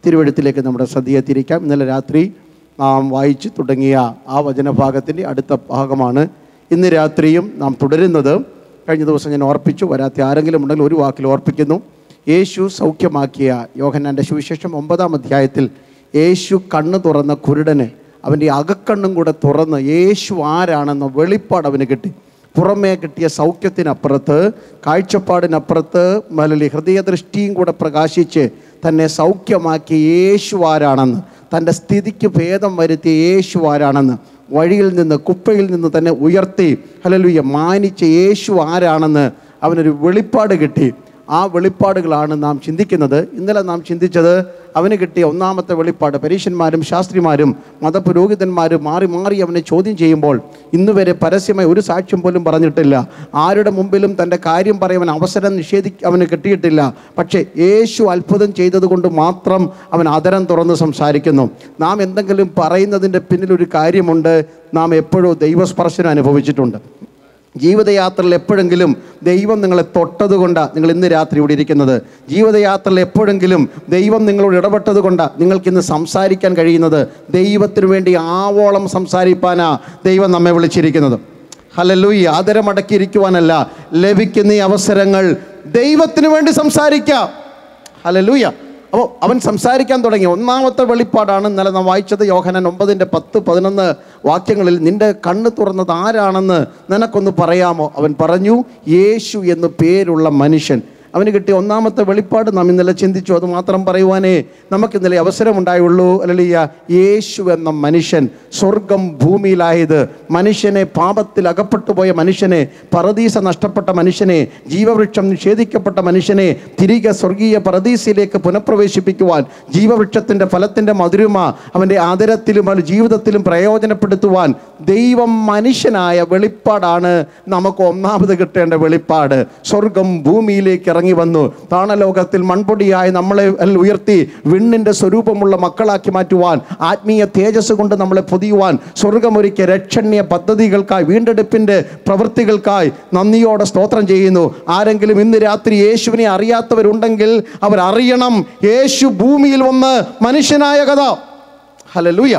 തിരുവെഴുത്തിലേക്ക് നമ്മുടെ ശ്രദ്ധയെ തിരിക്കാം. ഇന്നലെ രാത്രി നാം വായിച്ചു തുടങ്ങിയ ആ വചനഭാഗത്തിൻ്റെ അടുത്ത ഭാഗമാണ് ഇന്ന് രാത്രിയും നാം തുടരുന്നത്. കഴിഞ്ഞ ദിവസം ഞാൻ ഓർപ്പിച്ചു, വരാത്ത ആരെങ്കിലും ഉണ്ടെങ്കിൽ ഒരു വാക്കിൽ ഓർപ്പിക്കുന്നു. യേശു സൗഖ്യമാക്കിയ യോഹന്നാൻ്റെ സുവിശേഷം 9-ാം അധ്യായത്തിൽ യേശു കണ്ണ് തുറന്ന കുരുടന് അവൻ്റെ അകക്കണ്ണും കൂടെ തുറന്ന് യേശു ആരാണെന്ന വെളിപ്പാട് അവന് കിട്ടി. പുറമേ കിട്ടിയ സൗഖ്യത്തിനപ്പുറത്ത്, കാഴ്ചപ്പാടിനപ്പുറത്ത് ഹൃദയദൃഷ്ടിയും കൂടെ പ്രകാശിച്ച് തന്നെ സൗഖ്യമാക്കിയ യേശു ആരാണെന്ന്, തൻ്റെ സ്ഥിതിക്ക് ഭേദം വരുത്തിയ യേശു ആരാണെന്ന്, വഴിയിൽ നിന്ന് കുപ്പയിൽ നിന്ന് തന്നെ ഉയർത്തി ഹല്ലേലൂയ മാനിച്ച യേശു ആരാണെന്ന് അവനൊരു വെളിപ്പാട് കിട്ടി. ആ വെളിപ്പാടുകളാണ് നാം ചിന്തിക്കുന്നത്. ഇന്നലെ നാം ചിന്തിച്ചത് അവന് കിട്ടിയ ഒന്നാമത്തെ വെളിപ്പാട്. പരീശന്മാരും ശാസ്ത്രിമാരും മതപുരോഹിതന്മാരും മാറി മാറി അവനെ ചോദ്യം ചെയ്യുമ്പോൾ ഇന്നുവരെ പരസ്യമായി ഒരു സാക്ഷ്യം പോലും പറഞ്ഞിട്ടില്ല. ആരുടെ മുമ്പിലും തൻ്റെ കാര്യം പറയാൻ അവസരം അവന് കിട്ടിയിട്ടില്ല. പക്ഷേ യേശു അത്ഭുതം ചെയ്തതുകൊണ്ട് മാത്രം അവൻ അതരം തുറന്ന് സംസാരിക്കുന്നു. നാം എന്തെങ്കിലും പറയുന്നതിൻ്റെ പിന്നിലൊരു കാര്യമുണ്ട്. നാം എപ്പോഴോ ദൈവസ്പർശനം അനുഭവിച്ചിട്ടുണ്ട്. ജീവിതയാത്രയിൽ എപ്പോഴെങ്കിലും ദൈവം നിങ്ങളെ തൊട്ടത് കൊണ്ടാണ് നിങ്ങൾ ഇന്ന് രാത്രി ഇവിടെ ഇരിക്കുന്നത്. ജീവിതയാത്രയിൽ എപ്പോഴെങ്കിലും ദൈവം നിങ്ങളോട് ഇടപെട്ടത് കൊണ്ടാണ് നിങ്ങൾക്കിന്ന് സംസാരിക്കാൻ കഴിയുന്നത്. ദൈവത്തിന് വേണ്ടി ആവോളം സംസാരിപ്പാനാ ദൈവം നമ്മെ വിളിച്ചിരിക്കുന്നത്. ഹല്ലേലൂയ. ആദരമടക്കിയിരിക്കുവാനല്ല, ലഭിക്കുന്ന ഈ അവസരങ്ങൾ ദൈവത്തിന് വേണ്ടി സംസാരിക്കാം. ഹല്ലേലൂയ. അപ്പോൾ അവൻ സംസാരിക്കാൻ തുടങ്ങി. ഒന്നാമത്തെ വെളിപ്പാടാണ് ഇന്നലെ നാം വായിച്ചത്. യോഹന്നാൻ 9:10-11 വാക്യങ്ങളിൽ നിന്റെ കണ്ണ് തുറന്നത് ആരാണെന്ന് നിനക്കൊന്ന് പറയാമോ? അവൻ പറഞ്ഞു, യേശു എന്ന് പേരുള്ള മനുഷ്യൻ. അവന് കിട്ടിയ ഒന്നാമത്തെ വെളിപ്പാട് നാം ഇന്നലെ ചിന്തിച്ചു. അത് മാത്രം പറയുവാനേ നമുക്കിന്നലെ അവസരമുണ്ടായുള്ളൂ. അല്ലല്ല, യേശു എന്ന മനുഷ്യൻ സ്വർഗം ഭൂമിയിലായത്, മനുഷ്യനെ പാപത്തിൽ അകപ്പെട്ടു പോയ മനുഷ്യനെ, പറുദീസ നഷ്ടപ്പെട്ട മനുഷ്യനെ, ജീവവൃക്ഷം നിഷേധിക്കപ്പെട്ട മനുഷ്യനെ തിരികെ സ്വർഗീയ പറുദീസയിലേക്ക് പുനഃപ്രവേശിപ്പിക്കുവാൻ, ജീവവൃക്ഷത്തിൻ്റെ ഫലത്തിൻ്റെ മധുരിമ അവൻ്റെ ആദരത്തിലും അവൻ്റെ ജീവിതത്തിലും പ്രയോജനപ്പെടുത്തുവാൻ ദൈവം മനുഷ്യനായ വെളിപ്പാടാണ് നമുക്ക് ഒന്നാമത് കിട്ടേണ്ട വെളിപ്പാട്. സ്വർഗം ഭൂമിയിലേക്ക് ഇറങ്ങി വന്നു, താണലോകത്തിൽ മൺപൊടിയായി നമ്മളെ ഉയർത്തി വിണ്ണിൻ്റെ സ്വരൂപമുള്ള മക്കളാക്കി മാറ്റുവാൻ, ആത്മീയ തേജസ് കൊണ്ട് നമ്മളെ പൊതിയുവാൻ, സ്വർഗമൊരുക്കിയ രക്ഷണീയ പദ്ധതികൾക്കായി, വീണ്ടെടുപ്പിൻ്റെ പ്രവൃത്തികൾക്കായി നന്ദിയോടെ സ്തോത്രം ചെയ്യുന്നു. ആരെങ്കിലും ഇന്ന് രാത്രി യേശുവിനെ അറിയാത്തവരുണ്ടെങ്കിൽ അവർ അറിയണം, യേശു ഭൂമിയിൽ വന്ന് മനുഷ്യനായ കഥ. ഹല്ലേലൂയ.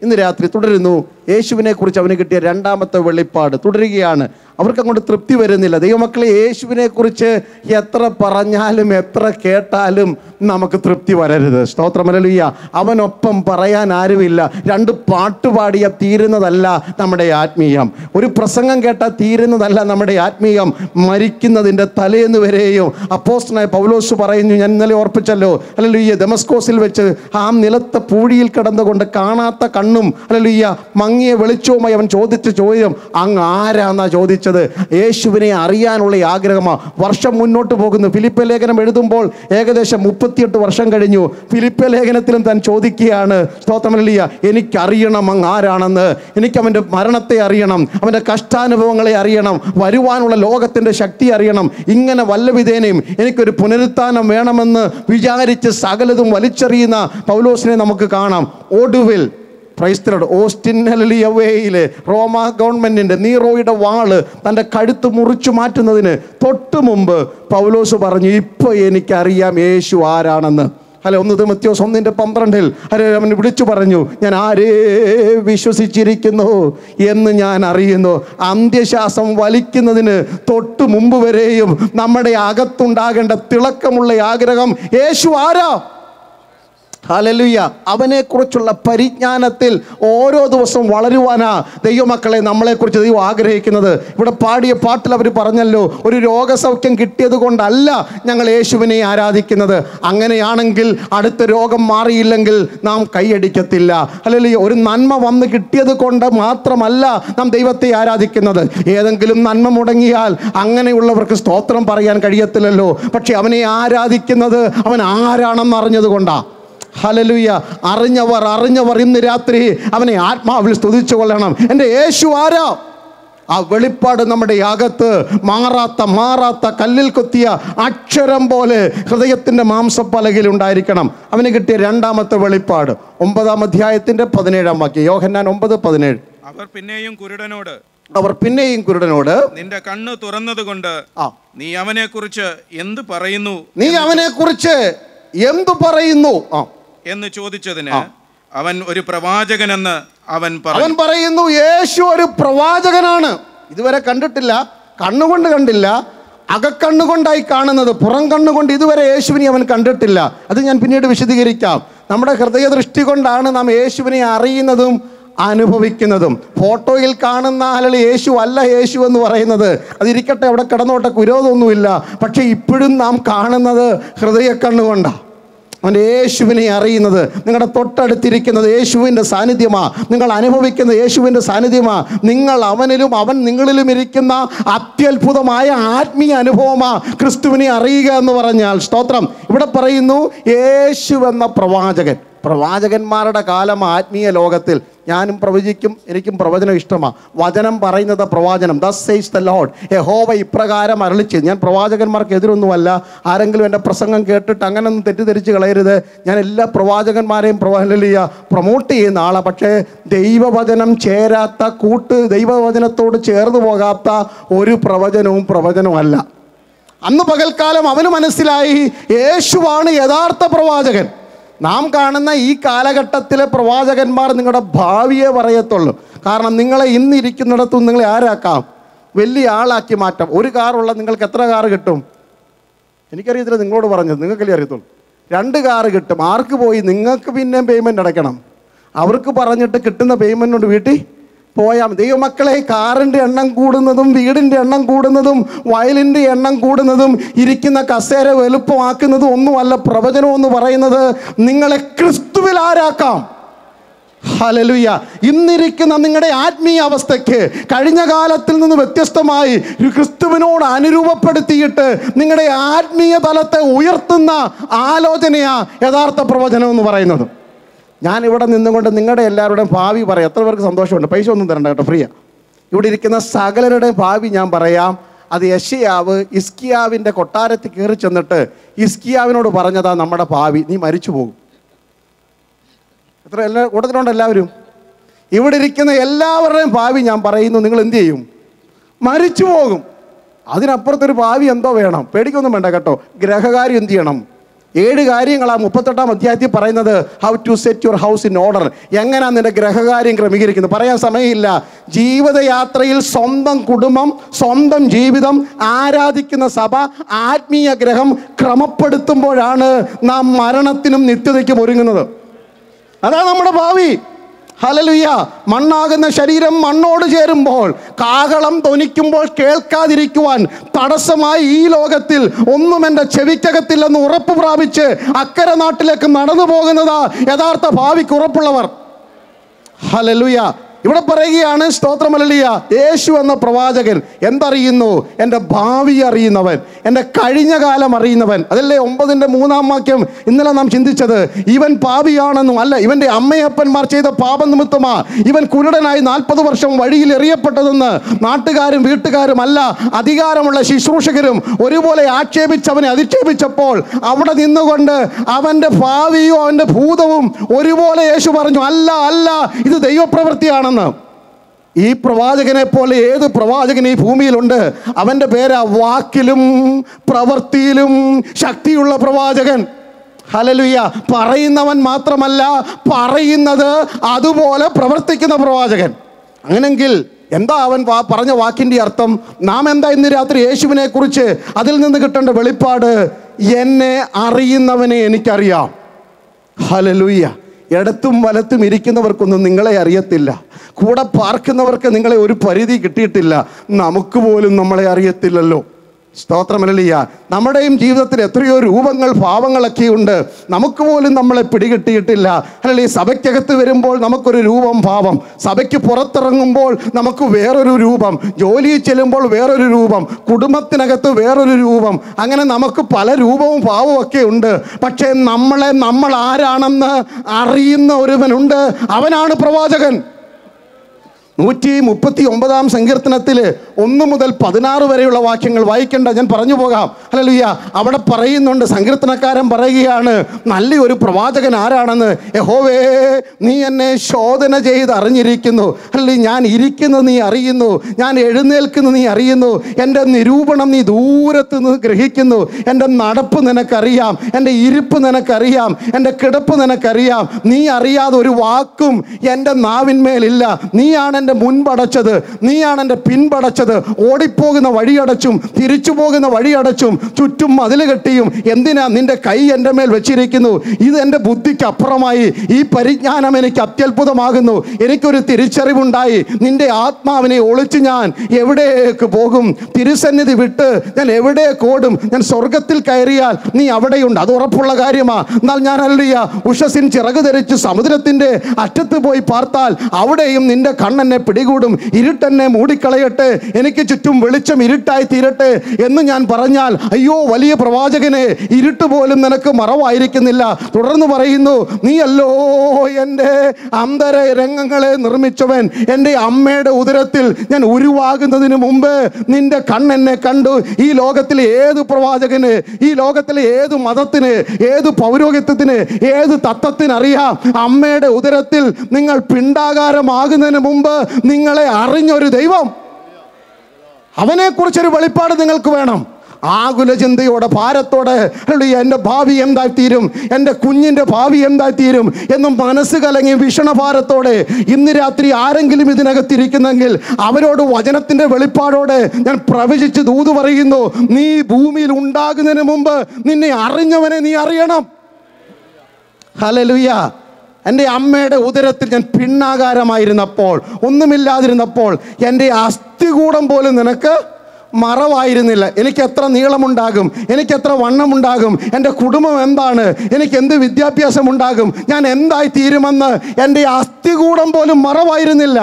ഇന്ന് രാത്രി തുടരുന്നു. യേശുവിനെ കുറിച്ച് അവന് കിട്ടിയ രണ്ടാമത്തെ വെളിപ്പാട് തുടരുകയാണ്. അവർക്കങ്ങോട്ട് തൃപ്തി വരുന്നില്ല. ദൈവമക്കളെ, യേശുവിനെ കുറിച്ച് എത്ര പറഞ്ഞാലും എത്ര കേട്ടാലും നമുക്ക് തൃപ്തി വരരുത്. സ്തോത്രം. ഹല്ലേലൂയ. അവനൊപ്പം പറയാൻ ആരുമില്ല. രണ്ട് പാട്ട് പാടിയ തീരുന്നതല്ല നമ്മുടെ ആത്മീയം. ഒരു പ്രസംഗം കേട്ടാൽ തീരുന്നതല്ല നമ്മുടെ ആത്മീയം. മരിക്കുന്നതിൻ്റെ തലേന്ന് വരെയും അപ്പോസ്തലനായ പൗലോസ് പറയുന്നു, ഞാൻ ഇന്നലെ ഓർപ്പിച്ചല്ലോ, ഹല്ലേലൂയ, ദമസ്കോസിൽ വെച്ച് ആ നിലത്തെ പൂഴിയിൽ കിടന്നുകൊണ്ട് കാണാത്ത കണ്ണും ഹല്ലേലൂയ മങ്ങിയ വെളിച്ചവുമായി അവൻ ചോദിച്ച ചോദ്യം, അങ്ങ് ആരാന്നാ ചോദിച്ചത്. യേശുവിനെ അറിയാനുള്ള ആഗ്രഹമാണ്. വർഷം മുന്നോട്ട് പോകുന്നു. ഫിലിപ്പ ലേഖനം എഴുതുമ്പോൾ ഏകദേശം 38 വർഷം കഴിഞ്ഞു. ഫിലിപ്പ ലേഖനത്തിലും താൻ ചോദിക്കുകയാണ്, സ്തോത്രം ഹല്ലേലൂയ, എനിക്കറിയണം അങ്ങ് ആരാണെന്ന്. എനിക്ക് അവൻ്റെ മരണത്തെ അറിയണം, അവൻ്റെ കഷ്ടാനുഭവങ്ങളെ അറിയണം, വരുവാനുള്ള ലോകത്തിൻ്റെ ശക്തി അറിയണം. ഇങ്ങനെ വല്ലവിധേനയും എനിക്കൊരു പുനരുത്ഥാനം വേണമെന്ന് വിചാരിച്ച് സകലതും വലിച്ചെറിയുന്ന പൗലോസിനെ നമുക്ക് കാണാം. ഒടുവിൽ ഓസ്റ്റിൻ ഹല്ലേലൂയയിലെ റോമ ഗവൺമെൻറ്റിൻ്റെ നീറോയുടെ വാള് തൻ്റെ കഴുത്ത് മുറിച്ചു മാറ്റുന്നതിന് തൊട്ട് മുമ്പ് പൗലോസ് പറഞ്ഞു, ഇപ്പോൾ എനിക്കറിയാം യേശു ആരാണെന്ന്. അല്ലെ, 1 തിമോഥെയോസ് 1:12 അവൻ വിളിച്ചു പറഞ്ഞു, ഞാൻ ആരേ വിശ്വസിച്ചിരിക്കുന്നു എന്ന് ഞാൻ അറിയുന്നു. അന്ത്യശ്വാസം വലിക്കുന്നതിന് തൊട്ട് മുമ്പ് വരെയും നമ്മുടെ അകത്തുണ്ടാകേണ്ട തിളക്കമുള്ള ആഗ്രഹം യേശു ആരാ. ഹല്ലേലൂയ. അവനെക്കുറിച്ചുള്ള പരിജ്ഞാനത്തിൽ ഓരോ ദിവസവും വളരുവാനാ ദൈവമക്കളെ നമ്മളെക്കുറിച്ച് ദൈവം ആഗ്രഹിക്കുന്നത്. ഇവിടെ പാടിയ പാട്ടിൽ അവർ പറഞ്ഞല്ലോ, ഒരു രോഗസൗഖ്യം കിട്ടിയത് കൊണ്ടല്ല ഞങ്ങൾ യേശുവിനെ ആരാധിക്കുന്നത്. അങ്ങനെയാണെങ്കിൽ അടുത്ത രോഗം മാറിയില്ലെങ്കിൽ നാം കൈയടിക്കത്തില്ല. ഹല്ലേലൂയ. ഒരു നന്മ വന്ന് കിട്ടിയത് കൊണ്ട് മാത്രമല്ല നാം ദൈവത്തെ ആരാധിക്കുന്നത്. ഏതെങ്കിലും നന്മ മുടങ്ങിയാൽ അങ്ങനെയുള്ളവർക്ക് സ്തോത്രം പറയാൻ കഴിയത്തില്ലല്ലോ. പക്ഷെ അവനെ ആരാധിക്കുന്നത് അവൻ ആരാണെന്ന് അറിഞ്ഞത് കൊണ്ടാ. ഹല്ലേലൂയ. അറിഞ്ഞവർ ഇന്ന് രാത്രി അവനെ ആത്മാവിൽ സ്തുതിച്ചു കൊള്ളണം. എൻ്റെ യേശു ആരാ? ആ വെളിപ്പാട് നമ്മുടെ അകത്ത് മാറാത്ത കല്ലിൽ കൊത്തിയ അക്ഷരം പോലെ ഹൃദയത്തിൻ്റെ മാംസപ്പലകയിൽ ഉണ്ടായിരിക്കണം. അവന് കിട്ടിയ രണ്ടാമത്തെ വെളിപ്പാട് 9-ാം അധ്യായത്തിൻ്റെ 17-ാം വാക്യം. യോഹന്നാൻ 9:17. അവർ പിന്നെയും കുരുടനോട് നിന്റെ കണ്ണ് തുറന്നത് കൊണ്ട് നീ അവനെ കുറിച്ച് എന്ത് പറയുന്നു? എന്ന് ചോദിച്ചതിന് അവൻ ഒരു പ്രവാചകനെന്ന് അവൻ പറയുന്നു, യേശു ഒരു പ്രവാചകനാണ്. ഇതുവരെ കണ്ടിട്ടില്ല, കണ്ണുകൊണ്ട് കണ്ടില്ല, അകക്കണ്ണുകൊണ്ടായി കാണുന്നത്, പുറം കണ്ണുകൊണ്ട് ഇതുവരെ യേശുവിനെ അവൻ കണ്ടിട്ടില്ല. അത് ഞാൻ പിന്നീട് വിശദീകരിക്കാം. നമ്മുടെ ഹൃദയദൃഷ്ടി കൊണ്ടാണ് നാം യേശുവിനെ അറിയുന്നതും അനുഭവിക്കുന്നതും. ഫോട്ടോയിൽ കാണുന്ന അല്ലെങ്കിൽ യേശു അല്ല യേശു എന്ന് പറയുന്നത്, അതിരിക്കട്ടെ, അവിടെ കിടന്നോട്ടെ, വിരോധമൊന്നുമില്ല. പക്ഷെ ഇപ്പോഴും നാം കാണുന്നത് ഹൃദയ കണ്ണുകൊണ്ടാണ്. അവൻ്റെ യേശുവിനെ അറിയുന്നത്, നിങ്ങളുടെ തൊട്ടടുത്തിരിക്കുന്നത് യേശുവിൻ്റെ സാന്നിധ്യമാണ്, നിങ്ങൾ അനുഭവിക്കുന്ന യേശുവിൻ്റെ സാന്നിധ്യമാണ്, നിങ്ങൾ അവനിലും അവൻ നിങ്ങളിലും ഇരിക്കുന്ന അത്യത്ഭുതമായ ആത്മീയ അനുഭവമാണ് ക്രിസ്തുവിനെ അറിയുക എന്ന് പറഞ്ഞാൽ. സ്തോത്രം. ഇവിടെ പറയുന്നു യേശു എന്ന പ്രവാചകൻ. പ്രവാചകന്മാരുടെ കാലം ആത്മീയ ലോകത്തിൽ. ഞാനും പ്രവചിക്കും, എനിക്കും പ്രവചനം ഇഷ്ടമാണ്. വചനം പറയുന്നത് പ്രവാചനം. ദസ് സേസ് ദ ലോർഡ്, യഹോവ ഇപ്രകാരം അരുളിച്ചത്. ഞാൻ പ്രവാചകന്മാർക്ക് എതിരൊന്നുമല്ല. ആരെങ്കിലും എൻ്റെ പ്രസംഗം കേട്ടിട്ട് അങ്ങനൊന്നും തെറ്റിദ്ധരിച്ച് കളയരുത്. ഞാൻ എല്ലാ പ്രവാചകന്മാരെയും പ്രൊമോട്ട് ചെയ്യുന്ന ആളാണ്. പക്ഷേ ദൈവവചനം ചേരാത്ത ദൈവവചനത്തോട് ചേർന്ന് പോകാത്ത ഒരു പ്രവചനവുമല്ല. അന്ന് പകൽക്കാലം അവന് മനസ്സിലായി യേശുവാണ് യഥാർത്ഥ പ്രവാചകൻ. നാം കാണുന്ന ഈ കാലഘട്ടത്തിലെ പ്രവാചകന്മാർ നിങ്ങളുടെ ഭാവിയെ പറയത്തുള്ളൂ. കാരണം നിങ്ങളെ ഇന്നിരിക്കുന്നിടത്തും നിങ്ങളെ ആരാക്കാം? വലിയ ആളാക്കി മാറ്റാം. ഒരു കാറുള്ള നിങ്ങൾക്ക് എത്ര കാറ് കിട്ടും? എനിക്കറിയത്തില്ല, നിങ്ങളോട് പറഞ്ഞത്, നിങ്ങൾക്കല്ലേ അറിയത്തുള്ളൂ. 2 കാറ് കിട്ടും. ആർക്ക് പോയി? നിങ്ങൾക്ക് പിന്നെയും പേയ്മെൻറ്റ് അടയ്ക്കണം. അവർക്ക് പറഞ്ഞിട്ട് കിട്ടുന്ന പേയ്മെൻറ്റ് കൊണ്ട് വീട്ടിൽ പോയാൽ. ദൈവമക്കളെ, കാറിൻ്റെ എണ്ണം കൂടുന്നതും വീടിൻ്റെ എണ്ണം കൂടുന്നതും വയലിൻ്റെ എണ്ണം കൂടുന്നതും ഇരിക്കുന്ന കസേര വലുപ്പമാക്കുന്നതും ഒന്നുമല്ല പ്രവചനം എന്ന് പറയുന്നത്. നിങ്ങളെ ക്രിസ്തുവിൽ ആരാക്കാം. ഹല്ലേലൂയ. ഇന്നിരിക്കുന്ന നിങ്ങളുടെ ആത്മീയ അവസ്ഥയ്ക്ക് കഴിഞ്ഞ കാലത്തിൽ നിന്ന് വ്യത്യസ്തമായി ക്രിസ്തുവിനോട് അനുരൂപപ്പെടുത്തിയിട്ട് നിങ്ങളുടെ ആത്മീയ തലത്തെ ഉയർത്തുന്ന ആലോചനയാ യഥാർത്ഥ പ്രവചനം എന്ന് പറയുന്നത്. ഞാനിവിടെ നിന്നുകൊണ്ട് നിങ്ങളുടെ എല്ലാവരുടെയും ഭാവി പറയാം. എത്ര പേർക്ക് സന്തോഷമുണ്ട്? പൈസ ഒന്നും തരണ്ട കേട്ടോ, ഫ്രീയാ. ഇവിടെ ഇരിക്കുന്ന സകലരുടെയും ഭാവി ഞാൻ പറയാം. അത് യെശയ്യാവ് ഹിസ്കിയാവിൻ്റെ കൊട്ടാരത്തിൽ കയറി ചെന്നിട്ട് ഹിസ്കിയാവിനോട് പറഞ്ഞതാ, നമ്മുടെ ഭാവി, നീ മരിച്ചു പോകും. എത്ര കൂട്ടത്തിലുണ്ട് എല്ലാവരും? ഇവിടെ ഇരിക്കുന്ന എല്ലാവരുടെയും ഭാവി ഞാൻ പറയുന്നു, നിങ്ങൾ എന്ത് ചെയ്യും? മരിച്ചു പോകും. അതിനപ്പുറത്തൊരു ഭാവി എന്തോ വേണം. പേടിക്കൊന്നും വേണ്ട കേട്ടോ. ഗ്രഹകാര്യം എന്ത് ചെയ്യണം? 7 കാര്യങ്ങളാണ് 38-ാം അധ്യായത്തിൽ പറയുന്നത്. How to set your house in order. എങ്ങനെയാണ് നിന്റെ ഗ്രഹകാര്യം ക്രമീകരിക്കുന്നത്? പറയാൻ സമയമില്ല. ജീവിതയാത്രയിൽ സ്വന്തം കുടുംബം, സ്വന്തം ജീവിതം, ആരാധിക്കുന്ന സഭ, ആത്മീയ ഗ്രഹം ക്രമപ്പെടുത്തുമ്പോഴാണ് നാം മരണത്തിനും നിത്യതയ്ക്കും ഒരുങ്ങുന്നത്. അതാണ് നമ്മുടെ ഭാവി. ഹല്ലേലൂയ. മണ്ണാകുന്ന ശരീരം മണ്ണോട് ചേരുമ്പോൾ, കാഹളം ധ്വനിക്കുമ്പോൾ കേൾക്കാതിരിക്കുവാൻ തടസ്സമായി ഈ ലോകത്തിൽ ഒന്നും എൻ്റെ ചെവിക്കകത്തില്ലെന്ന് ഉറപ്പ് പ്രാപിച്ച് അക്കരെ നാട്ടിലേക്ക് നടന്നു പോകുന്നതാ യഥാർത്ഥ ഭാവിക്ക് ഉറപ്പുള്ളവർ. ഹല്ലേലൂയ. ഇവിടെ പറയുകയാണ്, സ്തോത്രം ഹല്ലേലൂയ, യേശു എന്ന പ്രവാചകൻ എന്തറിയുന്നു? എൻ്റെ ഭാവി അറിയുന്നവൻ, എൻ്റെ കഴിഞ്ഞ കാലം അറിയുന്നവൻ. അതല്ലേ 9-ന്റെ 3-ാം വാക്യം ഇന്നലെ നാം ചിന്തിച്ചത്. ഇവൻ പാപിയാണെന്നും അല്ല, ഇവൻ്റെ അമ്മയപ്പന്മാർ ചെയ്ത പാപം നിമിത്തമാ ഇവൻ കുരുടനായി 40 വർഷം വഴിയിൽ എറിയപ്പെട്ടതെന്ന് നാട്ടുകാരും വീട്ടുകാരും അല്ല, അധികാരമുള്ള ശുശ്രൂഷകരും ഒരുപോലെ ആക്ഷേപിച്ചവനെ അധിക്ഷേപിച്ചപ്പോൾ അവിടെ നിന്നുകൊണ്ട് അവൻ്റെ ഭാവിയും അവൻ്റെ ഭൂതവും ഒരുപോലെ യേശു പറഞ്ഞു, അല്ല അല്ല, ഇത് ദൈവപ്രവൃത്തിയാണെന്ന്. ഈ പ്രവാചകനെ പോലെ ഏത് പ്രവാചകൻ ഈ ഭൂമിയിലുണ്ട്? അവൻ്റെ പേരാ വാക്കിലും പ്രവൃത്തിയിലും ശക്തിയുള്ള പ്രവാചകൻ. ഹല്ലേലൂയ. പറയുന്നവൻ മാത്രമല്ല, പറയുന്നത് അതുപോലെ പ്രവർത്തിക്കുന്ന പ്രവാചകൻ. അങ്ങനെങ്കിൽ എന്താ അവൻ പറഞ്ഞ വാക്കിൻ്റെ അർത്ഥം? നാം എന്താ ഇന്ന് രാത്രി യേശുവിനെ കുറിച്ച് അതിൽ നിന്ന് കിട്ടേണ്ട വെളിപ്പാട്? എന്നെ അറിയുന്നവനെ എനിക്കറിയാം. ഹല്ലേലൂയ. ഇടത്തും വലത്തും ഇരിക്കുന്നവർക്കൊന്നും നിങ്ങളെ അറിയത്തില്ല. കൂടെ പാർക്കുന്നവർക്ക് നിങ്ങളെ ഒരു പരിധി കിട്ടിയിട്ടില്ല. നമുക്ക് പോലും നമ്മളെ അറിയത്തില്ലല്ലോ. സ്തോത്രം ഹല്ലേലൂയ. നമ്മുടെയും ജീവിതത്തിൽ എത്രയോ രൂപങ്ങൾ ഭാവങ്ങളൊക്കെ ഉണ്ട്. നമുക്ക് പോലും നമ്മളെ പിടികിട്ടിയിട്ടില്ല. അല്ലെങ്കിൽ സഭയ്ക്കകത്ത് വരുമ്പോൾ നമുക്കൊരു രൂപം ഭാവം, സഭയ്ക്ക് പുറത്തിറങ്ങുമ്പോൾ നമുക്ക് വേറൊരു രൂപം, ജോലിയിൽ ചെല്ലുമ്പോൾ വേറൊരു രൂപം, കുടുംബത്തിനകത്ത് വേറൊരു രൂപം, അങ്ങനെ നമുക്ക് പല രൂപവും ഭാവവും ഒക്കെ ഉണ്ട്. പക്ഷേ നമ്മൾ ആരാണെന്ന് അറിയുന്ന ഒരുവനുണ്ട്. അവനാണ് പ്രവാചകൻ. 139 സങ്കീർത്തനത്തിൽ 1 മുതൽ 16 വരെയുള്ള വാക്യങ്ങൾ വായിക്കേണ്ട, ഞാൻ പറഞ്ഞു പോകാം. ഹല്ലേലൂയ. അവിടെ പറയുന്നുണ്ട്, സങ്കീർത്തനക്കാരൻ പറയുകയാണ്, നല്ലൊരു പ്രവാചകൻ ആരാണെന്ന്. യഹോവേ, നീ എന്നെ ശോധന ചെയ്ത് അറിഞ്ഞിരിക്കുന്നു. അല്ലെങ്കിൽ ഞാൻ ഇരിക്കുന്നത് നീ അറിയുന്നു, ഞാൻ എഴുന്നേൽക്കുന്നത് നീ അറിയുന്നു, എൻ്റെ നിരൂപണം നീ ദൂരത്ത് നിന്ന് ഗ്രഹിക്കുന്നു. എൻ്റെ നടപ്പ് നിനക്കറിയാം, എൻ്റെ ഇരിപ്പ് നിനക്കറിയാം, എൻ്റെ കിടപ്പ് നിനക്കറിയാം. നീ അറിയാതെ ഒരു വാക്കും എൻ്റെ നാവിന്മേലില്ല. നീയാണ് എൻ്റെ മുൻപടച്ചത്, നീയാണ് എൻ്റെ പിൻപടച്ചത്. ഓടിപ്പോകുന്ന വഴിയടച്ചും തിരിച്ചു പോകുന്ന വഴിയടച്ചും ചുറ്റും മതിൽ കെട്ടിയും എന്തിനാ നിന്റെ കൈ എൻ്റെ മേൽ വെച്ചിരിക്കുന്നു. ഇത് എൻ്റെ ബുദ്ധിക്ക് അപ്പുറമായി. ഈ പരിജ്ഞാനം എനിക്ക് അത്യത്ഭുതമാകുന്നു. എനിക്കൊരു തിരിച്ചറിവുണ്ടായി. നിന്റെ ആത്മാവിനെ ഒളിച്ച് ഞാൻ എവിടേക്ക് പോകും? തിരുസന്നിധി വിട്ട് ഞാൻ എവിടേക്ക് ഓടും? ഞാൻ സ്വർഗത്തിൽ കയറിയാൽ നീ അവിടെയുണ്ട്, അത് ഉറപ്പുള്ള കാര്യമാണ്. എന്നാൽ ഞാൻ അല്ലയ്യ ഉഷസിൻ ചിറക് ധരിച്ച് സമുദ്രത്തിൻ്റെ അറ്റത്ത് പോയി പാർത്താൽ അവിടെയും നിന്റെ കണ്ണെന്നെ പിടികൂടും. ഇരുട്ടെന്നെ മൂടിക്കളയട്ടെ, എനിക്ക് ചുറ്റും വെളിച്ചം ഇരുട്ടായി തീരട്ടെ എന്ന് ഞാൻ പറഞ്ഞാൽ, അയ്യോ വലിയ പ്രവാചകനെ, ഇരുട്ട് പോലും നിനക്ക് മറവായിരിക്കുന്നില്ല. തുടർന്ന് പറയുന്നു, നീയല്ലോ എൻ്റെ അന്തര രംഗങ്ങളെ നിർമ്മിച്ചവൻ. എൻ്റെ അമ്മയുടെ ഉദരത്തിൽ ഞാൻ ഉരുവാകുന്നതിന് മുമ്പ് നിന്റെ കണ്ണെന്നെ കണ്ടു. ഈ ലോകത്തിലെ ഏത് പ്രവാചകന്, ഈ ലോകത്തിലെ ഏത് മതത്തിന്, ഏത് പൗരോഹിത്യത്തിന്, ഏത് തത്വത്തിനറിയാം, അമ്മയുടെ ഉദരത്തിൽ നിങ്ങൾ പിണ്ടാകാരമാകുന്നതിന് മുമ്പ് നിങ്ങളെ അറിഞ്ഞൊരു ദൈവം. അവനെക്കുറിച്ചൊരു വെളിപ്പാട് നിങ്ങൾക്ക് വേണം. ആകുല ചിന്തയോടെ, ഭാരത്തോടെ, എൻ്റെ ഭാവി എന്തായിത്തീരും, എൻ്റെ കുഞ്ഞിൻ്റെ ഭാവി എന്തായിത്തീരും എന്നും മനസ്സ് കലങ്ങി വിഷണഭാരത്തോടെ ഇന്ന് രാത്രി ആരെങ്കിലും ഇതിനകത്തിരിക്കുന്നെങ്കിൽ അവരോട് വചനത്തിൻ്റെ വെളിപ്പാടോടെ ഞാൻ പ്രവചിച്ച് ദൂത് പറയുന്നു, നീ ഭൂമിയിൽ ഉണ്ടാകുന്നതിന് മുമ്പ് നിന്നെ അറിഞ്ഞവനെ നീ അറിയണം. ഹല്ലേലൂയ. എൻ്റെ അമ്മയുടെ ഉദരത്തിൽ ഞാൻ പിണ്ണാകാരമായിരുന്നപ്പോൾ, ഒന്നുമില്ലാതിരുന്നപ്പോൾ എൻ്റെ അസ്ഥികൂടം പോലും നിനക്ക് മറവായിരുന്നില്ല. എനിക്ക് എത്ര നീളമുണ്ടാകും, എനിക്ക് എത്ര വണ്ണമുണ്ടാകും, എൻ്റെ കുടുംബം എന്താണ്, എനിക്ക് എന്ത് വിദ്യാഭ്യാസം ഉണ്ടാകും, ഞാൻ എന്തായി തീരുമെന്ന് എൻ്റെ അസ്ഥികൂടം പോലും മറവായിരുന്നില്ല.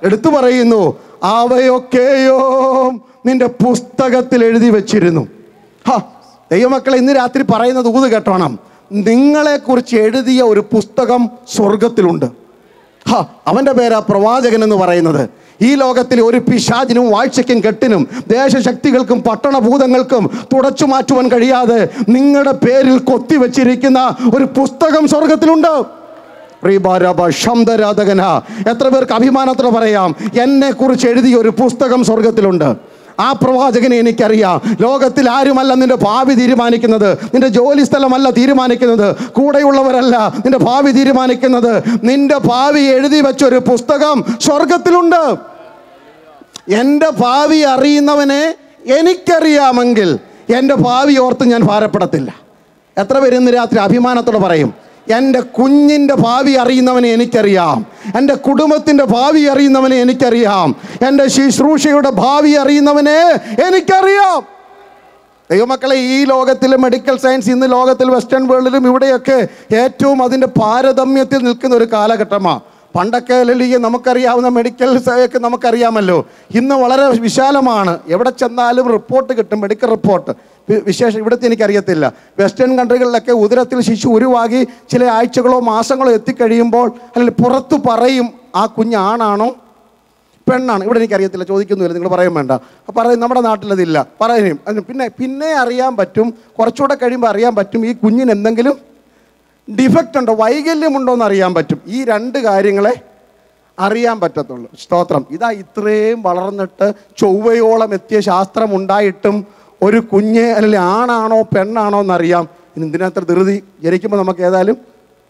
എടുത്തു പറയുന്നു, അവയൊക്കെയോ നിന്റെ പുസ്തകത്തിൽ എഴുതി വെച്ചിരുന്നു. ദൈവമക്കളെ, ഇന്ന് രാത്രി പറയുന്നത് ഊത് കേട്ടോണം. നിങ്ങളെക്കുറിച്ച് എഴുതിയ ഒരു പുസ്തകം സ്വർഗത്തിലുണ്ട്. അവൻ്റെ പേരാ പ്രവാചകൻ എന്ന് പറയുന്നത്. ഈ ലോകത്തിലെ ഒരു പിശാചിനും വാഴ്ചയ്ക്കും കെട്ടിനും ദേശശക്തികൾക്കും പട്ടണഭൂതങ്ങൾക്കും തുടച്ചു മാറ്റുവാൻ കഴിയാതെ നിങ്ങളുടെ പേരിൽ കൊത്തിവെച്ചിരിക്കുന്ന ഒരു പുസ്തകം സ്വർഗത്തിലുണ്ട്. എത്ര പേർക്ക് അഭിമാനത്തോടെ പറയാം, എന്നെ കുറിച്ച് എഴുതിയ ഒരു പുസ്തകം സ്വർഗത്തിലുണ്ട്. ആ പ്രവാചകനെ എനിക്കറിയാം. ലോകത്തിൽ ആരുമല്ല നിന്റെ ഭാവി തീരുമാനിക്കുന്നത്, നിന്റെ ജോലി സ്ഥലമല്ല തീരുമാനിക്കുന്നത്, കൂടെയുള്ളവരല്ല നിന്റെ ഭാവി തീരുമാനിക്കുന്നത്. നിന്റെ ഭാവി എഴുതി വെച്ചൊരു പുസ്തകം സ്വർഗത്തിലുണ്ട്. എൻ്റെ ഭാവി അറിയുന്നവനെ എനിക്കറിയാമെങ്കിൽ എൻ്റെ ഭാവി ഓർത്ത് ഞാൻ ഭാരപ്പെടത്തില്ല. എത്ര പേര് ഇന്ന് രാത്രി അഭിമാനത്തോടെ പറയും, എൻ്റെ കുഞ്ഞിൻ്റെ ഭാവി അറിയുന്നവനെ എനിക്കറിയാം, എൻ്റെ കുടുംബത്തിൻ്റെ ഭാവി അറിയുന്നവനെ എനിക്കറിയാം, എൻ്റെ ശുശ്രൂഷയുടെ ഭാവി അറിയുന്നവനെ എനിക്കറിയാം. ദൈവമക്കളെ, ഈ ലോകത്തിലെ മെഡിക്കൽ സയൻസ് ഇന്ന് ലോകത്തിൽ വെസ്റ്റേൺ വേൾഡിലും ഇവിടെയൊക്കെ ഏറ്റവും അതിൻ്റെ പാരതമ്യത്തിൽ നിൽക്കുന്ന ഒരു കാലഘട്ടമാണ്. പണ്ടൊക്കെ അല്ലെങ്കിൽ നമുക്കറിയാവുന്ന മെഡിക്കൽ ഒക്കെ നമുക്കറിയാമല്ലോ. ഇന്ന് വളരെ വിശാലമാണ്. എവിടെ ചെന്നാലും റിപ്പോർട്ട് കിട്ടും, മെഡിക്കൽ റിപ്പോർട്ട്. വിശേഷം ഇവിടുത്തെ എനിക്കറിയത്തില്ല. വെസ്റ്റേൺ കൺട്രികളിലൊക്കെ ഉദരത്തിൽ ശിശു ഉരുവാകി ചില ആഴ്ചകളോ മാസങ്ങളോ എത്തിക്കഴിയുമ്പോൾ അല്ലെങ്കിൽ പുറത്തു പറയും ആ കുഞ്ഞ് ആണാണോ പെണ്ണാണ്. ഇവിടെ എനിക്കറിയത്തില്ല, ചോദിക്കുന്നില്ല, നിങ്ങൾ പറയും വേണ്ട. പറയും നമ്മുടെ നാട്ടിലതില്ല, പറയും. പിന്നെ അറിയാൻ പറ്റും, കുറച്ചുകൂടെ കഴിയുമ്പോൾ അറിയാൻ പറ്റും ഈ കുഞ്ഞിന് എന്തെങ്കിലും ഡിഫക്റ്റ് ഉണ്ടോ, വൈകല്യമുണ്ടോ എന്ന് അറിയാൻ പറ്റും. ഈ രണ്ട് കാര്യങ്ങളെ അറിയാൻ പറ്റത്തുള്ളൂ. സ്തോത്രം. ഇതാ ഇത്രയും വളർന്നിട്ട് ചൊവ്വയോളം എത്തിയ ശാസ്ത്രം ഉണ്ടായിട്ടും ഒരു കുഞ്ഞ് അല്ലെങ്കിൽ ആണാണോ പെണ്ണാണോ എന്നറിയാം. ഇനി ഇതിനകത്ത് ധൃതി, ജനിക്കുമ്പോൾ നമുക്ക് ഏതായാലും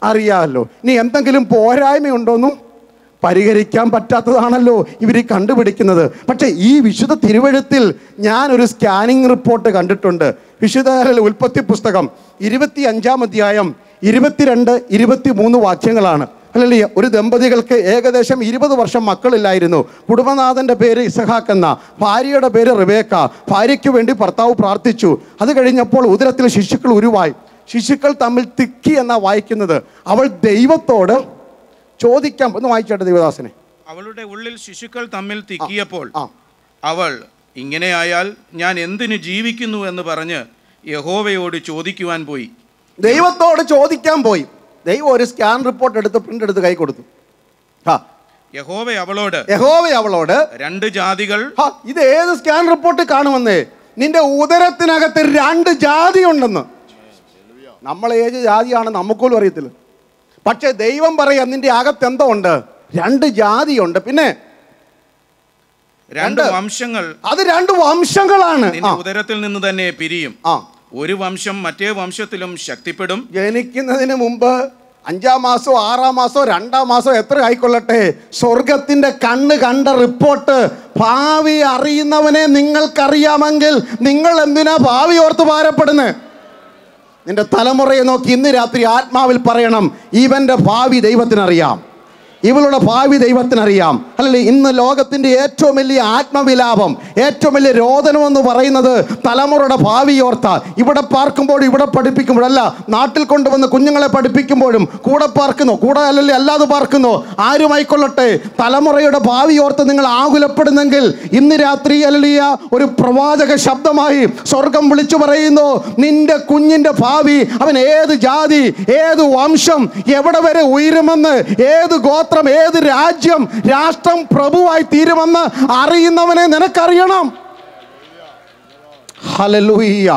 അറിയാമല്ലോ. ഇനി എന്തെങ്കിലും പോരായ്മയുണ്ടോന്നും പരിഹരിക്കാൻ പറ്റാത്തതാണല്ലോ ഇവർ കണ്ടുപിടിക്കുന്നത്. പക്ഷേ ഈ വിശുദ്ധ തിരുവെഴുത്തിൽ ഞാനൊരു സ്കാനിങ് റിപ്പോർട്ട് കണ്ടിട്ടുണ്ട്. വിശുദ്ധ ഉൽപ്പത്തി പുസ്തകം 25-ാം അധ്യായം 22, 23 വാക്യങ്ങളാണ്. അല്ലെങ്കിൽ ഒരു ദമ്പതികൾക്ക് ഏകദേശം 20 വർഷം മക്കളില്ലായിരുന്നു. കുടുംബനാഥൻ്റെ പേര് ഇസഹാക്ക് എന്ന, ഭാര്യയുടെ പേര് റിബേക്ക. ഭാര്യയ്ക്ക് വേണ്ടി ഭർത്താവ് പ്രാർത്ഥിച്ചു. അത് കഴിഞ്ഞപ്പോൾ ഉദരത്തിൽ ശിശുക്കൾ ഉരുവായി. ശിശുക്കൾ തമ്മിൽ തിക്കി എന്നാ വായിക്കുന്നത്. അവൾ ദൈവത്തോട് ചോദിക്കാം. ഒന്ന് വായിച്ചോട്ടെ ദൈവദാസനെ. അവളുടെ ഉള്ളിൽ ശിശുക്കൾ തമ്മിൽ തിക്കിയപ്പോൾ അവൾ, ഇങ്ങനെയായാൽ ഞാൻ എന്തിനു ജീവിക്കുന്നു എന്ന് പറഞ്ഞ് യഹോവയോട് ചോദിക്കുവാൻ പോയി. ദൈവത്തോട് ചോദിക്കാൻ പോയി. ദൈവം ഒരു സ്കാൻ റിപ്പോർട്ട് എടുത്ത് പ്രിന്റ് എടുത്ത് കൈ കൊടുത്തു. യഹോവ അവളോട് രണ്ട് ജാതികൾ. ഇത് ഏത് സ്കാൻ റിപ്പോർട്ട് കാണുമെന്നേ? നിന്റെ ഉദരത്തിനകത്ത് രണ്ട് ജാതി ഉണ്ടെന്ന്. നമ്മൾ ഏത് ജാതിയാണ് നമുക്കോലും അറിയത്തില്ല. പക്ഷെ ദൈവം പറയാ നിന്റെ അകത്ത് എന്തോ ഉണ്ട്, രണ്ട് ജാതിയുണ്ട്. പിന്നെ രണ്ട് വംശങ്ങൾ, അത് രണ്ട് വംശങ്ങളാണ്. ഉദരത്തിൽ നിന്ന് തന്നെ പിരിയും. ഒരു വംശം മറ്റേ വംശത്തിലും ശക്തിപ്പെടും. ജനിക്കുന്നതിന് മുമ്പ് 5-ാം മാസോ 6-ാം മാസോ 2-ാം മാസോ എത്ര ആയിക്കൊള്ളട്ടെ, സ്വർഗത്തിന്റെ കണ്ണ് കണ്ട റിപ്പോർട്ട് ഭാവി അറിയുന്നവനെ നിങ്ങൾക്കറിയാമെങ്കിൽ നിങ്ങൾ എന്തിനാ ഭാവി ഓർത്ത് ഭാരപ്പെടുന്നത്? നിന്റെ തലമുറയെ നോക്കി ഇന്ന് രാത്രി ആത്മാവിൽ പറയണം, ഇവന്റെ ഭാവി ദൈവത്തിനറിയാം, ഇവളുടെ ഭാവി ദൈവത്തിനറിയാം. അല്ലല്ലേ, ഇന്ന് ലോകത്തിൻ്റെ ഏറ്റവും വലിയ ആത്മവിലാപം, ഏറ്റവും വലിയ രോദനം എന്ന് പറയുന്നത് തലമുറയുടെ ഭാവി ഓർത്ത. ഇവിടെ പാർക്കുമ്പോഴും ഇവിടെ പഠിപ്പിക്കുമ്പോഴല്ല, നാട്ടിൽ കൊണ്ടുവന്ന് കുഞ്ഞുങ്ങളെ പഠിപ്പിക്കുമ്പോഴും കൂടെ പാർക്കുന്നു, കൂടെ അല്ലല്ലേ അല്ലാതെ പാർക്കുന്നു, ആരുമായിക്കൊള്ളട്ടെ, തലമുറയുടെ ഭാവി ഓർത്ത് നിങ്ങൾ ആകുലപ്പെടുന്നെങ്കിൽ ഇന്ന് രാത്രി അല്ലലിയ ഒരു പ്രവാചക ശബ്ദമായി സ്വർഗം വിളിച്ചു പറയുന്നു, നിന്റെ കുഞ്ഞിൻ്റെ ഭാവി, അവൻ ഏത് ജാതി, ഏത് വംശം, എവിടെ വരെ ഉയരുമെന്ന്, ഏത് ഗോത്രം, ഏത് രാജ്യം, രാഷ്ട്രം, പ്രഭുവായി തീരുമെന്ന് അറിയുന്നവനെ നിനക്കറിയണം. ഹല്ലേലൂയ.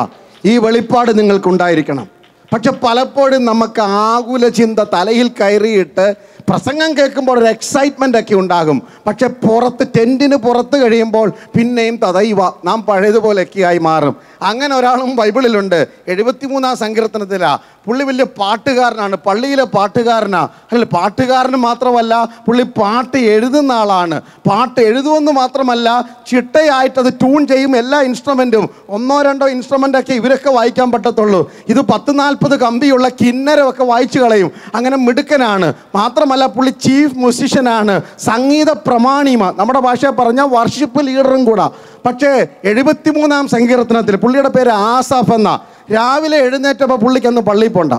ഈ വെളിപ്പാട് നിങ്ങൾക്കുണ്ടായിരിക്കണം. പക്ഷെ പലപ്പോഴും നമുക്ക് ആകുല ചിന്ത തലയിൽ കയറിയിട്ട് പ്രസംഗം കേൾക്കുമ്പോൾ ഒരു എക്സൈറ്റ്മെൻ്റ് ഒക്കെ ഉണ്ടാകും. പക്ഷെ പുറത്ത് ടെൻറ്റിന് പുറത്ത് കഴിയുമ്പോൾ പിന്നെയും തദൈവ നാം പഴയതുപോലെയൊക്കെയായി മാറും. അങ്ങനെ ഒരാളും ബൈബിളിലുണ്ട്. 73-ാം സങ്കീർത്തനത്തിലാണ്. പുള്ളി വലിയ പാട്ടുകാരനാണ്, പള്ളിയിലെ പാട്ടുകാരനാണ്. അല്ല, പാട്ടുകാരന് മാത്രമല്ല, പുള്ളി പാട്ട് എഴുതുന്ന ആളാണ്. പാട്ട് എഴുതുമെന്ന് മാത്രമല്ല, ചിട്ടയായിട്ടത് ട്യൂൺ ചെയ്യും. എല്ലാ ഇൻസ്ട്രുമെൻറ്റും 1-2 ഇൻസ്ട്രുമെൻ്റൊക്കെ ഇവരൊക്കെ വായിക്കാൻ പറ്റത്തുള്ളൂ. ഇത് 10-40 കമ്പിയുള്ള കിന്നരമൊക്കെ വായിച്ചു കളയും. അങ്ങനെ മിടുക്കനാണ്. മാത്രമല്ല, പുള്ളി ചീഫ് മ്യൂസിഷ്യനാണ്, സംഗീത പ്രമാണിമ, നമ്മുടെ ഭാഷയിൽ പറഞ്ഞാൽ വർഷിപ്പ് ലീഡറും കൂടാ. പക്ഷേ 73-ാം സങ്കീർത്തനത്തിൽ പുള്ളിയുടെ പേര് ആസാഫ് എന്ന. രാവിലെ എഴുന്നേറ്റപ്പോൾ പുള്ളിക്ക് അന്ന് പള്ളിയിൽ പോണ്ട.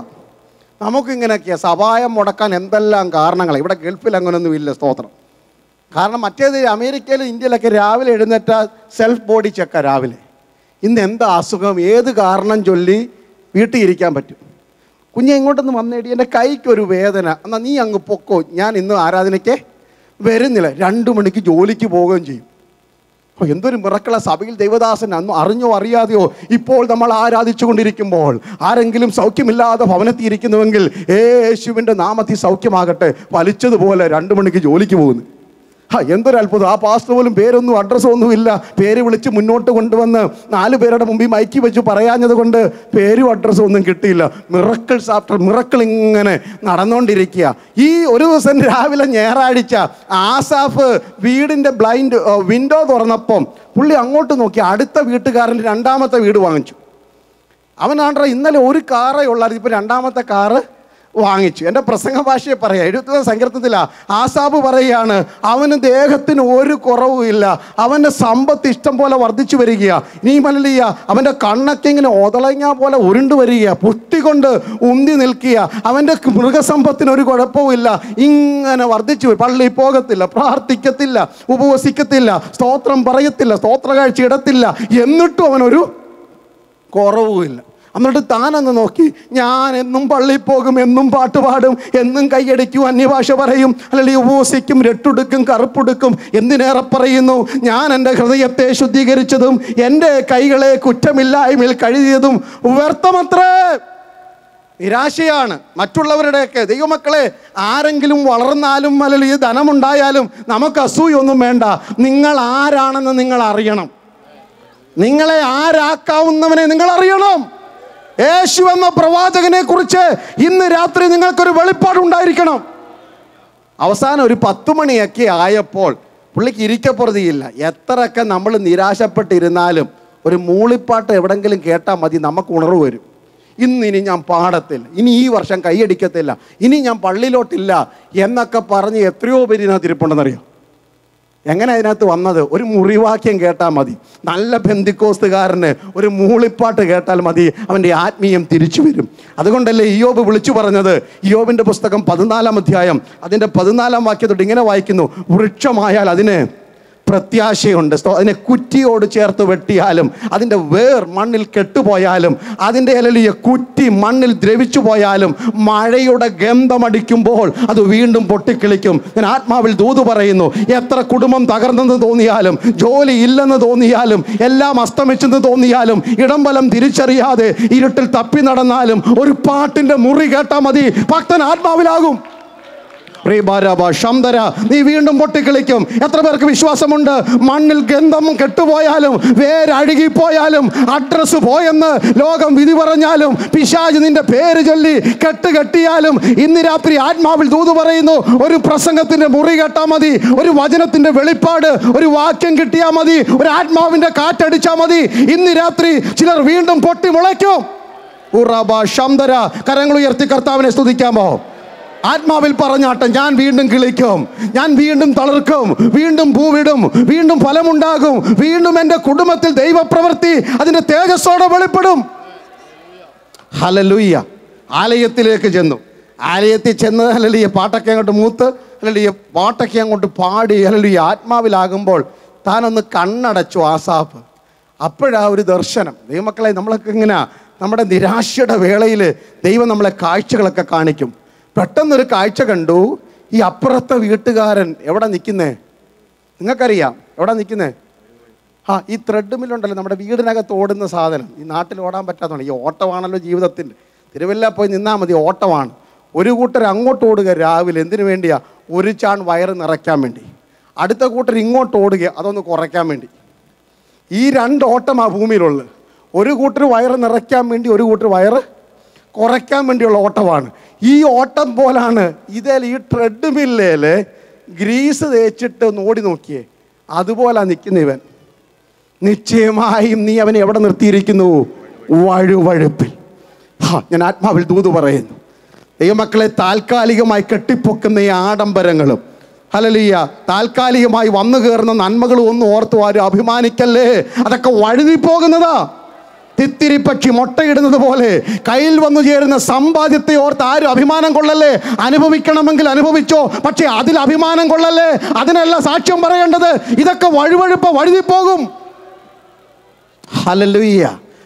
നമുക്കിങ്ങനെയൊക്കെയാണ് സഭായം മുടക്കാൻ എന്തെല്ലാം കാരണങ്ങൾ. ഇവിടെ ഗൾഫിൽ അങ്ങനെയൊന്നും ഇല്ല, സ്തോത്രം. കാരണം മറ്റേത് അമേരിക്കയിലും ഇന്ത്യയിലൊക്കെ രാവിലെ എഴുന്നേറ്റ സെൽഫ് ബോഡി ചെക്കാണ് രാവിലെ. ഇന്ന് എന്താ അസുഖം, ഏത് കാരണം ചൊല്ലി വീട്ടിൽ ഇരിക്കാൻ പറ്റും? കുഞ്ഞെ ഇങ്ങോട്ടൊന്ന് വന്നേടി, എൻ്റെ കൈക്കൊരു വേദന, എന്നാൽ നീ അങ്ങ് പൊക്കോ, ഞാൻ ഇന്ന് ആരാധനയ്ക്ക് വരുന്നില്ല. 2 മണിക്ക് ജോലിക്ക് പോവുകയും ചെയ്യും. എന്തൊരു മിറക്കള സഭയിൽ ദൈവദാസൻ അന്ന് അറിഞ്ഞോ അറിയാതെയോ ഇപ്പോൾ നമ്മൾ ആരാധിച്ചു കൊണ്ടിരിക്കുമ്പോൾ ആരെങ്കിലും സൗഖ്യമില്ലാതെ ഭവനത്തിയിരിക്കുന്നുവെങ്കിൽ യേശുവിൻ്റെ നാമത്തിൽ സൗഖ്യമാകട്ടെ, വലിച്ചതുപോലെ 2 മണിക്ക് ജോലിക്ക് പോകുന്നു. എന്തൊരു അത്ഭുതം. ആ പാസ്റ്റർ പോലും പേരൊന്നും അഡ്രസ്സൊന്നും ഒന്നുമില്ല, പേര് വിളിച്ച് മുന്നോട്ട് കൊണ്ടുവന്ന് 4 പേരുടെ മുമ്പിൽ മൈക്കി വെച്ച് പറയാഞ്ഞത് കൊണ്ട് പേരും അഡ്രസ്സും ഒന്നും കിട്ടിയില്ല. മിറക്കിൾസ് ആഫ്റ്റർ മിറക്കിൾ ഇങ്ങനെ നടന്നുകൊണ്ടിരിക്കുക. ഈ ഒരു ദിവസം രാവിലെ ഞായറാഴ്ച ആസാഫ് വീടിൻ്റെ വിൻഡോ തുറന്നപ്പം പുള്ളി അങ്ങോട്ട് നോക്കി, അടുത്ത വീട്ടുകാരൻ്റെ 2ാമത്തെ വീട് വാങ്ങിച്ചു. അവനാണ്ട്ര ഇന്നലെ ഒരു കാറേ ഉള്ളായിരുന്നു, ഇപ്പോൾ 2ാമത്തെ കാറ് വാങ്ങിച്ചു. എൻ്റെ പ്രസംഗ ഭാഷയെ പറയാം. 73-ാം സങ്കീർത്തനത്തിലാണ് ആസാബ് പറയുകയാണ്, അവന് ദേഹത്തിന് ഒരു കുറവുമില്ല, അവൻ്റെ സമ്പത്ത് ഇഷ്ടം പോലെ വർദ്ധിച്ചു വരികയാണ്. ഇനിയുമല്ല, അവൻ്റെ കണ്ണൊക്കെ ഇങ്ങനെ ഒതളങ്ങ പോലെ ഉരുണ്ടു വരിക, പുഷ്ടി കൊണ്ട് ഉന്തി നിൽക്കുക, അവൻ്റെ മൃഗസമ്പത്തിന് ഒരു കുഴപ്പവുമില്ല, ഇങ്ങനെ വർദ്ധിച്ചു വരും. പള്ളിയിൽ പോകത്തില്ല, പ്രാർത്ഥിക്കത്തില്ല, ഉപവസിക്കത്തില്ല, സ്തോത്രം പറയത്തില്ല, സ്തോത്ര കാഴ്ച ഇടത്തില്ല, എന്നിട്ടും അവനൊരു കുറവുമില്ല. എന്നിട്ട് താനെന്ന് നോക്കി, ഞാൻ എന്നും പള്ളിയിൽ പോകും, എന്നും പാട്ട് പാടും, എന്നും കൈയടിക്കും, അന്യഭാഷ പറയും, അല്ലെങ്കിൽ ഉപവസിക്കും, രട്ടുടുക്കും, കറുപ്പുടുക്കും, എന്തിനേറെ പറയുന്നു, ഞാൻ എൻ്റെ ഹൃദയത്തെ ശുദ്ധീകരിച്ചതും എൻ്റെ കൈകളെ കുറ്റമില്ലായ്മയിൽ കഴുകിയതും വ്യർത്ഥമത്രേ. നിരാശയാണ് മറ്റുള്ളവരുടെയൊക്കെ. ദൈവമക്കളെ, ആരെങ്കിലും വളർന്നാലും അല്ലെങ്കിൽ ധനമുണ്ടായാലും നമുക്ക് അസൂയൊന്നും വേണ്ട. നിങ്ങൾ ആരാണെന്ന് നിങ്ങൾ അറിയണം. നിങ്ങളെ ആരാക്കാവുന്നവനെ നിങ്ങൾ അറിയണം. യേശു എന്ന പ്രവാചകനെ കുറിച്ച് ഇന്ന് രാത്രി നിങ്ങൾക്കൊരു വെളിപ്പാടുണ്ടായിരിക്കണം. അവസാനം ഒരു 10 മണിയൊക്കെ ആയപ്പോൾ പുള്ളിക്ക് ഇരിക്കപ്പുറതിയില്ല. എത്രയൊക്കെ നമ്മൾ നിരാശപ്പെട്ടിരുന്നാലും ഒരു മൂളിപ്പാട്ട് എവിടെങ്കിലും കേട്ടാൽ മതി, നമുക്ക് ഉണർവ് വരും. ഇനി ഞാൻ പാടത്തില്ല, ഇനി ഈ വർഷം കൈയടിക്കത്തില്ല, ഇനി ഞാൻ പള്ളിയിലോട്ടില്ല എന്നൊക്കെ പറഞ്ഞ് എത്രയോ പേര് ഇതിനകത്ത് ഇരിപ്പുണ്ടെന്നറിയോ? എങ്ങനെ അതിനകത്ത് വന്നത്? ഒരു മുറിവാക്യം കേട്ടാൽ മതി. നല്ല പെന്തിക്കോസ്തുകാരന് ഒരു മൂളിപ്പാട്ട് കേട്ടാൽ മതി, അവൻ്റെ ആത്മീയം തിരിച്ചു വരും. അതുകൊണ്ടല്ലേ ഇയ്യോബ് വിളിച്ചു പറഞ്ഞത്? ഇയ്യോബിൻ്റെ പുസ്തകം 14-ാം അധ്യായം അതിൻ്റെ 14-ാം വാക്യത്തോട്ട് ഇങ്ങനെ വായിക്കുന്നു, വൃക്ഷമായാൽ അതിന് പ്രത്യാശയുണ്ട്. അതിനെ കുറ്റിയോട് ചേർത്ത് വെട്ടിയാലും, അതിൻ്റെ വേർ മണ്ണിൽ കെട്ടുപോയാലും, അതിൻ്റെ ഹല്ലേലൂയ കുറ്റി മണ്ണിൽ ദ്രവിച്ചു പോയാലും, മഴയുടെ ഗന്ധമടിക്കുമ്പോൾ അത് വീണ്ടും പൊട്ടിക്കിളിക്കും. ഞാൻ ആത്മാവിൽ ദൂത് പറയുന്നു, എത്ര കുടുംബം തകർന്നെന്ന് തോന്നിയാലും, ജോലി ഇല്ലെന്ന് തോന്നിയാലും, എല്ലാം അസ്തമിച്ചെന്ന് തോന്നിയാലും, ഇടംബലം തിരിച്ചറിയാതെ ഇരുട്ടിൽ തപ്പി നടന്നാലും, ഒരു പാട്ടിൻ്റെ മുറി കേട്ടാൽ മതി, ഭക്തൻ ആത്മാവിലാകും. നീ വീണ്ടും പൊട്ടിക്കളിക്കും. എത്ര പേർക്ക് വിശ്വാസമുണ്ട്? മണ്ണിൽ ഗന്ധം കെട്ടുപോയാലും, വേരഴുകിപ്പോയാലും, അഡ്രസ് പോയെന്ന് ലോകം വിധി പറഞ്ഞാലും, പിശാച് നിന്റെ പേര് ചൊല്ലി കെട്ടിയാലും, ഇന്ന് രാത്രി ആത്മാവിൽ ദൂത് പറയുന്നു, ഒരു പ്രസംഗത്തിന്റെ മുറി കേട്ടാൽ മതി, ഒരു വചനത്തിന്റെ വെളിപ്പാട്, ഒരു വാക്യം കിട്ടിയാൽ മതി, ഒരു ആത്മാവിന്റെ കാറ്റടിച്ചാൽ മതി, ഇന്ന് രാത്രി ചിലർ വീണ്ടും പൊട്ടി മുളയ്ക്കും. കരങ്ങൾ ഉയർത്തി കർത്താവിനെ സ്തുതിക്കാമോ? ആത്മാവിൽ പറഞ്ഞാട്ടെ, ഞാൻ വീണ്ടും കിളിക്കും, ഞാൻ വീണ്ടും തളിർക്കും, വീണ്ടും പൂവിടും, വീണ്ടും ഫലമുണ്ടാകും, വീണ്ടും എൻ്റെ കുടുംബത്തിൽ ദൈവപ്രവൃത്തി അതിൻ്റെ തേജസ്സോടെ വെളിപ്പെടും. ഹല്ലേലൂയ. ആലയത്തിലേക്ക് ചെന്നു. ആലയത്തിൽ ചെന്ന് ഹല്ലേലൂയ പാട്ടൊക്കെ അങ്ങോട്ട് മൂത്ത്, ഹല്ലേലൂയ പാട്ടൊക്കെ അങ്ങോട്ട് പാടി, ഹല്ലേലൂയ ആത്മാവിലാകുമ്പോൾ താനൊന്ന് കണ്ണടച്ചു ആസാഫ്. അപ്പോഴാ ഒരു ദർശനം. ദൈവമക്കളെ, നമ്മളൊക്കെ ഇങ്ങനെ നമ്മുടെ നിരാശയുടെ വേളയിൽ ദൈവം നമ്മളെ കാഴ്ചകളൊക്കെ കാണിക്കും. പെട്ടെന്നൊരു കാഴ്ച കണ്ടു. ഈ അപ്പുറത്തെ വീട്ടുകാരൻ എവിടെ നിൽക്കുന്നേ? നിങ്ങൾക്കറിയാം എവിടെ നിൽക്കുന്നേ? ഈ ത്രെഡ് മില്ലുണ്ടല്ലോ, നമ്മുടെ വീടിനകത്ത് ഓടുന്ന സാധനം. ഈ നാട്ടിൽ ഓടാൻ പറ്റാത്തതാണ്. ഈ ഓട്ടമാണല്ലോ ജീവിതത്തിൻ്റെ. തിരുവല്ല പോയി നിന്നാൽ മതി, ഓട്ടമാണ്. ഒരു കൂട്ടർ അങ്ങോട്ട് ഓടുക രാവിലെ, എന്തിനു വേണ്ടിയാ? ഒരു ചാൺ വയറ് നിറയ്ക്കാൻ വേണ്ടി. അടുത്ത കൂട്ടർ ഇങ്ങോട്ട് ഓടുക, അതൊന്ന് കുറയ്ക്കാൻ വേണ്ടി. ഈ രണ്ട് ഓട്ടമാണ് ഭൂമിയിലുള്ളത്. ഒരു കൂട്ടർ വയറ് നിറയ്ക്കാൻ വേണ്ടി, ഒരു കൂട്ടർ വയറ് കുറയ്ക്കാൻ വേണ്ടിയുള്ള ഓട്ടമാണ്. ഈ ഓട്ടം പോലാണ് ഇതിൽ ഈ ട്രെഡ് മില്ലേൽ ഗ്രീസ് തേച്ചിട്ട് ഒന്ന് ഓടി നോക്കിയേ, അതുപോലെ നിൽക്കുന്ന ഇവൻ. നിശ്ചയമായും നീ അവനെ എവിടെ നിർത്തിയിരിക്കുന്നു? വഴുവഴുപ്പിൽ. ഞാൻ ആത്മാവിൽ ദൂത് പറയുന്നു, ദൈവമക്കളെ, താൽക്കാലികമായി കെട്ടിപ്പൊക്കുന്ന ഈ ആഡംബരങ്ങളും, ഹല്ലേലൂയ, താൽക്കാലികമായി വന്നു കയറുന്ന നന്മകളും ഒന്നും ഓർത്ത് ആരും അഭിമാനിക്കല്ലേ. അതൊക്കെ വഴുതിപ്പോകുന്നതാ. തിത്തിരിപ്പക്ഷി മുട്ടയിടുന്നത് പോലെ കയ്യിൽ വന്നു ചേരുന്ന സമ്പാദ്യത്തെ ഓർത്ത് ആരും അഭിമാനം കൊള്ളല്ലേ. അനുഭവിക്കണമെങ്കിൽ അനുഭവിച്ചോ, പക്ഷേ അതിൽ അഭിമാനം കൊള്ളല്ലേ. അതിനല്ല സാക്ഷ്യം പറയേണ്ടത്. ഇതൊക്കെ വഴുതിപ്പോകും. ഹല്ലേലൂയ.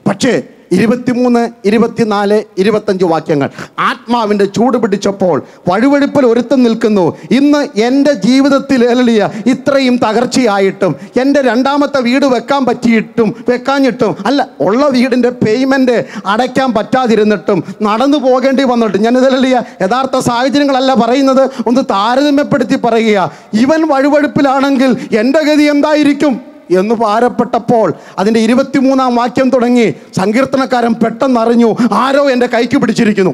പക്ഷേ 23, 24, 25 വാക്യങ്ങൾ, ആത്മാവിൻ്റെ ചൂട് പിടിച്ചപ്പോൾ വഴുവഴുപ്പിൽ ഒരുത്തം നിൽക്കുന്നു. ഇന്ന് എൻ്റെ ജീവിതത്തിൽ ഹല്ലേലൂയ ഇത്രയും തകർച്ചയായിട്ടും, എൻ്റെ രണ്ടാമത്തെ വീട് വെക്കാഞ്ഞിട്ടും അല്ല, ഉള്ള വീടിൻ്റെ പേയ്മെൻറ്റ് അടയ്ക്കാൻ പറ്റാതിരുന്നിട്ടും, നടന്നു പോകേണ്ടി വന്നിട്ടും, ഞാനിത് ഹല്ലേലൂയ യഥാർത്ഥ സാഹചര്യങ്ങളല്ല പറയുന്നത്, ഒന്ന് താരതമ്യപ്പെടുത്തി പറയുക. ഇവൻ വഴുവഴുപ്പിലാണെങ്കിൽ എൻ്റെ ഗതി എന്തായിരിക്കും എന്ന് ഭാരപ്പെട്ടപ്പോൾ അതിൻ്റെ 23-ാം വാക്യം തുടങ്ങി സങ്കീർത്തനക്കാരൻ പെട്ടെന്നറിഞ്ഞു, ആരോ എൻ്റെ കൈക്ക് പിടിച്ചിരിക്കുന്നു.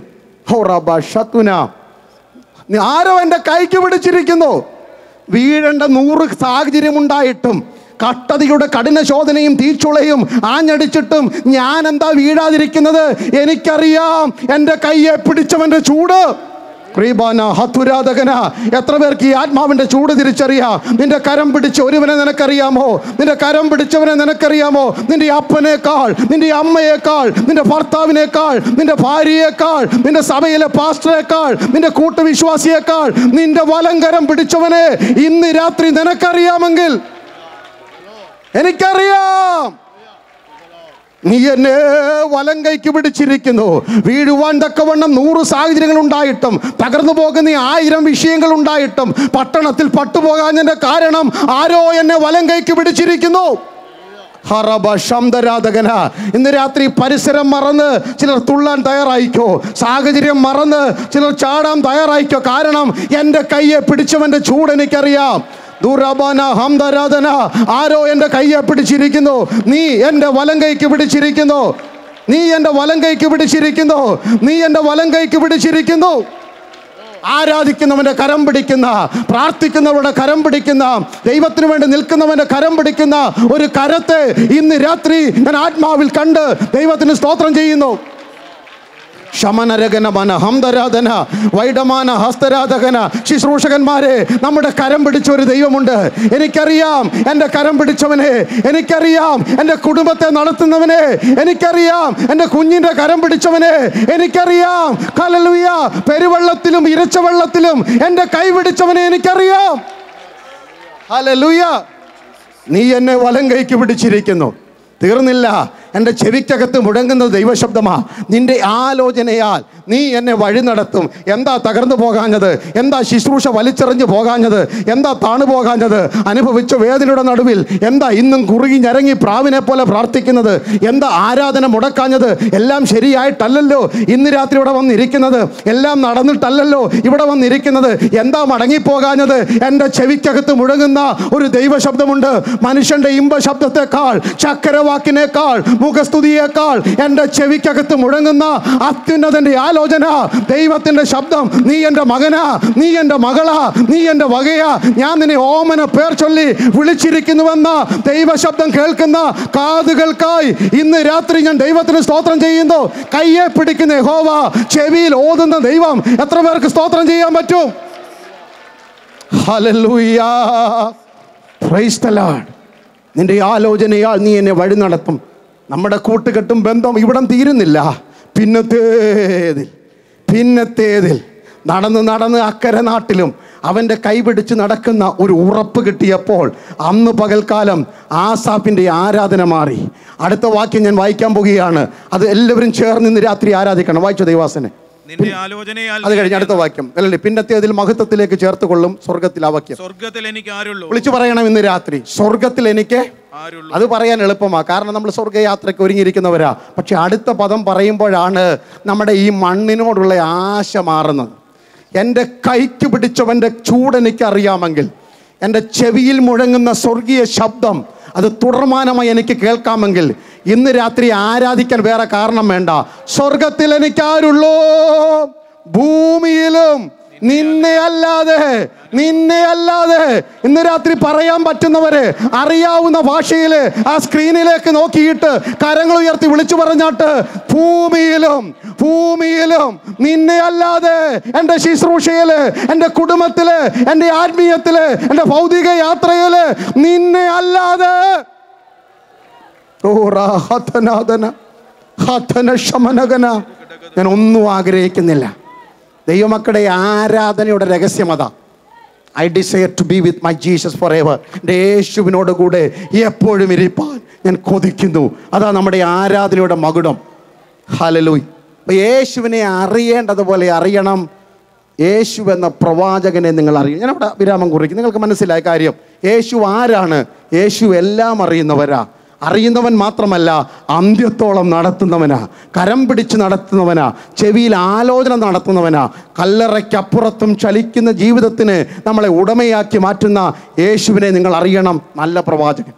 ആരോ എൻ്റെ കൈക്ക് പിടിച്ചിരിക്കുന്നു. വീഴേണ്ട 100 സാഹചര്യമുണ്ടായിട്ടും, കട്ടതയുടെ കഠിന ശോധനയും തീച്ചുളയും ആഞ്ഞടിച്ചിട്ടും ഞാൻ എന്താ വീഴാതിരിക്കുന്നത്? എനിക്കറിയാം എൻ്റെ കൈയെ പിടിച്ചവൻ്റെ ചൂട്. എത്ര പേർക്ക് ഈ ആത്മാവിന്റെ ചൂട് തിരിച്ചറിയാം? നിന്റെ കരം പിടിച്ച ഒരുവനെ നിനക്കറിയാമോ? നിന്റെ കരം പിടിച്ചവനെ നിനക്കറിയാമോ? നിന്റെ അപ്പനേക്കാൾ, നിന്റെ അമ്മയേക്കാൾ, നിന്റെ ഭർത്താവിനേക്കാൾ, നിന്റെ ഭാര്യയേക്കാൾ, നിന്റെ സഭയിലെ പാസ്റ്ററേക്കാൾ, നിന്റെ കൂട്ടുവിശ്വാസിയേക്കാൾ നിന്റെ വലങ്കരം പിടിച്ചവനെ ഇന്ന് രാത്രി നിനക്കറിയാമെങ്കിൽ എനിക്കറിയാം. നീ എന്നെ വലം കൈക്ക് പിടിച്ചിരിക്കുന്നു. വീഴുവാൻ തക്കവണ്ണം 100 സാഹചര്യങ്ങൾ ഉണ്ടായിട്ടും, തകർന്നു പോകുന്ന 1000 വിഷയങ്ങൾ ഉണ്ടായിട്ടും, പട്ടണത്തിൽ പട്ടുപോകാഞ്ഞതിന്റെ കാരണം ആരോ എന്നെ വലം കൈക്ക് പിടിച്ചിരിക്കുന്നു. ഇന്ന് രാത്രി പരിസരം മറന്ന് ചിലർ തുള്ളാൻ തയ്യാറായിക്കോ, സാഹചര്യം മറന്ന് ചിലർ ചാടാൻ തയ്യാറായിക്കോ. കാരണം എൻ്റെ കയ്യെ പിടിച്ചവൻ്റെ ചൂട് എനിക്കറിയാം. ആരോ എൻ്റെ കയ്യെ പിടിച്ചിരിക്കുന്നു. നീ എൻ്റെ വലം കൈക്ക് പിടിച്ചിരിക്കുന്നു. നീ എൻ്റെ വലം കൈക്ക് പിടിച്ചിരിക്കുന്നു. നീ എൻ്റെ വലം കൈക്ക് പിടിച്ചിരിക്കുന്നു. ആരാധിക്കുന്നവൻ്റെ കരം പിടിക്കുന്ന, പ്രാർത്ഥിക്കുന്നവരുടെ കരം പിടിക്കുന്ന, ദൈവത്തിന് വേണ്ടി നിൽക്കുന്നവൻ്റെ കരം പിടിക്കുന്ന ഒരു കരത്തെ ഇന്ന് രാത്രി ഞാൻ ആത്മാവിൽ കണ്ട് ദൈവത്തിന് സ്തോത്രം ചെയ്യുന്നു. ശമനരകനമന ഹംദരാധന വൈഡമാന ഹസ്തരാധകന. ശുശ്രൂഷകന്മാരെ, നമ്മുടെ കരം പിടിച്ച ഒരു ദൈവമുണ്ട്. എനിക്കറിയാം എൻ്റെ കരം പിടിച്ചവനെ, എനിക്കറിയാം എൻ്റെ കുടുംബത്തെ നടത്തുന്നവനെ, എനിക്കറിയാം എൻ്റെ കുഞ്ഞിൻ്റെ കരം പിടിച്ചവനെ, എനിക്കറിയാം ഹല്ലേലൂയ പെരുവെള്ളത്തിലും ഇരച്ച വെള്ളത്തിലും എൻ്റെ കൈ പിടിച്ചവനെ എനിക്കറിയാം. ഹല്ലേലൂയ. നീ എന്നെ വലം കൈക്ക് പിടിച്ചിരിക്കുന്നു. തീർന്നില്ല, എൻ്റെ ചെവിക്കകത്ത് മുഴങ്ങുന്നത് ദൈവശബ്ദമാ. നിന്റെ ആലോചനയാൽ നീ എന്നെ വഴി നടത്തും. എന്താ തകർന്നു പോകാഞ്ഞത്? എന്താ ശുശ്രൂഷ വലിച്ചെറിഞ്ഞു പോകാഞ്ഞത്? എന്താ താണു പോകാഞ്ഞത്? അനുഭവിച്ച വേദനയുടെ നടുവിൽ എന്താ ഇന്നും കുറുകി ഞരങ്ങി പ്രാവിനെ പോലെ പ്രാർത്ഥിക്കുന്നത്? എന്താ ആരാധന മുടക്കാഞ്ഞത്? എല്ലാം ശരിയായിട്ടല്ലല്ലോ ഇന്ന് രാത്രി ഇവിടെ വന്നിരിക്കുന്നത്. എല്ലാം നടന്നിട്ടല്ലല്ലോ ഇവിടെ വന്നിരിക്കുന്നത്. എന്താ മടങ്ങിപ്പോകാഞ്ഞത്? എൻ്റെ ചെവിക്കകത്ത് മുഴങ്ങുന്ന ഒരു ദൈവശബ്ദമുണ്ട്. മനുഷ്യൻ്റെ ഇമ്പശബ്ദത്തെക്കാൾ, ചക്കരവാക്കിനേക്കാൾ, മുഖസ്തുതിയേക്കാൾ എൻ്റെ ചെവിക്കകത്ത് മുഴങ്ങുന്ന അത്യുന്നതന്റെ ആലോചന, ദൈവത്തിന്റെ ശബ്ദം. നീ എൻ്റെ മകനാ, നീ എൻ്റെ മകളാ, നീ എൻ്റെ വകയാ, ഞാൻ നിന്നെ ഓമന പേർ ചൊല്ലി വിളിച്ചിരിക്കുന്നുവെന്ന ദൈവശബ്ദം കേൾക്കുന്ന കാതുകൾക്കായി ഇന്ന് രാത്രി ഞാൻ ദൈവത്തിന് സ്തോത്രം ചെയ്യുന്നു. കയ്യെ പിടിക്കുന്ന യഹോവ, ചെവിയിൽ ഓതുന്ന ദൈവം. എത്ര പേർക്ക് സ്തോത്രം ചെയ്യാൻ പറ്റും? Hallelujah, price the Lord. നിന്റെ ആലോചനയാൽ നീ എന്നെ വഴി നടത്തും. നമ്മുടെ കൂട്ടുകെട്ടും ബന്ധം ഇവിടം തീരുന്നില്ല. പിന്നത്തേതിൽ നടന്ന് അക്കരെ നാട്ടിലും അവൻ്റെ കൈപിടിച്ച് നടക്കുന്ന ഒരു ഉറപ്പ് കിട്ടിയപ്പോൾ അന്ന് പകൽക്കാലം ആസാഫിൻ്റെ ആരാധന മാറി. അടുത്ത വാക്യം ഞാൻ വായിക്കാൻ പോകുകയാണ്. അത് എല്ലാവരും ചേർന്ന് ഇന്ന് രാത്രി ആരാധിക്കണം. വായിച്ചു ദൈവാസനെ. അത് കഴിഞ്ഞ അടുത്ത വാക്യം അല്ലല്ലേ, പിന്നത്തേതിൽ മഹത്വത്തിലേക്ക് ചേർത്ത് കൊള്ളും സ്വർഗത്തിൽ. ആ വാക്യം സ്വർഗത്തിൽ എനിക്ക് ആരുള്ളൂ. വിളിച്ചു പറയണം ഇന്ന് രാത്രി, സ്വർഗത്തിൽ എനിക്ക് ആരുള്ളൂ. അത് പറയാൻ എളുപ്പമാണ്, കാരണം നമ്മൾ സ്വർഗയാത്രയ്ക്ക് ഒരുങ്ങിയിരിക്കുന്നവരാ. പക്ഷെ അടുത്ത പദം പറയുമ്പോഴാണ് നമ്മുടെ ഈ മണ്ണിനോടുള്ള ആശ മാറുന്നത്. എൻ്റെ കൈക്ക് പിടിച്ചവൻ്റെ ചൂടെനിക്കറിയാമെങ്കിൽ, എൻ്റെ ചെവിയിൽ മുഴങ്ങുന്ന സ്വർഗീയ ശബ്ദം അത് തുടർമാനമായി എനിക്ക് കേൾക്കാമെങ്കിൽ, ഇന്ന് രാത്രി ആരാധിക്കാൻ വേറെ കാരണം വേണ്ട. സ്വർഗത്തിൽ എനിക്കാരുള്ളൂ, ഭൂമിയിലും നിന്നെ അല്ലാതെ ഇന്ന് രാത്രി പറയാൻ പറ്റുന്നവര് അറിയാവുന്ന ഭാഷയില് ആ സ്ക്രീനിലേക്ക് നോക്കിയിട്ട് കരങ്ങൾ ഉയർത്തി വിളിച്ചു പറഞ്ഞാട്ട്, ഭൂമിയിലും നിന്നെ അല്ലാതെ എൻ്റെ ശുശ്രൂഷയില്, എൻ്റെ കുടുംബത്തില്, എൻ്റെ ആത്മീയത്തില്, എൻ്റെ ഭൗതിക യാത്രയില് നിന്നെ അല്ലാതെ ഞാൻ ഒന്നും ആഗ്രഹിക്കുന്നില്ല. ദൈവമക്കളുടെ ആരാധനയുടെ രഹസ്യം അതാ. I desire to be with my Jesus forever. എൻ്റെ യേശുവിനോട് കൂടെ എപ്പോഴും ഇരിപ്പാൻ ഞാൻ കൊതിക്കുന്നു. അതാ നമ്മുടെ ആരാധനയുടെ മകുടം. ഹല്ലേലൂയ. അപ്പോൾ യേശുവിനെ അറിയേണ്ടതുപോലെ അറിയണം. യേശു എന്ന പ്രവാചകനെ നിങ്ങൾ അറിയണം. ഞാനവിടെ വിരാമം കുറിക്കും. നിങ്ങൾക്ക് മനസ്സിലായ കാര്യം, യേശു ആരാണ്? യേശു എല്ലാം അറിയുന്നവരാ. അറിയുന്നവൻ മാത്രമല്ല, അന്ത്യത്തോളം നടത്തുന്നവനാ, കരം പിടിച്ച് നടത്തുന്നവനാ, ചെവിയിൽ ആലോചന നടത്തുന്നവനാ, കല്ലറയ്ക്കപ്പുറത്തും ചലിക്കുന്ന ജീവിതത്തിന് നമ്മളെ ഉടമയാക്കി മാറ്റുന്ന യേശുവിനെ നിങ്ങൾ അറിയണം. നല്ല പ്രവാചകൻ.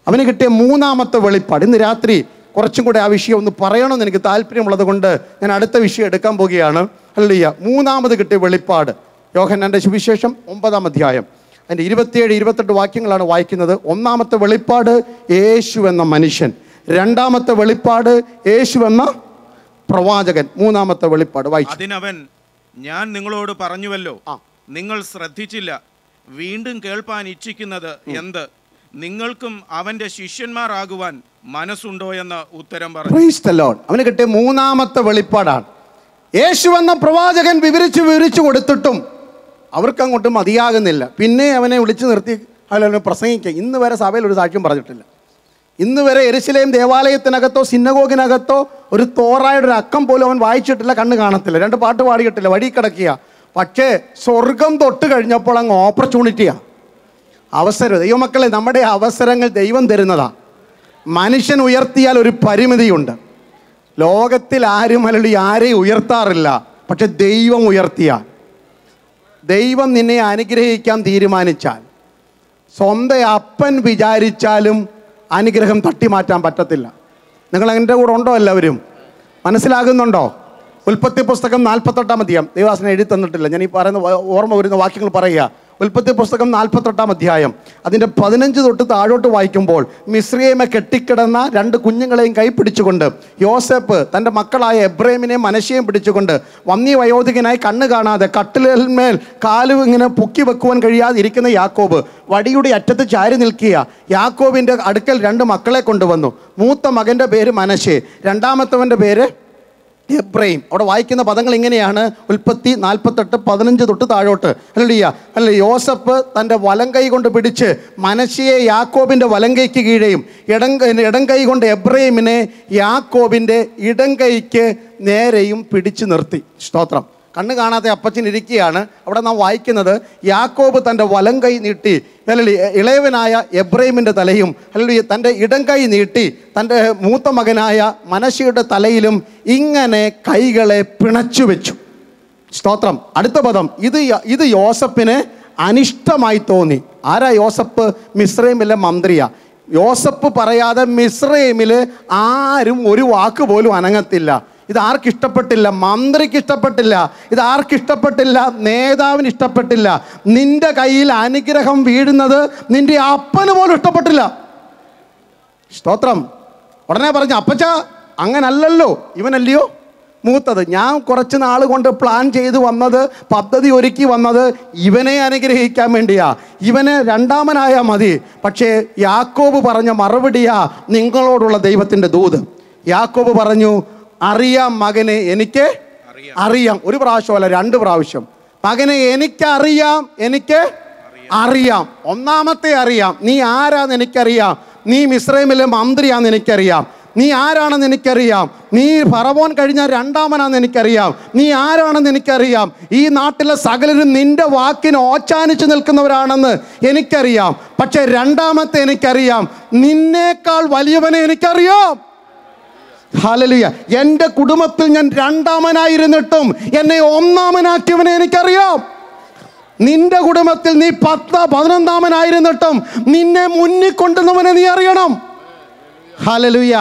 അവന് കിട്ടിയ മൂന്നാമത്തെ വെളിപ്പാട്. ഇന്ന് രാത്രി കുറച്ചും കൂടെ ആ വിഷയം ഒന്ന് പറയണമെന്ന് എനിക്ക് താല്പര്യമുള്ളത് കൊണ്ട് ഞാൻ അടുത്ത വിഷയം എടുക്കാൻ പോവുകയാണ്. ഹല്ലേലൂയ. മൂന്നാമത് കിട്ടിയ വെളിപ്പാട് യോഹന്നാന്റെ സുവിശേഷം 9-ാം അധ്യായം അതിൻ്റെ 27-28 വാക്യങ്ങളാണ് വായിക്കുന്നത്. ഒന്നാമത്തെ വെളിപ്പാട് യേശു എന്ന മനുഷ്യൻ, രണ്ടാമത്തെ വെളിപ്പാട് യേശു എന്ന പ്രവാചകൻ, മൂന്നാമത്തെ വെളിപ്പാട് വായിച്ചു. അതിനവൻ, ഞാൻ നിങ്ങളോട് പറഞ്ഞുവല്ലോ, നിങ്ങൾ ശ്രദ്ധിച്ചില്ല. വീണ്ടും കേൾപ്പാൻ ഇച്ഛിക്കുന്നത് എന്ത്? നിങ്ങൾക്കും അവന്റെ ശിഷ്യന്മാരാകുവാൻ മനസ്സുണ്ടോ എന്ന് ഉത്തരം പറഞ്ഞു. Price the Lord. അവന് കിട്ടിയ മൂന്നാമത്തെ വെളിപ്പാടാണ്. യേശു എന്ന പ്രവാചകൻ വിവരിച്ചു കൊടുത്തിട്ടും അവർക്കങ്ങോട്ട് മതിയാകുന്നില്ല. പിന്നെ അവനെ വിളിച്ചു നിർത്തി അവനെ പ്രസംഗിക്കുക. ഇന്ന് വരെ സഭയിൽ ഒരു സാക്ഷ്യം പറഞ്ഞിട്ടില്ല. ഇന്ന് വരെ യെരുശലേം ദേവാലയത്തിനകത്തോ സിനഗോഗിനകത്തോ ഒരു തോറായുടെ ഒരു അക്കം പോലും അവൻ വായിച്ചിട്ടില്ല, കണ്ണ് കാണത്തില്ല, 2 പാട്ട് പാടിയിട്ടില്ല, വഴി കിടക്കുക. പക്ഷേ സ്വർഗം തൊട്ട് കഴിഞ്ഞപ്പോൾ അങ്ങ് ഓപ്പർച്യൂണിറ്റിയാണ്, അവസരം. ദൈവമക്കളെ, നമ്മുടെ അവസരങ്ങൾ ദൈവം തരുന്നതാ. മനുഷ്യൻ ഉയർത്തിയാൽ ഒരു പരിമിതിയുണ്ട്. ലോകത്തിൽ ആരും ആരെയും ഉയർത്താറില്ല. പക്ഷെ ദൈവം ഉയർത്തിയാൽ, ദൈവം നിന്നെ അനുഗ്രഹിക്കാൻ തീരുമാനിച്ചാൽ, സ്വന്തം അപ്പൻ വിചാരിച്ചാലും അനുഗ്രഹം തട്ടിമാറ്റാൻ പറ്റത്തില്ല. നിങ്ങൾ എൻ്റെ കൂടെ ഉണ്ടോ? എല്ലാവരും മനസ്സിലാകുന്നുണ്ടോ? ഉൽപ്പത്തി പുസ്തകം 48-ാം അധ്യായം ദൈവദാസൻ എഴുതി തന്നിട്ടില്ല, ഞാൻ ഈ പറയുന്ന ഓർമ്മ വരുന്ന വാക്യങ്ങൾ പറയുക. ഉൽപ്പത്തി പുസ്തകം 48-ാം അധ്യായം അതിൻ്റെ 15 തൊട്ട് താഴോട്ട് വായിക്കുമ്പോൾ, മിസ്രയീമെ കെട്ടിക്കിടന്ന 2 കുഞ്ഞുങ്ങളെയും കൈ പിടിച്ചുകൊണ്ട് യോസേപ്പ് തൻ്റെ മക്കളായ എബ്രഹീമിനെയും മനശ്ശെയും പിടിച്ചുകൊണ്ട് വന്യവയോധികനായി കണ്ണ് കാണാതെ കട്ടിലിന്മേൽ കാല് ഇങ്ങനെ പൊക്കി വെക്കുവാൻ കഴിയാതെ ഇരിക്കുന്ന യാക്കോബ് വടിയുടെ അറ്റത്ത് ചാരി നിൽക്കുക. യാക്കോബിൻ്റെ അടുക്കൽ 2 മക്കളെ കൊണ്ടുവന്നു. മൂത്ത മകൻ്റെ പേര് മനശ്ശെ, രണ്ടാമത്തവൻ്റെ പേര് എബ്രഹിം. അവിടെ വായിക്കുന്ന പദങ്ങൾ ഇങ്ങനെയാണ്. ഉൽപ്പത്തി 48:15 തൊട്ട് താഴോട്ട്. അല്ല, യോസഫ് തൻ്റെ വലം കൈ കൊണ്ട് പിടിച്ച് മനശ്ശെയെ യാക്കോബിൻ്റെ വലം കൈക്ക് കീഴെയും ഇടം കൈ കൊണ്ട് എബ്രഹിമിനെ യാക്കോബിൻ്റെ ഇടം കൈക്ക് നേരെയും പിടിച്ചു നിർത്തി. സ്തോത്രം. കണ്ണ് കാണാത്ത അപ്പച്ചൻ ഇരിക്കുകയാണ്. അവിടെ നാം വായിക്കുന്നത് യാക്കോബ് തൻ്റെ വലം കൈ നീട്ടി ഇളയവനായ എബ്രഹിമിൻ്റെ തലയും തൻ്റെ ഇടം കൈ നീട്ടി തൻ്റെ മൂത്ത മകനായ മനശ്ശെയുടെ തലയിലും ഇങ്ങനെ കൈകളെ പിണച്ചു വെച്ചു. സ്തോത്രം. അടുത്ത പദം, ഇത് യോസഫിന് അനിഷ്ടമായി തോന്നി. ആരാ യോസഫ്? മിസ്രൈമിലെ മന്ത്രിയാ. യോസഫ് പറയാതെ മിസ്രൈമിൽ ആരും ഒരു വാക്ക് പോലും അനങ്ങത്തില്ല. ഇത് ആർക്കിഷ്ടപ്പെട്ടില്ല? മന്ത്രിക്ക് ഇഷ്ടപ്പെട്ടില്ല. ഇത് ആർക്കിഷ്ടപ്പെട്ടില്ല? നേതാവിന് ഇഷ്ടപ്പെട്ടില്ല. നിന്റെ കയ്യിൽ അനുഗ്രഹം വീഴുന്നത് നിന്റെ അപ്പന് പോലും ഇഷ്ടപ്പെട്ടില്ല. സ്തോത്രം. ഉടനെ പറഞ്ഞു, അപ്പച്ച അങ്ങനല്ലല്ലോ, ഇവനല്ലയോ മൂത്തത്. ഞാൻ കുറച്ച് നാൾ കൊണ്ട് പ്ലാൻ ചെയ്ത് വന്നത്, പദ്ധതി ഒരുക്കി വന്നത് ഇവനെ അനുഗ്രഹിക്കാൻ വേണ്ടിയാ. ഇവന് രണ്ടാമനായാൽ മതി. പക്ഷേ യാക്കോബ് പറഞ്ഞ മറുപടിയാ നിങ്ങളോടുള്ള ദൈവത്തിൻ്റെ ദൂത്. യാക്കോബ് പറഞ്ഞു, അറിയാം മകനെ, എനിക്ക് അറിയാം. ഒരു പ്രാവശ്യമല്ല, 2 പ്രാവശ്യം. മകനെ എനിക്ക് അറിയാം. ഒന്നാമത്തെ അറിയാം. നീ ആരാന്ന് എനിക്കറിയാം. നീ മിസ്രൈമിലെ മന്ത്രിയാന്ന് എനിക്കറിയാം. നീ ആരാണെന്ന് എനിക്കറിയാം. നീ ഫറവോൻ കഴിഞ്ഞ രണ്ടാമനാണെന്ന് എനിക്കറിയാം. നീ ആരാണെന്ന് എനിക്കറിയാം. ഈ നാട്ടിലെ സകലരും നിന്റെ വാക്കിന് ഓച്ചാനിച്ച് നിൽക്കുന്നവരാണെന്ന് എനിക്കറിയാം. പക്ഷെ രണ്ടാമത്തെ എനിക്കറിയാം, നിന്നേക്കാൾ വലിയവനെ എനിക്കറിയാം. ഹല്ലേലൂയ. എൻ്റെ കുടുംബത്തിൽ ഞാൻ രണ്ടാമനായിരുന്നിട്ടും എന്നെ ഒന്നാമനാക്കിയവനെ എനിക്കറിയാം. നിന്റെ കുടുംബത്തിൽ നീ 10-11 നിന്നെ മുന്നിൽ കൊണ്ടുവന്നവനെ നീ അറിയണം. ഹല്ലേലൂയ.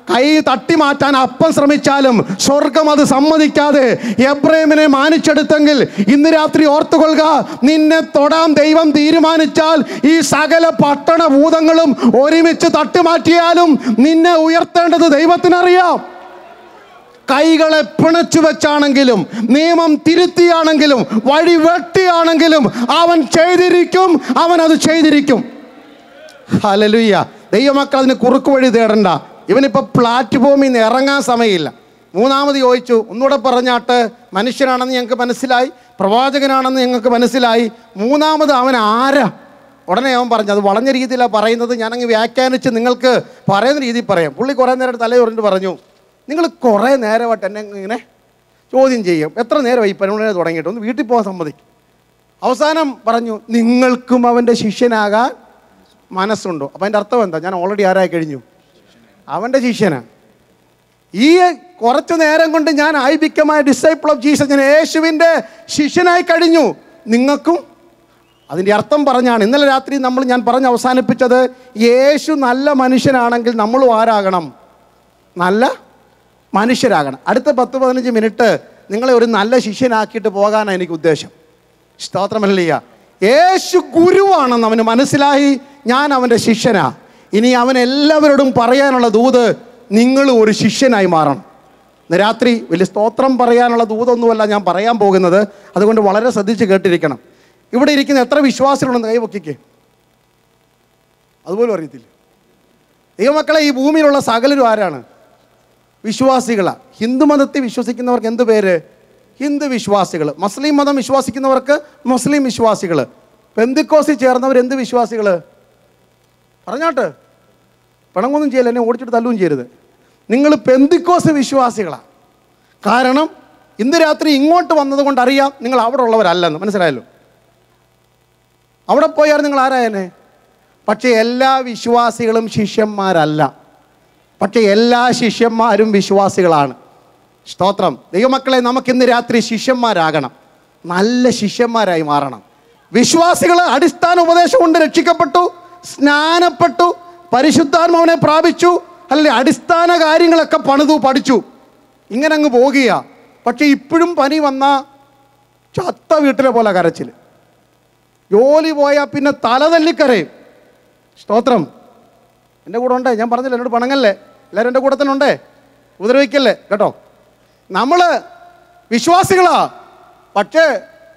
കൈ തട്ടി മാറ്റാൻ അപ്പം ശ്രമിച്ചാലും സ്വർഗം അത് സമ്മതിക്കാതെ എബ്രഹിമിനെ മാനിച്ചെടുത്തെങ്കിൽ ഇന്ന് രാത്രി ഓർത്തുകൊള്ളുക, നിന്നെ തൊടാൻ ദൈവം തീരുമാനിച്ചാൽ ഈ സകല പട്ടണ ഭൂതങ്ങളും ഒരുമിച്ച് തട്ടിമാറ്റിയാലും നിന്നെ ഉയർത്തേണ്ടത് ദൈവത്തിനറിയാം. കൈകളെ പിണച്ചു വെച്ചാണെങ്കിലും നിയമം തിരുത്തിയാണെങ്കിലും വഴി വെട്ടിയാണെങ്കിലും അവൻ ചെയ്തിരിക്കും, അവൻ അത് ചെയ്തിരിക്കും. ഹല്ലേലൂയ. ദൈവമക്കൾ അതിന് കുറുക്ക് വഴി തേടണ്ട. ഇവനിപ്പോൾ പ്ലാറ്റ്ഫോമിൽ നിന്ന് ഇറങ്ങാൻ സമയമില്ല. മൂന്നാമത് ചോദിച്ചു, ഒന്നുകൂടെ പറഞ്ഞാട്ട്, മനുഷ്യനാണെന്ന് ഞങ്ങൾക്ക് മനസ്സിലായി, പ്രവാചകനാണെന്ന് ഞങ്ങൾക്ക് മനസ്സിലായി, മൂന്നാമത് അവൻ ആരാ? ഉടനെ അവൻ പറഞ്ഞു, അത് വളഞ്ഞ രീതിയിലാണ് പറയുന്നത്, ഞാനങ്ങ് വ്യാഖ്യാനിച്ച് നിങ്ങൾക്ക് പറയുന്ന രീതിയിൽ പറയാം. പുള്ളി കുറേ നേരം തലയുറഞ്ഞിട്ട് പറഞ്ഞു, നിങ്ങൾ കുറേ നേരമായിട്ട് എന്നെ ഇങ്ങനെ ചോദ്യം ചെയ്യും. എത്ര നേരമായി 11 തുടങ്ങിയിട്ട്? ഒന്ന് വീട്ടിൽ പോകാൻ സമ്മതിക്കും. അവസാനം പറഞ്ഞു, നിങ്ങൾക്കും അവൻ്റെ ശിഷ്യനാകാൻ മനസ്സുണ്ടോ? അപ്പം അതിൻ്റെ അർത്ഥം എന്താ? ഞാൻ ഓൾറെഡി ആരായി കഴിഞ്ഞു? അവൻ്റെ ശിഷ്യനാണ്. ഈ കുറച്ച് നേരം കൊണ്ട് ഞാൻ I become A disciple of Jesus, ഞാൻ യേശുവിൻ്റെ ശിഷ്യനായി കഴിഞ്ഞു. നിങ്ങൾക്കും. അതിൻ്റെ അർത്ഥം പറഞ്ഞാണ് ഇന്നലെ രാത്രി ഞാൻ പറഞ്ഞ് അവസാനിപ്പിച്ചത്. യേശു നല്ല മനുഷ്യനാണെങ്കിൽ നമ്മളും ആരാകണം? നല്ല മനുഷ്യരാകണം. അടുത്ത 10-15 മിനിറ്റ് നിങ്ങളെ ഒരു നല്ല ശിഷ്യനാക്കിയിട്ട് പോകാനാണ് എനിക്ക് ഉദ്ദേശം. സ്തോത്രമല്ലിയ. യേശു ഗുരുവാണെന്ന് അവന് മനസ്സിലായി. ഞാൻ അവൻ്റെ ശിഷ്യനാ. ഇനി അവൻ എല്ലാവരോടും പറയാനുള്ള ദൂത്, നിങ്ങൾ ഒരു ശിഷ്യനായി മാറണം. ഇന്ന് രാത്രി വലിയ സ്തോത്രം പറയാനുള്ള ദൂതൊന്നുമല്ല ഞാൻ പറയാൻ പോകുന്നത്. അതുകൊണ്ട് വളരെ ശ്രദ്ധിച്ച് കേട്ടിരിക്കണം. ഇവിടെ ഇരിക്കുന്ന എത്ര വിശ്വാസികളുണ്ടെന്ന് കൈവക്കിക്കേ. അതുപോലും അറിയത്തില്ല. ദൈവമക്കളെ, ഈ ഭൂമിയിലുള്ള സകലരും ആരാണ്? വിശ്വാസികളാണ്. ഹിന്ദു മതത്തിൽ വിശ്വസിക്കുന്നവർക്ക് എന്ത് പേര്? ഹിന്ദു വിശ്വാസികൾ. മുസ്ലിം മതം വിശ്വസിക്കുന്നവർക്ക് മുസ്ലിം വിശ്വാസികൾ. പെന്തിക്കോസിൽ ചേർന്നവർ എന്ത് വിശ്വാസികൾ? പറഞ്ഞാട്ട് പിണങ്ങൊന്നും ചെയ്യല്ല, എന്നെ ഓടിച്ചിട്ട് തല്ലുകയും ചെയ്യരുത്. നിങ്ങൾ പെന്തിക്കോസ് വിശ്വാസികളാണ്. കാരണം ഇന്ന് രാത്രി ഇങ്ങോട്ട് വന്നത് കൊണ്ട് അറിയാം നിങ്ങൾ അവിടെ ഉള്ളവരല്ലെന്ന്. മനസ്സിലായല്ലോ? അവിടെ പോയാൽ നിങ്ങൾ ആരായനെ? പക്ഷേ എല്ലാ വിശ്വാസികളും ശിഷ്യന്മാരല്ല. പക്ഷേ എല്ലാ ശിഷ്യന്മാരും വിശ്വാസികളാണ്. സ്തോത്രം. ദൈവമക്കളെ, നമുക്കിന്ന് രാത്രി ശിഷ്യന്മാരാകണം. നല്ല ശിഷ്യന്മാരായി മാറണം. വിശ്വാസികൾ അടിസ്ഥാന ഉപദേശം കൊണ്ട് രക്ഷിക്കപ്പെട്ടു, സ്നാനപ്പെട്ടു, പരിശുദ്ധാത്മാവിനെ പ്രാപിച്ചു, അല്ലെ അടിസ്ഥാന കാര്യങ്ങളൊക്കെ പഠിച്ചു, ഇങ്ങനെ അങ്ങ് പോകുക. പക്ഷെ ഇപ്പോഴും പനി വന്ന ചത്ത വീട്ടിലെ പോലെ കരച്ചിൽ. ജോലി പോയാൽ പിന്നെ തലതല്ലിക്കരയും. സ്തോത്രം. എൻ്റെ കൂടെ ഉണ്ടേ, ഞാൻ പറഞ്ഞില്ല എന്നോട് പണങ്ങല്ലേ, എല്ലാവരും എൻ്റെ കൂടെ തന്നെ ഉണ്ടേ, ഉപദ്രവിക്കല്ലേ കേട്ടോ. നമ്മൾ വിശ്വാസികളാ, പക്ഷേ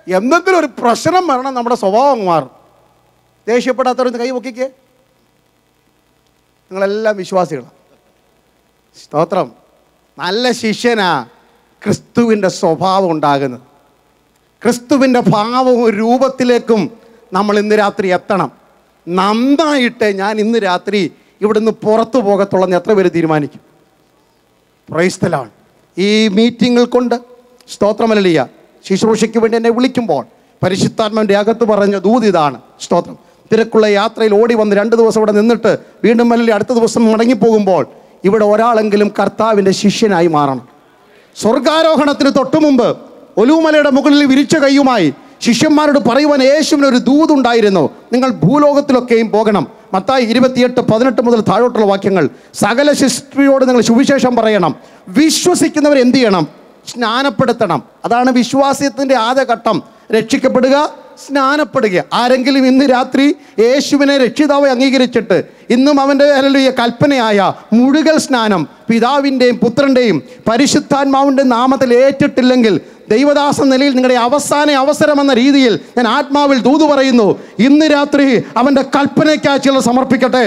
എന്തെങ്കിലും ഒരു പ്രശ്നം വരണം നമ്മുടെ സ്വഭാവം മാറും. ദേഷ്യപ്പെടാത്തവരൊന്ന് കൈ പൊക്കിക്കേ. നിങ്ങളെല്ലാം വിശ്വാസികളാണ്. സ്തോത്രം. നല്ല ശിഷ്യനാ. ക്രിസ്തുവിൻ്റെ സ്വഭാവം ഉണ്ടാകുന്നത്. ക്രിസ്തുവിൻ്റെ ഭാവവും രൂപത്തിലേക്കും നമ്മൾ ഇന്ന് രാത്രി എത്തണം. നന്നായിട്ട് ഞാൻ ഇന്ന് രാത്രി ഇവിടുന്ന് പുറത്തു പോകത്തുള്ളെന്ന് എത്ര പേര് തീരുമാനിക്കും? Price the Lord. ഈ മീറ്റിങ്ങുകൾ കൊണ്ട് സ്തോത്രം ഹല്ലേലൂയ, ശുശ്രൂഷയ്ക്ക് വേണ്ടി എന്നെ വിളിക്കുമ്പോൾ പരിശുദ്ധാത്മാവിൻ്റെ അകത്ത് പറഞ്ഞ ദൂത് ഇതാണ്. സ്തോത്രം. തിരക്കുള്ള യാത്രയിൽ ഓടി വന്ന് 2 ദിവസം ഇവിടെ നിന്നിട്ട് വീണ്ടും ഹല്ലേലൂയ അടുത്ത ദിവസം മടങ്ങിപ്പോകുമ്പോൾ ഇവിടെ ഒരാളെങ്കിലും കർത്താവിൻ്റെ ശിഷ്യനായി മാറണം. സ്വർഗാരോഹണത്തിന് തൊട്ടു മുമ്പ് ഒലിവുമലയുടെ മുകളിൽ വിരിച്ച കൈയുമായി ശിഷ്യന്മാരോട് പറയുവാൻ യേശുവിനൊരു ദൂതുണ്ടായിരുന്നു, നിങ്ങൾ ഭൂലോകത്തിലൊക്കെയും പോകണം. മത്തായി 28:18 മുതൽ താഴോട്ടുള്ള വാക്യങ്ങൾ. സകല സൃഷ്ടിയോട് നിങ്ങൾ സുവിശേഷം പറയണം. വിശ്വസിക്കുന്നവർ എന്ത് ചെയ്യണം? സ്നാനപ്പെടുത്തണം. അതാണ് വിശ്വാസത്തിൻ്റെ ആദ്യഘട്ടം. രക്ഷിക്കപ്പെടുക, സ്നാനപ്പെടുക. ആരെങ്കിലും ഇന്ന് രാത്രി യേശുവിനെ രക്ഷിതാവായി അംഗീകരിച്ചിട്ട് ഇന്നും അവൻ്റെ ഹല്ലേലൂയ കൽപ്പനയായ മുഴുകൽ സ്നാനം പിതാവിൻ്റെയും പുത്രൻ്റെയും പരിശുദ്ധാത്മാവിൻ്റെ നാമത്തിൽ ഏറ്റിട്ടില്ലെങ്കിൽ, ദൈവദാസ നിലയിൽ നിങ്ങളുടെ അവസാന അവസരമെന്ന രീതിയിൽ ഞാൻ ആത്മാവിൽ ദൂത് പറയുന്നു, ഇന്ന് രാത്രി അവൻ്റെ കൽപ്പനയ്ക്കായി ചിലർ സമർപ്പിക്കട്ടെ.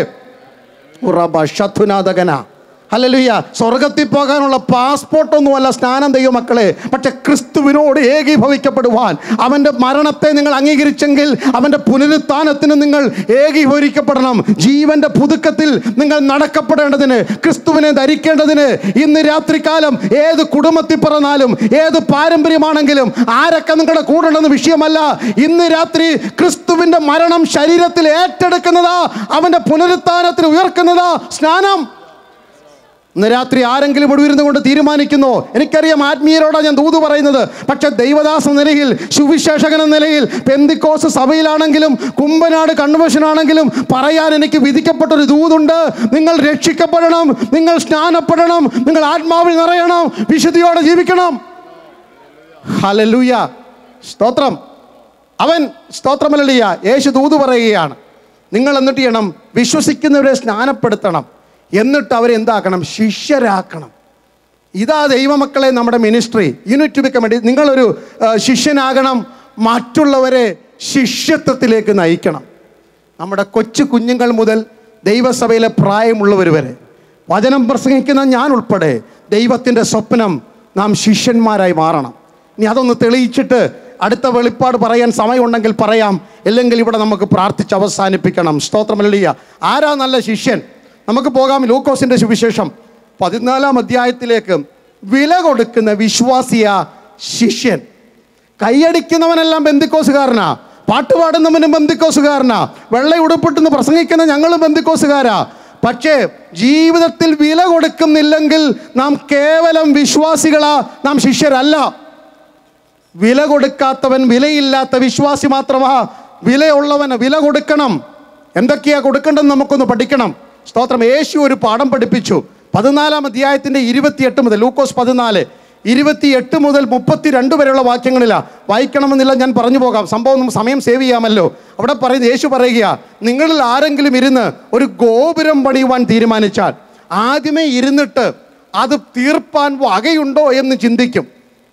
ഹല്ലേലൂയ. സ്വർഗത്തിൽ പോകാനുള്ള പാസ്പോർട്ടൊന്നുമല്ല സ്നാനം ദൈവമക്കളെ, പക്ഷെ ക്രിസ്തുവിനോട് ഏകീഭവിക്കപ്പെടുവാൻ അവൻ്റെ മരണത്തെ നിങ്ങൾ അംഗീകരിച്ചെങ്കിൽ അവൻ്റെ പുനരുത്ഥാനത്തിന് നിങ്ങൾ ഏകീഭവിക്കപ്പെടണം. ജീവൻ്റെ പുതുക്കത്തിൽ നിങ്ങൾ നടക്കപ്പെടേണ്ടതിന്, ക്രിസ്തുവിനെ ധരിക്കേണ്ടതിന് ഇന്ന് രാത്രികാലം ഏത് കുടുംബത്തിൽ പിറന്നാലും ഏത് പാരമ്പര്യമാണെങ്കിലും ആരൊക്കെ നിങ്ങളുടെ കൂടെ ഉണ്ടെന്ന് വിഷയമല്ല. ഇന്ന് രാത്രി ക്രിസ്തുവിൻ്റെ മരണം ശരീരത്തിൽ ഏറ്റെടുക്കുന്നതാ, അവൻ്റെ പുനരുത്ഥാനത്തിൽ ഉയർക്കുന്നതാ സ്നാനം. ഇന്ന് രാത്രി ആരെങ്കിലും ഇവിടെ ഇരുന്നു കൊണ്ട് തീരുമാനിക്കുന്നു, എനിക്കറിയാം ആത്മീയരോടാണ് ഞാൻ ദൂത് പറയുന്നത്, പക്ഷെ ദൈവദാസ നിലയിൽ, സുവിശേഷകൻ എന്ന നിലയിൽ, പെന്തിക്കോസ് സഭയിലാണെങ്കിലും കുമ്പനാട് കൺവെൻഷനാണെങ്കിലും പറയാൻ എനിക്ക് വിധിക്കപ്പെട്ടൊരു ദൂതുണ്ട്. നിങ്ങൾ രക്ഷിക്കപ്പെടണം, നിങ്ങൾ സ്നാനപ്പെടണം, നിങ്ങൾ ആത്മാവിൽ നിറയണം, വിശുദ്ധിയോടെ ജീവിക്കണം. ഹല്ലേലൂയ. സ്തോത്രം. അവൻ സ്തോത്രം ഹല്ലേലൂയ. യേശു ദൂത് പറയുകയാണ്, നിങ്ങൾ എന്നിട്ട് ചെയ്യണം, വിശ്വസിക്കുന്നവരെ സ്നാനപ്പെടുത്തണം, എന്നിട്ട് അവരെന്താക്കണം? ശിഷ്യരാക്കണം. ഇതാ ദൈവമക്കളെ നമ്മുടെ മിനിസ്ട്രി. യൂണിറ്റ് ബിക്കം വേണ്ടി നിങ്ങളൊരു ശിഷ്യനാകണം, മറ്റുള്ളവരെ ശിഷ്യത്വത്തിലേക്ക് നയിക്കണം. നമ്മുടെ കൊച്ചു കുഞ്ഞുങ്ങൾ മുതൽ ദൈവസഭയിലെ പ്രായമുള്ളവർ വരെ, വചനം പ്രസംഗിക്കുന്ന ഞാൻ ഉൾപ്പെടെ, ദൈവത്തിൻ്റെ സ്വപ്നം നാം ശിഷ്യന്മാരായി മാറണം. ഇനി അതൊന്ന് തെളിയിച്ചിട്ട് അടുത്ത വെളിപ്പാട് പറയാൻ സമയമുണ്ടെങ്കിൽ പറയാം, അല്ലെങ്കിൽ ഇവിടെ നമുക്ക് പ്രാർത്ഥിച്ച് അവസാനിപ്പിക്കണം. സ്തോത്രം ഹല്ലേലൂയ. ആരാ നല്ല ശിഷ്യൻ? നമുക്ക് പോകാം ലൂക്കോസിൻ്റെ സുവിശേഷം 14-ാം അധ്യായത്തിലേക്ക്. വില കൊടുക്കുന്ന വിശ്വാസിയ ശിഷ്യൻ. കൈയടിക്കുന്നവനെല്ലാം ബന്ധിക്കോസുകാരനാ, പാട്ടുപാടുന്നവനും ബന്ധിക്കോസുകാരനാ, വെള്ള ഉടുപ്പിട്ടെന്ന് പ്രസംഗിക്കുന്ന ഞങ്ങളും ബന്ധിക്കോസുകാരാ. പക്ഷേ ജീവിതത്തിൽ വില കൊടുക്കുന്നില്ലെങ്കിൽ നാം കേവലം വിശ്വാസികളാ, നാം ശിഷ്യരല്ല. വില കൊടുക്കാത്തവൻ വിലയില്ലാത്ത വിശ്വാസി മാത്രമാ. വിലയുള്ളവന് വില കൊടുക്കണം. എന്തൊക്കെയാ കൊടുക്കേണ്ടതെന്ന് നമുക്കൊന്ന് പഠിക്കണം. സ്തോത്രം. യേശു ഒരു പാഠം പഠിപ്പിച്ചു. 14-ാം അധ്യായത്തിൻ്റെ 28 മുതൽ, ലൂക്കോസ് 14:28 മുതൽ 32 വരെയുള്ള വാക്യങ്ങളിലാണ്. വായിക്കണമെന്നില്ല, ഞാൻ പറഞ്ഞു പോകാം, സംഭവം സമയം സേവ് ചെയ്യാമല്ലോ. അവിടെ പറയുന്നത്, യേശു പറയുക, നിങ്ങളിൽ ആരെങ്കിലും ഇരുന്ന് ഒരു ഗോപുരം പണിയുവാൻ തീരുമാനിച്ചാൽ ആദ്യമേ ഇരുന്നിട്ട് അത് തീർപ്പാൻ വകയുണ്ടോ എന്ന് ചിന്തിക്കും.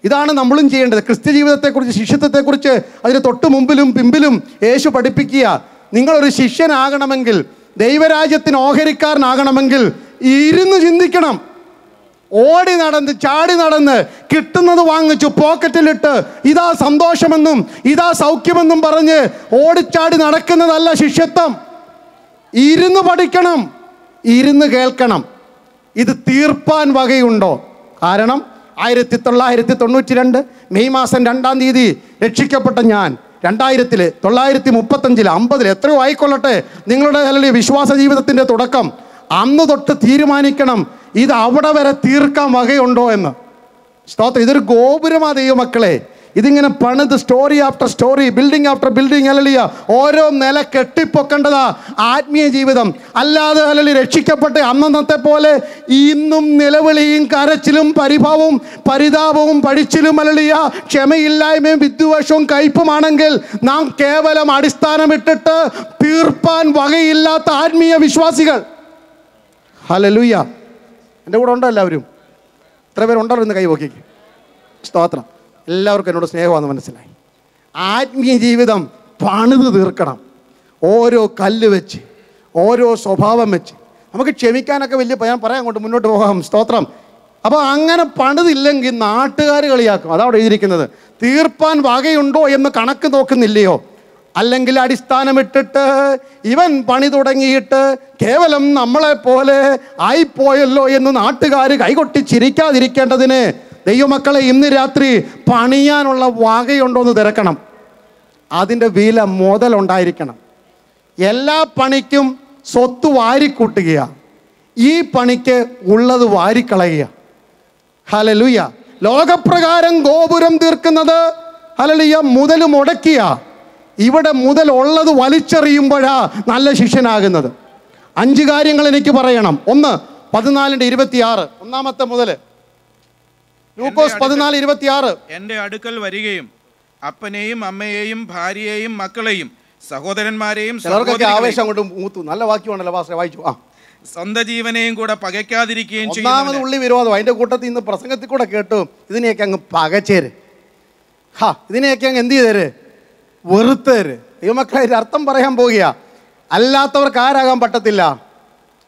ഇതാണ് നമ്മളും ചെയ്യേണ്ടത്. ക്രിസ്ത്യ ജീവിതത്തെക്കുറിച്ച്, ശിഷ്യത്വത്തെക്കുറിച്ച് അതിന് തൊട്ട് മുമ്പിലും പിമ്പിലും യേശു പഠിപ്പിക്കുക. നിങ്ങളൊരു ശിഷ്യനാകണമെങ്കിൽ, ദൈവരാജ്യത്തിന് ഓഹരിക്കാരനാകണമെങ്കിൽ ഇരുന്ന് ചിന്തിക്കണം. ഓടി നടന്ന് ചാടി നടന്ന് കിട്ടുന്നത് വാങ്ങിച്ചു പോക്കറ്റിലിട്ട് ഇതാ സന്തോഷമെന്നും ഇതാ സൗഖ്യമെന്നും പറഞ്ഞ് ഓടിച്ചാടി നടക്കുന്നതല്ല ശിഷ്യത്വം. ഇരുന്ന് പഠിക്കണം, ഇരുന്ന് കേൾക്കണം. ഇത് തീർപ്പാൻ വകയുണ്ടോ? കാരണം 1992 മെയ് മാസം 2-ാം തീയതി രക്ഷിക്കപ്പെട്ട ഞാൻ 2000-ൽ 935-ൽ 50-ൽ എത്രയോ ആയിക്കൊള്ളട്ടെ, നിങ്ങളുടെ അല്ലെങ്കിൽ വിശ്വാസ ജീവിതത്തിൻ്റെ തുടക്കം, അന്ന് തൊട്ട് തീരുമാനിക്കണം ഇത് അവിടെ വരെ തീർക്കാൻ വകയുണ്ടോ എന്ന്. സ്തോത്രം. ഇതൊരു ഗോപുരമാ ദൈവമക്കളെ. ഇതിങ്ങനെ പണിത് story after story, building after building hallelujah ഓരോ നില കെട്ടിപ്പൊക്കേണ്ടതാ ആത്മീയ ജീവിതം. അല്ലാതെ ഹല്ലേലൂയ രക്ഷിക്കപ്പെട്ട് അന്നത്തെ പോലെ ഇന്നും നിലവിളിയും കരച്ചിലും പരിഭവവും പരിതാപവും പഴിച്ചിലും ഹല്ലേലൂയ ക്ഷമയില്ലായ്മയും വിദ്വേഷവും കയ്പുമാണെങ്കിൽ നാം കേവലം അടിസ്ഥാനമിട്ടിട്ട് തീർപ്പാൻ വകയില്ലാത്ത ആത്മീയ വിശ്വാസികൾ. ഹല്ലേലൂയ. എൻ്റെ കൂടെ ഉണ്ടോ എല്ലാവരും? എത്ര പേരുണ്ടോ എന്ന് കൈവക്കിക്ക്. സ്തോത്രം. എല്ലാവർക്കും എന്നോട് സ്നേഹമാണെന്ന് മനസ്സിലായി. ആത്മീയ ജീവിതം പണിത് തീർക്കണം. ഓരോ കല്ല് വെച്ച്, ഓരോ സ്വഭാവം വെച്ച്. നമുക്ക് ക്ഷമിക്കാനൊക്കെ വലിയ, ഞാൻ പറയാൻ കൊണ്ട് മുന്നോട്ട് പോകാം. സ്തോത്രം. അപ്പോൾ അങ്ങനെ പണിതില്ലെങ്കിൽ നാട്ടുകാർ കളിയാക്കും. അതവിടെ എഴുതിയിരിക്കുന്നത്. തീർപ്പാൻ വകയുണ്ടോ എന്ന് കണക്ക് നോക്കുന്നില്ലയോ? അല്ലെങ്കിൽ അടിസ്ഥാനമിട്ടിട്ട് ഇവൻ പണി തുടങ്ങിയിട്ട് കേവലം നമ്മളെപ്പോലെ ആയിപ്പോയല്ലോ എന്ന് നാട്ടുകാർ കൈകൊട്ടി ചിരിക്കാതിരിക്കേണ്ടതിന് ദൈവമക്കളെ ഇന്ന് രാത്രി പണിയാനുള്ള വകയുണ്ടോ എന്ന് തിരക്കണം. അതിൻ്റെ വില മുതലുണ്ടായിരിക്കണം. എല്ലാ പണിക്കും സ്വത്ത് വാരിക്കൂട്ടുക, ഈ പണിക്ക് ഉള്ളത് വാരിക്കളയുക. ഹല്ലേലൂയ. ലോകപ്രകാരം ഗോപുരം തീർക്കുന്നത് ഹല്ലേലൂയ മുതൽ മുടക്കിയ, ഇവിടെ മുതൽ ഉള്ളത് വലിച്ചെറിയുമ്പോഴാ നല്ല ശിഷ്യനാകുന്നത്. 5 കാര്യങ്ങൾ എനിക്ക് പറയണം. 1 14:26 ഒന്നാമത്തെ മുതൽ ലൂക്കോസ് 14:26. എൻ്റെ അടുക്കൽ വരികയും അപ്പനെയും അമ്മയെയും ഭാര്യയെയും മക്കളെയും സഹോദരന്മാരെയും ആവേശം അങ്ങോട്ട് മൂത്തു. നല്ല വാക്യമാണല്ലോ പാസ്റ്റർ, വായിച്ചു. സ്വന്തം ജീവനെയും കൂടെ പകയ്ക്കാതിരിക്കുകയും ചെയ്യും. ഒന്നാമത് ഉള്ളി വിരോധം. അതിൻ്റെ കൂട്ടത്തിൽ ഇന്ന് പ്രസംഗത്തിൽ കൂടെ കേട്ടു, ഇതിനെയൊക്കെ അങ്ങ് പകച്ചേര്, ഇതിനെയൊക്കെ അങ്ങ് എന്ത് ചെയ്തേര്, വെറുത്തേര്. ദൈവമക്കളെ അർത്ഥം പറയാൻ പോകുക. അല്ലാത്തവർക്ക് ആരാകാൻ പറ്റത്തില്ല?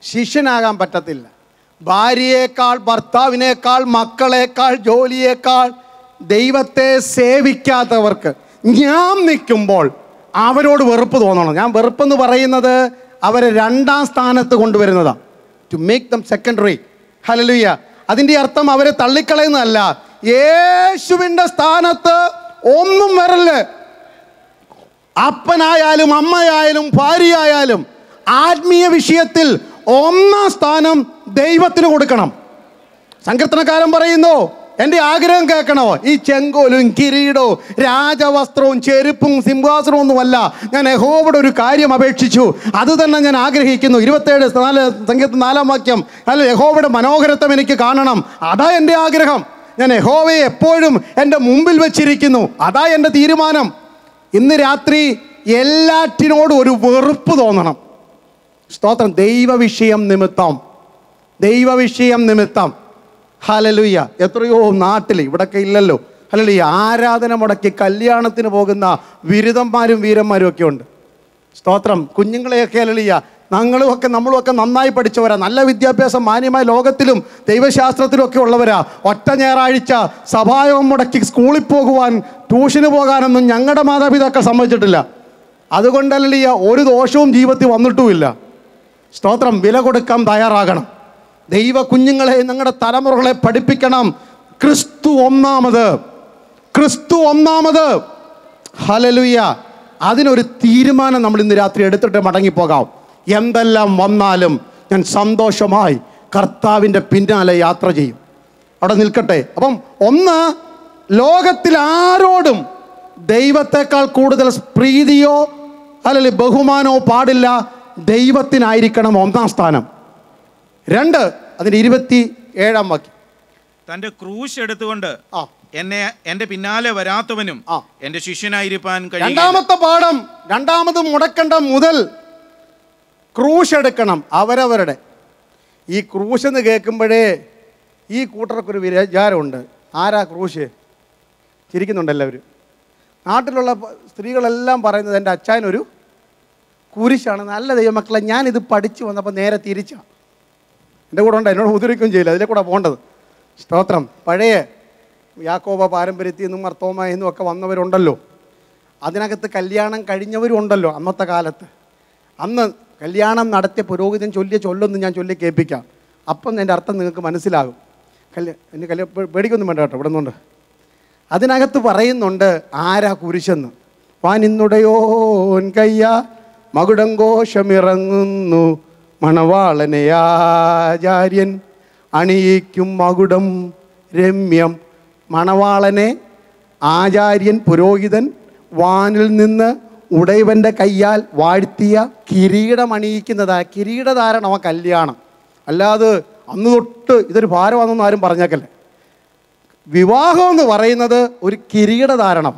ശിഷ്യനാകാൻ പറ്റത്തില്ല. ഭാര്യയേക്കാൾ, ഭർത്താവിനേക്കാൾ, മക്കളേക്കാൾ, ജോലിയേക്കാൾ ദൈവത്തെ സേവിക്കാത്തവർക്ക് ഞാൻ നിൽക്കുമ്പോൾ അവരോട് വെറുപ്പ് തോന്നണം. ഞാൻ വെറുപ്പെന്ന് പറയുന്നത് അവരെ 2ാം സ്ഥാനത്ത് കൊണ്ടുവരുന്നതാണ്. To make them secondary. Hallelujah. അതിൻ്റെ അർത്ഥം അവരെ തള്ളിക്കളയുന്നതല്ല. യേശുവിൻ്റെ സ്ഥാനത്ത് ഒന്നും വരല്. അപ്പനായാലും അമ്മയായാലും ഭാര്യയായാലും ആത്മീയ വിഷയത്തിൽ 1ാം സ്ഥാനം ദൈവത്തിന് കൊടുക്കണം. സങ്കീർത്തനക്കാരൻ പറയുന്നു, എൻ്റെ ആഗ്രഹം കേൾക്കണോ? ഈ ചെങ്കോലും കിരീടവും രാജവസ്ത്രവും ചെരുപ്പും സിംഹാസനവും ഒന്നുമല്ല. ഞാൻ യഹോവയുടെ ഒരു കാര്യം അപേക്ഷിച്ചു, അത് തന്നെ ഞാൻ ആഗ്രഹിക്കുന്നു. 27 സങ്കീർത്തനം 4-ാം വാക്യം. അല്ല, യഹോവയുടെ മനോഹരത്വം എനിക്ക് കാണണം, അതാ എൻ്റെ ആഗ്രഹം. ഞാൻ യഹോവയെ എപ്പോഴും എൻ്റെ മുമ്പിൽ വെച്ചിരിക്കുന്നു, അതാ എൻ്റെ തീരുമാനം. ഇന്ന് രാത്രി എല്ലാറ്റിനോടും ഒരു വെറുപ്പ് തോന്നണം. സ്തോത്രം. ദൈവവിഷയം നിമിത്തം. ഹല്ലേലൂയ. എത്രയോ നാട്ടിൽ, ഇവിടൊക്കെ ഇല്ലല്ലോ, ഹല്ലേലൂയ, ആരാധന മുടക്കി കല്യാണത്തിന് പോകുന്ന ബിരുദന്മാരും വീരന്മാരും ഒക്കെ ഉണ്ട്. സ്തോത്രം. കുഞ്ഞുങ്ങളെയൊക്കെ ഹല്ലേലൂയ നമ്മളുമൊക്കെ നന്നായി പഠിച്ചവരാ, നല്ല വിദ്യാഭ്യാസം മാന്യമായ ലോകത്തിലും ദൈവശാസ്ത്രത്തിലും ഒക്കെ ഉള്ളവരാ. ഒറ്റ ഞായറാഴ്ച സഭായോഗം മുടക്കി സ്കൂളിൽ പോകുവാൻ, ട്യൂഷന് പോകാനൊന്നും ഞങ്ങളുടെ മാതാപിതാക്കൾ സമ്മതിച്ചിട്ടില്ല. അതുകൊണ്ടല്ല ഒരു ദോഷവും ജീവിതത്തിൽ വന്നിട്ടുമില്ല. സ്തോത്രം. വില കൊടുക്കാൻ തയ്യാറാകണം. ദൈവ കുഞ്ഞുങ്ങളെ, നിങ്ങളുടെ തലമുറകളെ പഠിപ്പിക്കണം. ക്രിസ്തു ഒന്നാമത്. ഹല്ലേലൂയ. അതിനൊരു തീരുമാനം നമ്മൾ ഇന്ന് രാത്രി എടുത്തിട്ട് മടങ്ങിപ്പോകാം. എന്തെല്ലാം വന്നാലും ഞാൻ സന്തോഷമായി കർത്താവിൻ്റെ പിന്നാലെ യാത്ര ചെയ്യും. അവിടെ നിൽക്കട്ടെ. അപ്പം 1, ലോകത്തിൽ ആരോടും ദൈവത്തെക്കാൾ കൂടുതൽ പ്രീതിയോ അല്ലെങ്കിൽ ബഹുമാനമോ പാടില്ല. ദൈവത്തിനായിരിക്കണം 1ാം സ്ഥാനം. 2 അതിൻ്റെ 27-ാം വാക്യം. തൻ്റെ ക്രൂശ് എടുത്തുകൊണ്ട് എൻ്റെ പിന്നാലെ വരാത്തവനും എൻ്റെ ശിഷ്യനായിരിക്കാൻ കഴിയും. 2ാമത്തെ പാഠം, 2ാമത് മുടക്കേണ്ട മുതൽ ക്രൂശ് എടുക്കണം. അവരവരുടെ ഈ ക്രൂശ് എന്ന് കേൾക്കുമ്പോഴേ ഈ കൂട്ടർക്കൊരു വിചാരമുണ്ട്, ആരാ ക്രൂശ്? ചിരിക്കുന്നുണ്ടല്ലോ അവർ. നാട്ടിലുള്ള സ്ത്രീകളെല്ലാം പറയുന്നത് എൻ്റെ അച്ചായനൊരു കുരിശാണ്. നല്ല ദൈവമക്കളെ, ഞാനിത് പഠിച്ചു വന്നപ്പോൾ നേരെ തിരിച്ചാണ്. എൻ്റെ കൂടെ ഉണ്ട്, എന്നോട് ഉദ്ധരിക്കുകയും ചെയ്യില്ല, അതിലെ കൂടെ പോകേണ്ടത്. സ്തോത്രം. പഴയ യാക്കോബ പാരമ്പര്യത്തിൽ നിന്നും മർത്തോമയിൽ നിന്നും ഒക്കെ വന്നവരുണ്ടല്ലോ. അതിനകത്ത് കല്യാണം കഴിഞ്ഞവരും ഉണ്ടല്ലോ. അന്നത്തെ കാലത്ത് അന്ന് കല്യാണം നടത്തിയ പുരോഹിതൻ ചൊല്ലൊന്നും ഞാൻ ചൊല്ലി കേൾപ്പിക്കാം. അപ്പം എൻ്റെ അർത്ഥം നിങ്ങൾക്ക് മനസ്സിലാകും. പേടിക്കൊന്നും വേണ്ട കേട്ടോ, ഇവിടെ നിന്നുണ്ട്. അതിനകത്ത് പറയുന്നുണ്ട് ആരാ കുരിശെന്ന്. വാനിന്നുടയോൻ കയ്യ മകുടം ഘോഷമിറങ്ങുന്നു, മണവാളനെയാചാര്യൻ അണിയിക്കും മകുടം രമ്യം. മണവാളനെ ആചാര്യൻ പുരോഹിതൻ വാനിൽ നിന്ന് ഉടയവൻ്റെ കയ്യാൽ വാഴ്ത്തിയ കിരീടം അണിയിക്കുന്നതാ. കിരീടധാരണം കല്യാണം. അല്ലാതെ അന്ന് തൊട്ട് ഇതൊരു ഭാരമാണെന്നൊന്നും ആരും പറഞ്ഞേക്കല്ലേ. വിവാഹം എന്ന് പറയുന്നത് ഒരു കിരീടധാരണം.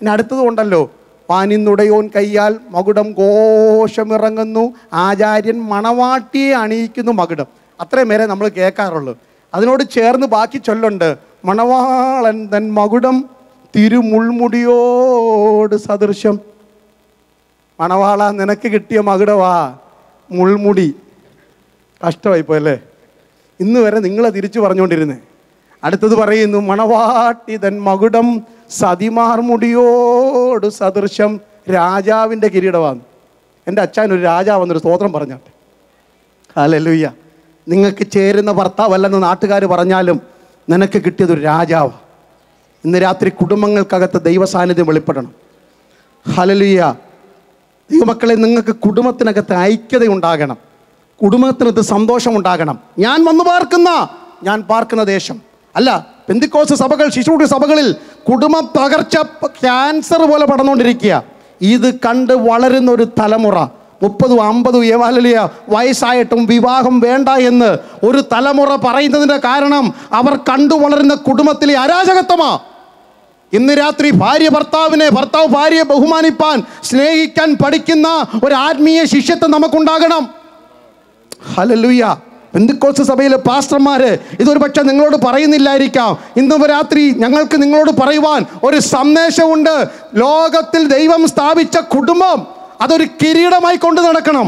ഇനി അടുത്തതുകൊണ്ടല്ലോ, വാനിന്നുടയോൻ കയ്യാൽ മകുടം ഘോഷമിറങ്ങുന്നു, ആചാര്യൻ മണവാട്ടിയെ അണിയിക്കുന്നു മകുടം. അത്രയും വരെ നമ്മൾ കേൾക്കാറുള്ളൂ. അതിനോട് ചേർന്ന് ബാക്കി ചൊല്ലുണ്ട്, മണവാളൻ തൻ മകുടം തിരുമുൾമുടിയോട് സദൃശം. മണവാള, നിനക്ക് കിട്ടിയ മകുടവാ മുൾമുടി. കഷ്ടമായിപ്പോയല്ലേ. ഇന്ന് വരെ നിങ്ങളെ തിരിച്ചു പറഞ്ഞുകൊണ്ടിരുന്നേ. അടുത്തത് പറയുന്നു, മണവാട്ടിതൻ മകുടം സതിമാർ മുടിയോട് സദൃശം രാജാവിൻ്റെ കിരീടമാണ്. എൻ്റെ അച്ഛൻ ഒരു രാജാവെന്നൊരു സ്തോത്രം പറഞ്ഞാട്ടെ. ഹല്ലേലൂയ. നിങ്ങൾക്ക് ചേരുന്ന ഭർത്താവല്ലെന്ന് നാട്ടുകാർ പറഞ്ഞാലും നിനക്ക് കിട്ടിയതൊരു രാജാവ്. ഇന്ന് രാത്രി കുടുംബങ്ങൾക്കകത്ത് ദൈവസാന്നിധ്യം വെളിപ്പെടണം. ഹല്ലേലൂയ. ദൈവമക്കളെ, നിങ്ങൾക്ക് കുടുംബത്തിനകത്ത് ഐക്യത ഉണ്ടാകണം, കുടുംബത്തിനകത്ത് സന്തോഷമുണ്ടാകണം. ഞാൻ പാർക്കുന്ന ദേശം അല്ല, പെന്തിക്കോസ്ത് സഭകൾ, ശിശുടി സഭകളിൽ കുടുംബ തകർച്ച ക്യാൻസർ പോലെ പടർന്നുകൊണ്ടിരിക്കുക. ഇത് കണ്ട് വളരുന്ന ഒരു തലമുറ, 30-50 വയസ്സായിട്ടും വിവാഹം വേണ്ട എന്ന് ഒരു തലമുറ പറയുന്നതിൻ്റെ കാരണം അവർ കണ്ടു വളരുന്ന കുടുംബത്തിലെ അരാജകത്വമാ. ഇന്ന് രാത്രി ഭർത്താവ് ഭാര്യയെ ബഹുമാനിപ്പാൻ, സ്നേഹിക്കാൻ പഠിക്കുന്ന ഒരു ആത്മീയ ശിഷ്യത്വം നമുക്കുണ്ടാകണം. ഹല്ലേലൂയ. പെന്തിക്കോസ്ത് സഭയിലെ പാസ്റ്റർമാർ ഇതൊരു പക്ഷേ നിങ്ങളോട് പറയുന്നില്ലായിരിക്കാം. ഇന്ന് രാത്രി ഞങ്ങൾക്ക് നിങ്ങളോട് പറയുവാൻ ഒരു സന്ദേശമുണ്ട്. ലോകത്തിൽ ദൈവം സ്ഥാപിച്ച കുടുംബം അതൊരു കിരീടമായി കൊണ്ട് നടക്കണം.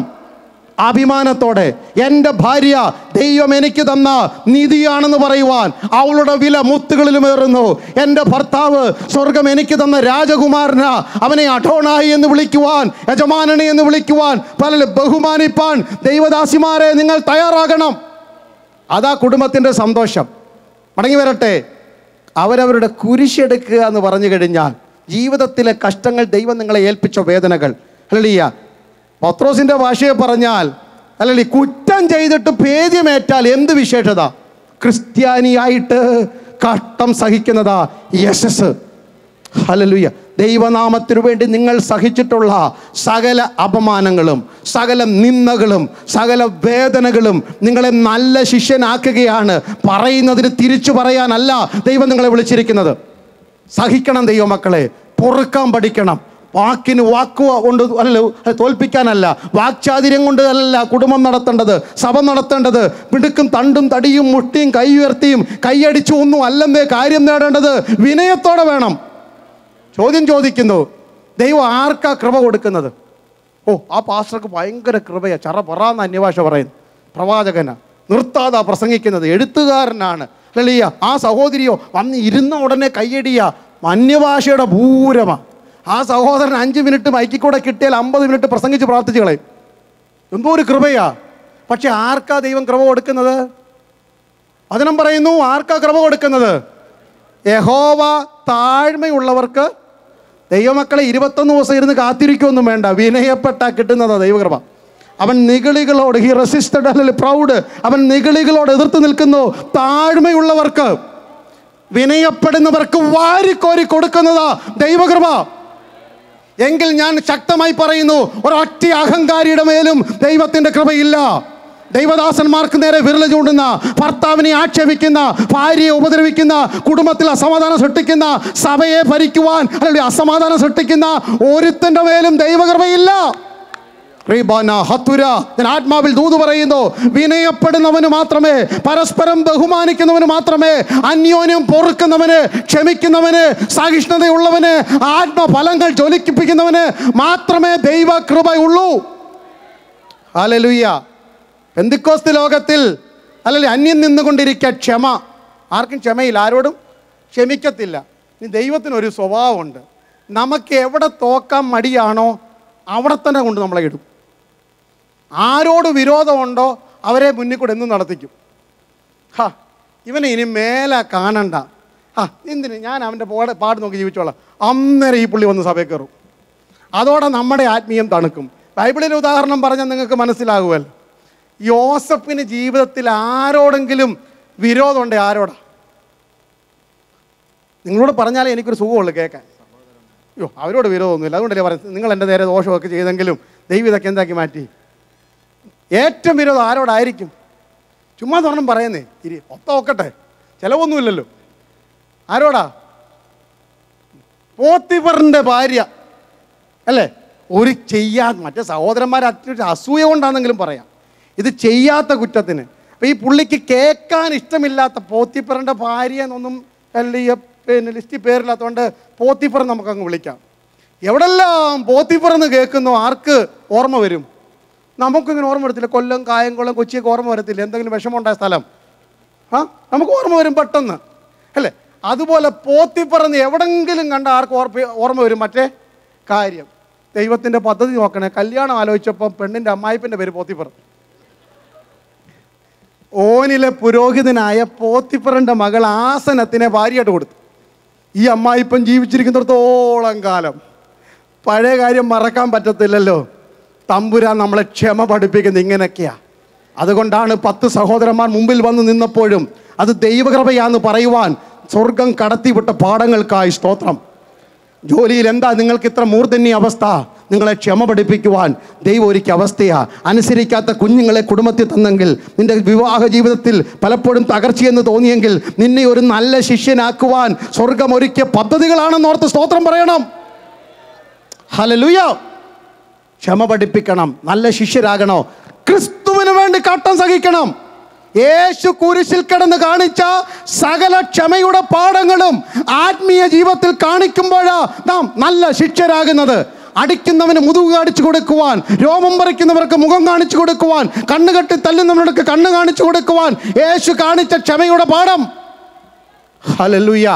അഭിമാനത്തോടെ എൻ്റെ ഭാര്യ ദൈവം എനിക്ക് തന്ന നിധിയാണെന്ന് പറയുവാൻ അവളുടെ വില മുത്തുകളിലുമേറുന്നു. എൻ്റെ ഭർത്താവ് സ്വർഗം എനിക്ക് തന്ന രാജകുമാരനാ, അവനെ അഠോണായി എന്ന് വിളിക്കുവാൻ, യജമാനനെ എന്ന് വിളിക്കുവാൻ, പലരും ബഹുമാനിപ്പാൻ ദൈവദാസിമാരെ നിങ്ങൾ തയ്യാറാകണം. അതാ കുടുംബത്തിൻ്റെ സന്തോഷം. മടങ്ങി വരട്ടെ. അവരവരുടെ കുരിശെടുക്കുക എന്ന് പറഞ്ഞു കഴിഞ്ഞാൽ ജീവിതത്തിലെ കഷ്ടങ്ങൾ, ദൈവം നിങ്ങളെ ഏൽപ്പിച്ച വേദനകൾ. ഹല്ലേലൂയ. പത്രോസിൻ്റെ ഭാഷയെ പറഞ്ഞാൽ, അല്ലെങ്കിൽ കുറ്റം ചെയ്തിട്ട് ഭേദ്യമേറ്റാൽ എന്ത് വിശേഷത? ക്രിസ്ത്യാനിയായിട്ട് കഷ്ടം സഹിക്കുന്നതാ യശസ്. ഹല്ലേലൂയ. ദൈവനാമത്തിനു വേണ്ടി നിങ്ങൾ സഹിച്ചിട്ടുള്ള സകല അപമാനങ്ങളും, സകല നിന്ദകളും, സകല വേദനകളും നിങ്ങളെ നല്ല ശിഷ്യനാക്കുകയാണ്. പറയുന്നതിന് തിരിച്ചു പറയാനല്ല ദൈവം നിങ്ങളെ വിളിച്ചിരിക്കുന്നത്. സഹിക്കണം ദൈവമക്കളെ, പൊറുക്കാൻ പഠിക്കണം. വാക്കിന് കൊണ്ട് അല്ല, തോൽപ്പിക്കാനല്ല, വാക്ചാതുര്യം കൊണ്ട് അല്ല കുടുംബം നടത്തേണ്ടത്, സഭ നടത്തേണ്ടത്. മിടുക്കും തണ്ടും തടിയും മുട്ടിയും കൈ ഉയർത്തിയും കൈയടിച്ചും ഒന്നും അല്ലെന്നേ കാര്യം നേടേണ്ടത് വിനയത്തോടെ വേണം. ചോദ്യം ചോദിക്കുന്നു, ദൈവം ആർക്കാ കൃപ കൊടുക്കുന്നത്? ആ പാസ്റ്റർക്ക് ഭയങ്കര കൃപയാ, ചറപറാന്ന് അന്യഭാഷ പറയുന്നു, പ്രവാചകനാ, നിർത്താതാ പ്രസംഗിക്കുന്നത്, എഴുത്തുകാരനാണ്. ഹല്ലേലൂയ. ആ സഹോദരിയോ വന്ന് ഇരുന്ന ഉടനെ കയ്യടിയ, അന്യഭാഷയുടെ ഭൂരമാ. ആ സഹോദരൻ 5 മിനിറ്റ് മൈക്കിൽ കൂടെ കിട്ടിയാൽ 50 മിനിറ്റ് പ്രസംഗിച്ച് പ്രാർത്ഥിച്ചു കളയും. എന്തോ ഒരു കൃപയാ. പക്ഷെ ആർക്കാ ദൈവം കൃപ കൊടുക്കുന്നത്? വചനം പറയുന്നു, ആർക്കാ കൃപ കൊടുക്കുന്നത്? യഹോവ താഴ്മയുള്ളവർക്ക്. ദൈവമക്കളെ 21 ദിവസം ഇരുന്ന് കാത്തിരിക്കൊന്നും വേണ്ട, വിനയപ്പെട്ടാ കിട്ടുന്നതാ ദൈവകൃപ. അവൻ നിഗളികളോട്, ഹി റെസിസ്റ്റഡ് അല്ലെങ്കിൽ പ്രൗഡ്, അവൻ നിഗളികളോട് എതിർത്ത് നിൽക്കുന്നു. താഴ്മയുള്ളവർക്ക്, വിനയപ്പെടുന്നവർക്ക് വാരിക്കോരി കൊടുക്കുന്നതാ ദൈവകൃപ. എങ്കിൽ ഞാൻ ശക്തമായി പറയുന്നു, ഒരൊറ്റ അഹങ്കാരിയുടെ മേലും ദൈവത്തിൻ്റെ കൃപയില്ല. ദൈവദാസന്മാർക്ക് നേരെ വിരൽ ചൂണ്ടുന്ന, ഭർത്താവിനെ ആക്ഷേപിക്കുന്ന, ഭാര്യയെ ഉപദ്രവിക്കുന്ന, കുടുംബത്തിൽ അസമാധാനം സൃഷ്ടിക്കുന്ന, സഭയെ ഭരിക്കുവാൻ അല്ലെങ്കിൽ അസമാധാനം സൃഷ്ടിക്കുന്ന ഒരുത്തൻ്റെ മേലും ദൈവകൃപയില്ല. ഞാൻ ആത്മാവിൽ ദൂത് പറയുന്നു, വിനയപ്പെടുന്നവന് മാത്രമേ, പരസ്പരം ബഹുമാനിക്കുന്നവന് മാത്രമേ, അന്യോന്യം പൊറുക്കുന്നവന്, ക്ഷമിക്കുന്നവന്, സഹിഷ്ണുതയുള്ളവന്, ആത്മഫലങ്ങൾ ജ്വലിപ്പിക്കുന്നവന് മാത്രമേ ദൈവകൃപയുള്ളൂ. ഹല്ലേലൂയ. പെന്തിക്കോസ്ത് ലോകത്തിൽ അല്ലെങ്കിൽ അന്യം നിന്നുകൊണ്ടിരിക്കുക ക്ഷമ. ആർക്കും ക്ഷമയില്ല, ആരോടും ക്ഷമിക്കത്തില്ല. ഇനി ദൈവത്തിനൊരു സ്വഭാവമുണ്ട്, നമുക്ക് എവിടെ തോക്കാൻ മടിയാണോ അവിടെ തന്നെ കൊണ്ട് നമ്മളെ ഇടും. ആരോട് വിരോധമുണ്ടോ അവരെ മുന്നിൽ കൂടെ എന്നും നടത്തിക്കും. ഇവനെ ഇനി മേലെ കാണണ്ട, എന്തിന്, ഞാൻ അവൻ്റെ പാട് നോക്കി ജീവിച്ചോളാം. അന്നേരം ഈ പുള്ളി വന്ന് സഭയിൽ കയറും. അതോടെ നമ്മുടെ ആത്മീയം തണുക്കും. ബൈബിളിലെ ഉദാഹരണം പറഞ്ഞാൽ നിങ്ങൾക്ക് മനസ്സിലാകുമല്ലോ. യോസഫിന് ജീവിതത്തിൽ ആരോടെങ്കിലും വിരോധമുണ്ട്? ആരോടാ? നിങ്ങളോട് പറഞ്ഞാലേ എനിക്കൊരു സുഖമുള്ളൂ കേൾക്കാൻ. അവരോട് വിരോധമൊന്നുമില്ല, അതുകൊണ്ടല്ലേ പറയുന്നത്, നിങ്ങൾ എൻ്റെ നേരെ ദോഷമൊക്കെ ചെയ്തെങ്കിലും ദൈവം ഇതൊക്കെ എന്താക്കി മാറ്റി. ഏറ്റവും വിരോധം ആരോടായിരിക്കും? ചുമ്മാ തുറന്നും പറയുന്നേ, ഒക്കട്ടെ, ചിലവൊന്നുമില്ലല്ലോ. ആരോടാ? പോത്തിഫറിൻ്റെ ഭാര്യ അല്ലേ? ഒരു മറ്റേ സഹോദരന്മാരെ അസൂയ കൊണ്ടാണെന്നെങ്കിലും പറയാം, ഇത് ചെയ്യാത്ത കുറ്റത്തിന്. അപ്പോൾ ഈ പുള്ളിക്ക് കേൾക്കാൻ ഇഷ്ടമില്ലാത്ത പോത്തിഫറിൻ്റെ ഭാര്യ എന്നൊന്നും ലിസ്റ്റിൽ പേരില്ലാത്തതുകൊണ്ട് പോത്തിഫർ നമുക്കങ്ങ് വിളിക്കാം. എവിടെല്ലാം പോത്തിഫർ എന്ന് കേൾക്കുന്നു ആർക്ക് ഓർമ്മ വരും? നമുക്കിങ്ങനെ ഓർമ്മ വരത്തില്ല. കായംകുളം, കൊച്ചിയൊക്കെ ഓർമ്മ വരത്തില്ല. എന്തെങ്കിലും വിഷമമുണ്ടായ സ്ഥലം നമുക്ക് ഓർമ്മ വരും പെട്ടെന്ന്. അല്ലേ? അതുപോലെ പോത്തിപ്പറന്ന് എവിടെങ്കിലും കണ്ട ആർക്ക് ഓർമ്മ വരും മറ്റേ കാര്യം? ദൈവത്തിൻ്റെ പദ്ധതി നോക്കണേ. കല്യാണം ആലോചിച്ചപ്പോൾ പെണ്ണിൻ്റെ അമ്മായിപ്പൻ്റെ പേര് പോത്തിപ്പറ. ഓനിലെ പുരോഹിതനായ പോത്തിപ്പറിൻ്റെ മകൾ ആസനത്തിനെ ഭാര്യയായിട്ട് കൊടുത്തു. ഈ അമ്മായിപ്പൻ ജീവിച്ചിരിക്കുന്നിടത്തോളം കാലം പഴയ കാര്യം മറക്കാൻ പറ്റത്തില്ലല്ലോ. തമ്പുരാൻ നമ്മളെ ക്ഷമ പഠിപ്പിക്കുന്നത് ഇങ്ങനെയൊക്കെയാ. അതുകൊണ്ടാണ് 10 സഹോദരന്മാർ മുമ്പിൽ വന്ന് നിന്നപ്പോഴും അത് ദൈവകൃപയാന്ന് പറയുവാൻ സ്വർഗം കടത്തിവിട്ട പാഠങ്ങൾക്കായി സ്തോത്രം. ജോലിയിൽ എന്താ നിങ്ങൾക്ക് ഇത്ര മൂർധന്യ അവസ്ഥ? നിങ്ങളെ ക്ഷമ പഠിപ്പിക്കുവാൻ ദൈവം ഒരുക്കിയ അവസ്ഥയാ. അനുസരിക്കാത്ത കുഞ്ഞുങ്ങളെ കുടുംബത്തിൽ തന്നെങ്കിൽ, നിന്റെ വിവാഹ ജീവിതത്തിൽ പലപ്പോഴും തകർച്ചയെന്ന് തോന്നിയെങ്കിൽ നിന്നെ ഒരു നല്ല ശിഷ്യനാക്കുവാൻ സ്വർഗം ഒരുക്കിയ പദ്ധതികളാണെന്നോർത്ത് സ്തോത്രം പറയണം. ഹല്ലേലൂയ. ക്ഷമ പഠിപ്പിക്കണം, നല്ല ശിഷ്യരാകണോ, ക്രിസ്തുവിന് വേണ്ടി കട്ടം സഹിക്കണം. യേശു കുരിശിൽ കിടന്ന് കാണിച്ച സകല ക്ഷമയുടെ പാഠങ്ങളും ആത്മീയ ജീവിതത്തിൽ കാണിക്കുമ്പോഴാ നാം നല്ല ശിഷ്യരാകുന്നത്. അടിക്കുന്നവന് മുതുക് കാണിച്ചു കൊടുക്കുവാൻ, രോമം പറിക്കുന്നവർക്ക് മുഖം കാണിച്ചു കൊടുക്കുവാൻ, കണ്ണുകെട്ടി തല്ലുന്നവർക്ക് കണ്ണ് കാണിച്ചു കൊടുക്കുവാൻ യേശു കാണിച്ച ക്ഷമയുടെ പാഠം. Hallelujah,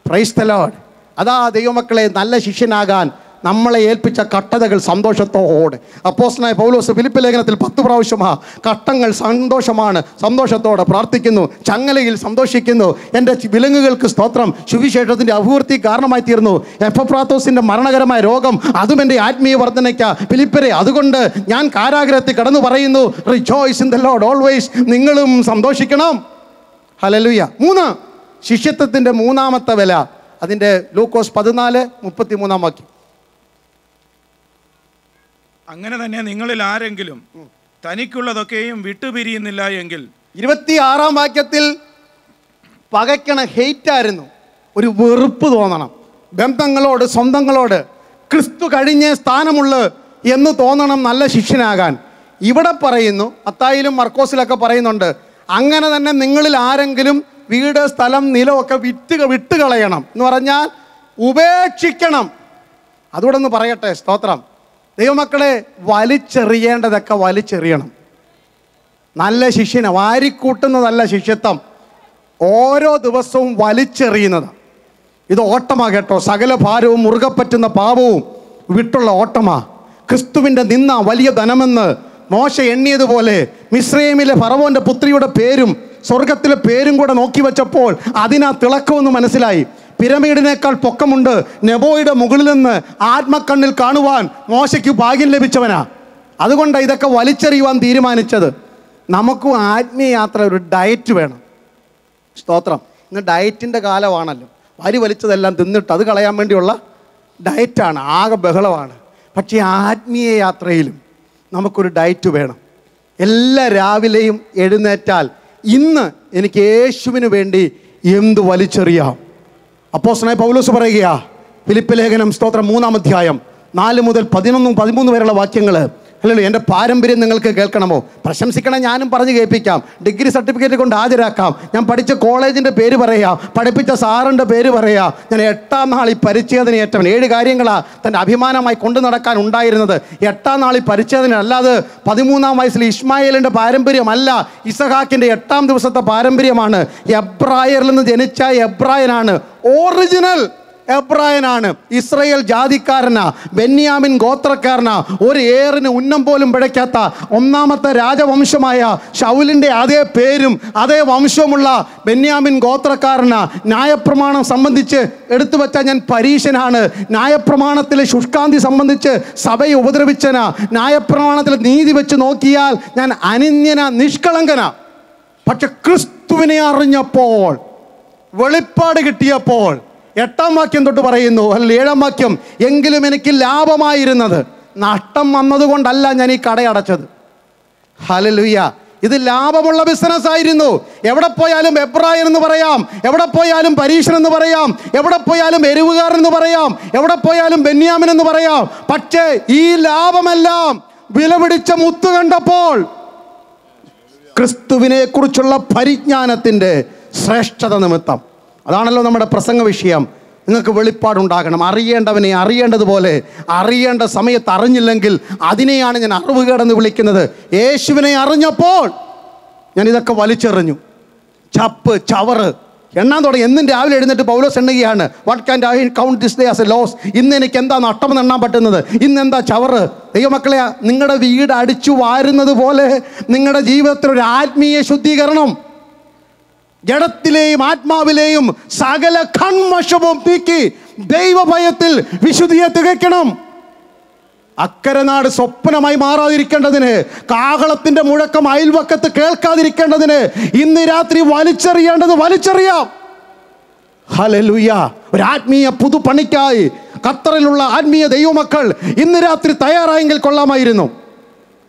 price the Lord. അതാ ദൈവമക്കളെ, നല്ല ശിഷ്യനാകാൻ നമ്മളെ ഏൽപ്പിച്ച കട്ടതകൾ സന്തോഷത്തോടെ. അപ്പോസ്തലനായ പൗലോസ് ഫിലിപ്പി ലേഖനത്തിൽ 10 പ്രാവശ്യമാ കട്ടങ്ങൾ സന്തോഷമാണ്, സന്തോഷത്തോടെ പ്രാർത്ഥിക്കുന്നു, ചങ്ങലയിൽ സന്തോഷിക്കുന്നു. എൻ്റെ വിലങ്ങുകൾക്ക് സ്തോത്രം, സുവിശേഷത്തിൻ്റെ അഭിവൃദ്ധി കാരണമായി തീർന്നു. എപ്പഫ്രാത്തോസിൻ്റെ മരണകരമായ രോഗം അതും എൻ്റെ ആത്മീയ വർധനയ്ക്ക്. ഫിലിപ്പരെ, അതുകൊണ്ട് ഞാൻ കാരാഗ്രഹത്തിൽ കടന്നു പറയുന്നു, rejoice in the Lord always. നിങ്ങളും സന്തോഷിക്കണം. ഹല്ലേലൂയ. 3 ശിഷ്യത്വത്തിൻ്റെ മൂന്നാമത്തെ വില, അതിൻ്റെ ലൂക്കോസ് 14:33 വാക്യം. അങ്ങനെ തന്നെ നിങ്ങളിൽ ആരെങ്കിലും തനിക്കുള്ളതൊക്കെയും വിട്ടുപിരിയുന്നില്ല എങ്കിൽ. 26 വാക്യത്തിൽ പകയ്ക്കണ ഹെയ്റ്റായിരുന്നു, ഒരു വെറുപ്പ് തോന്നണം ബന്ധങ്ങളോട്, സ്വന്തങ്ങളോട്. ക്രിസ്തു കഴിഞ്ഞ സ്ഥാനമുള്ള എന്ന് തോന്നണം നല്ല ശിഷ്യനാകാൻ. ഇവിടെ പറയുന്നു, മത്തായിലും മർക്കോസിലൊക്കെ പറയുന്നുണ്ട്, അങ്ങനെ തന്നെ നിങ്ങളിൽ ആരെങ്കിലും വീട്, സ്ഥലം, നിലമൊക്കെ വിട്ടുകളയണം എന്ന് പറഞ്ഞാൽ ഉപേക്ഷിക്കണം. അതുകൂടെ ഒന്ന് പറയട്ടെ. സ്തോത്രം. ദൈവമക്കളെ, വലിച്ചെറിയേണ്ടതൊക്കെ വലിച്ചെറിയണം. നല്ല ശിഷ്യനെ വാരിക്കൂട്ടുന്നതല്ല ശിഷ്യത്വം, ഓരോ ദിവസവും വലിച്ചെറിയുന്നത്. ഇത് ഓട്ടമാ കേട്ടോ. സകല ഭാരവും മുറുകെ പറ്റുന്ന പാപവും വിട്ടുള്ള ഓട്ടമാ. ക്രിസ്തുവിൻ്റെ നിന്ന വലിയ ധനമെന്ന് മോശ എണ്ണിയതുപോലെ മിസ്രയീമിലെ ഫറവോൻ്റെ പുത്രിയുടെ പേരും സ്വർഗത്തിലെ പേരും കൂടെ നോക്കി വെച്ചപ്പോൾ അതിനാ തിളക്കമെന്ന് മനസ്സിലായി. പിരമിഡിനേക്കാൾ പൊക്കമുണ്ട് നെബോയുടെ മുകളിൽ നിന്ന് ആത്മക്കണ്ണിൽ കാണുവാൻ മോശയ്ക്ക് ഭാഗ്യം ലഭിച്ചവനാ. അതുകൊണ്ടാണ് ഇതൊക്കെ വലിച്ചെറിയുവാൻ തീരുമാനിച്ചത്. നമുക്കും ആത്മീയ യാത്ര ഒരു ഡയറ്റ് വേണം. സ്തോത്രം. ഇന്ന് ഡയറ്റിൻ്റെ കാലമാണല്ലോ. വലിച്ചതെല്ലാം തിന്നിട്ട് അത് കളയാൻ വേണ്ടിയുള്ള ഡയറ്റാണ്, ആകെ ബഹളമാണ്. പക്ഷേ ആത്മീയ യാത്രയിലും നമുക്കൊരു ഡയറ്റ് വേണം. എല്ലാ രാവിലെയും എഴുന്നേറ്റാൽ ഇന്ന് എനിക്ക് യേശുവിന് വേണ്ടി എന്ത് വലിച്ചെറിയാം. അപ്പോസ്തലനായ പൗലോസ് പറയുകയാ, ഫിലിപ്പി ലേഖനം സ്തോത്രം 3-ാം അധ്യായം 4 മുതൽ 11-13 വരെയുള്ള വാക്യങ്ങൾ. അല്ലല്ലോ, എൻ്റെ പാരമ്പര്യം നിങ്ങൾക്ക് കേൾക്കണമോ? പ്രശംസിക്കണം, ഞാനും പറഞ്ഞ് കേൾപ്പിക്കാം. ഡിഗ്രി സർട്ടിഫിക്കറ്റ് കൊണ്ട് ഹാജരാക്കാം. ഞാൻ പഠിച്ച കോളേജിൻ്റെ പേര് പറയാം, പഠിപ്പിച്ച സാറിൻ്റെ പേര് പറയാം. ഞാൻ 8-ാം നാളിൽ പരിച്ഛേദനയേറ്റവൻ. 7 കാര്യങ്ങളാണ് തൻ്റെ അഭിമാനമായി കൊണ്ടു നടക്കാൻ ഉണ്ടായിരുന്നത്. 8-ാം നാളിൽ പരിച്ഛേദന. അല്ലാതെ 13-ാം വയസ്സിൽ ഇസ്മായേലിൻ്റെ പാരമ്പര്യമല്ല, ഇസഹാക്കിൻ്റെ 8-ാം ദിവസത്തെ പാരമ്പര്യമാണ്. എബ്രായരിൽ നിന്ന് ജനിച്ച എബ്രായനാണ്, ഒറിജിനൽ എബ്രായനാണ്. ഇസ്രയേൽ ജാതിക്കാരനാ, ബെന്യാമിൻ ഗോത്രക്കാരനാ. ഒരു ഏറിന് ഉന്നം പോലും പിഴയ്ക്കാത്ത ഒന്നാമത്തെ രാജവംശമായ ശൗലിൻ്റെ അതേ പേരും അതേ വംശവുമുള്ള ബെന്യാമിൻ ഗോത്രക്കാരനാ. ന്യായപ്രമാണം സംബന്ധിച്ച് എടുത്തു വച്ചാൽ ഞാൻ പരീശനാണ്. ന്യായപ്രമാണത്തിലെ ശുഷ്കാന്തി സംബന്ധിച്ച് സഭയെ ഉപദ്രവിച്ചനാ. ന്യായപ്രമാണത്തിൽ നീതി വെച്ച് നോക്കിയാൽ ഞാൻ അനിന്യന, നിഷ്കളങ്കനാ. പക്ഷെ ക്രിസ്തുവിനെ അറിഞ്ഞപ്പോൾ, വെളിപ്പാട് കിട്ടിയപ്പോൾ 8-ാം വാക്യം തൊട്ട് പറയുന്നു, അല്ലെങ്കിൽ 7-ാം വാക്യം, എങ്കിലും എനിക്ക് ലാഭമായിരുന്നത്, നഷ്ടം വന്നതുകൊണ്ടല്ല ഞാൻ ഈ കടയടച്ചത്. ഹല്ലേലൂയ. ഇത് ലാഭമുള്ള ബിസിനസ് ആയിരുന്നു. എവിടെ പോയാലും എബ്രായൻ എന്ന് പറയാം, എവിടെ പോയാലും പരീശൻ എന്ന് പറയാം, എവിടെ പോയാലും എരിവുകാരൻ എന്ന് പറയാം, എവിടെ പോയാലും ബെന്യാമിൻ എന്ന് പറയാം. പക്ഷേ ഈ ലാഭമെല്ലാം വിലപിടിച്ച മുത്ത് കണ്ടപ്പോൾ ക്രിസ്തുവിനെ കുറിച്ചുള്ള പരിജ്ഞാനത്തിൻ്റെ ശ്രേഷ്ഠത നിമിത്തം. അതാണല്ലോ നമ്മുടെ പ്രസംഗ വിഷയം. നിങ്ങൾക്ക് വെളിപ്പാടുണ്ടാകണം. അറിയേണ്ടവനെ അറിയേണ്ടതുപോലെ അറിയേണ്ട സമയത്ത് അറിഞ്ഞില്ലെങ്കിൽ അതിനെയാണ് ഞാൻ അറിവുകേടെന്ന് വിളിക്കുന്നത്. യേശുവിനെ അറിഞ്ഞപ്പോൾ ഞാൻ ഇതൊക്കെ വലിച്ചെറിഞ്ഞു. ചപ്പ്, ചവറ്, എണ്ണാൻ തുടങ്ങി. എന്നും രാവിലെ എഴുന്നേറ്റ് പൗലോസ് എണ്ണുകയാണ്. What can I count this day as a loss? ഇന്ന് എനിക്ക് എന്താ നഷ്ടമെന്ന് എണ്ണാൻ പറ്റുന്നത്? ഇന്ന് എന്താ ചവറ്? ദൈവമക്കളെ, നിങ്ങളുടെ വീട് അടിച്ചു വാരുന്നത് പോലെ നിങ്ങളുടെ ജീവിതത്തിൽ ഒരു ആത്മീയ ശുദ്ധീകരണം, ജഡത്തിലെയും ആത്മാവിലെയും സകല കൺമഷവും നീക്കി ദൈവഭയത്തിൽ വിശുദ്ധിയെ തികയ്ക്കണം. അക്കരനാട് സ്വപ്നമായി മാറാതിരിക്കേണ്ടതിന്, കാഹളത്തിന്റെ മുഴക്കം അയൽവക്കത്ത് കേൾക്കാതിരിക്കേണ്ടതിന് ഇന്ന് രാത്രി വലിച്ചെറിയേണ്ടത് വലിച്ചെറിയാം. ഹല്ലേലൂയ. ഒരു ആത്മീയ പുതുപണിക്കായി ഖത്തറിലുള്ള ആത്മീയ ദൈവമക്കൾ ഇന്ന് രാത്രി തയ്യാറായെങ്കിൽ കൊള്ളാമായിരുന്നു.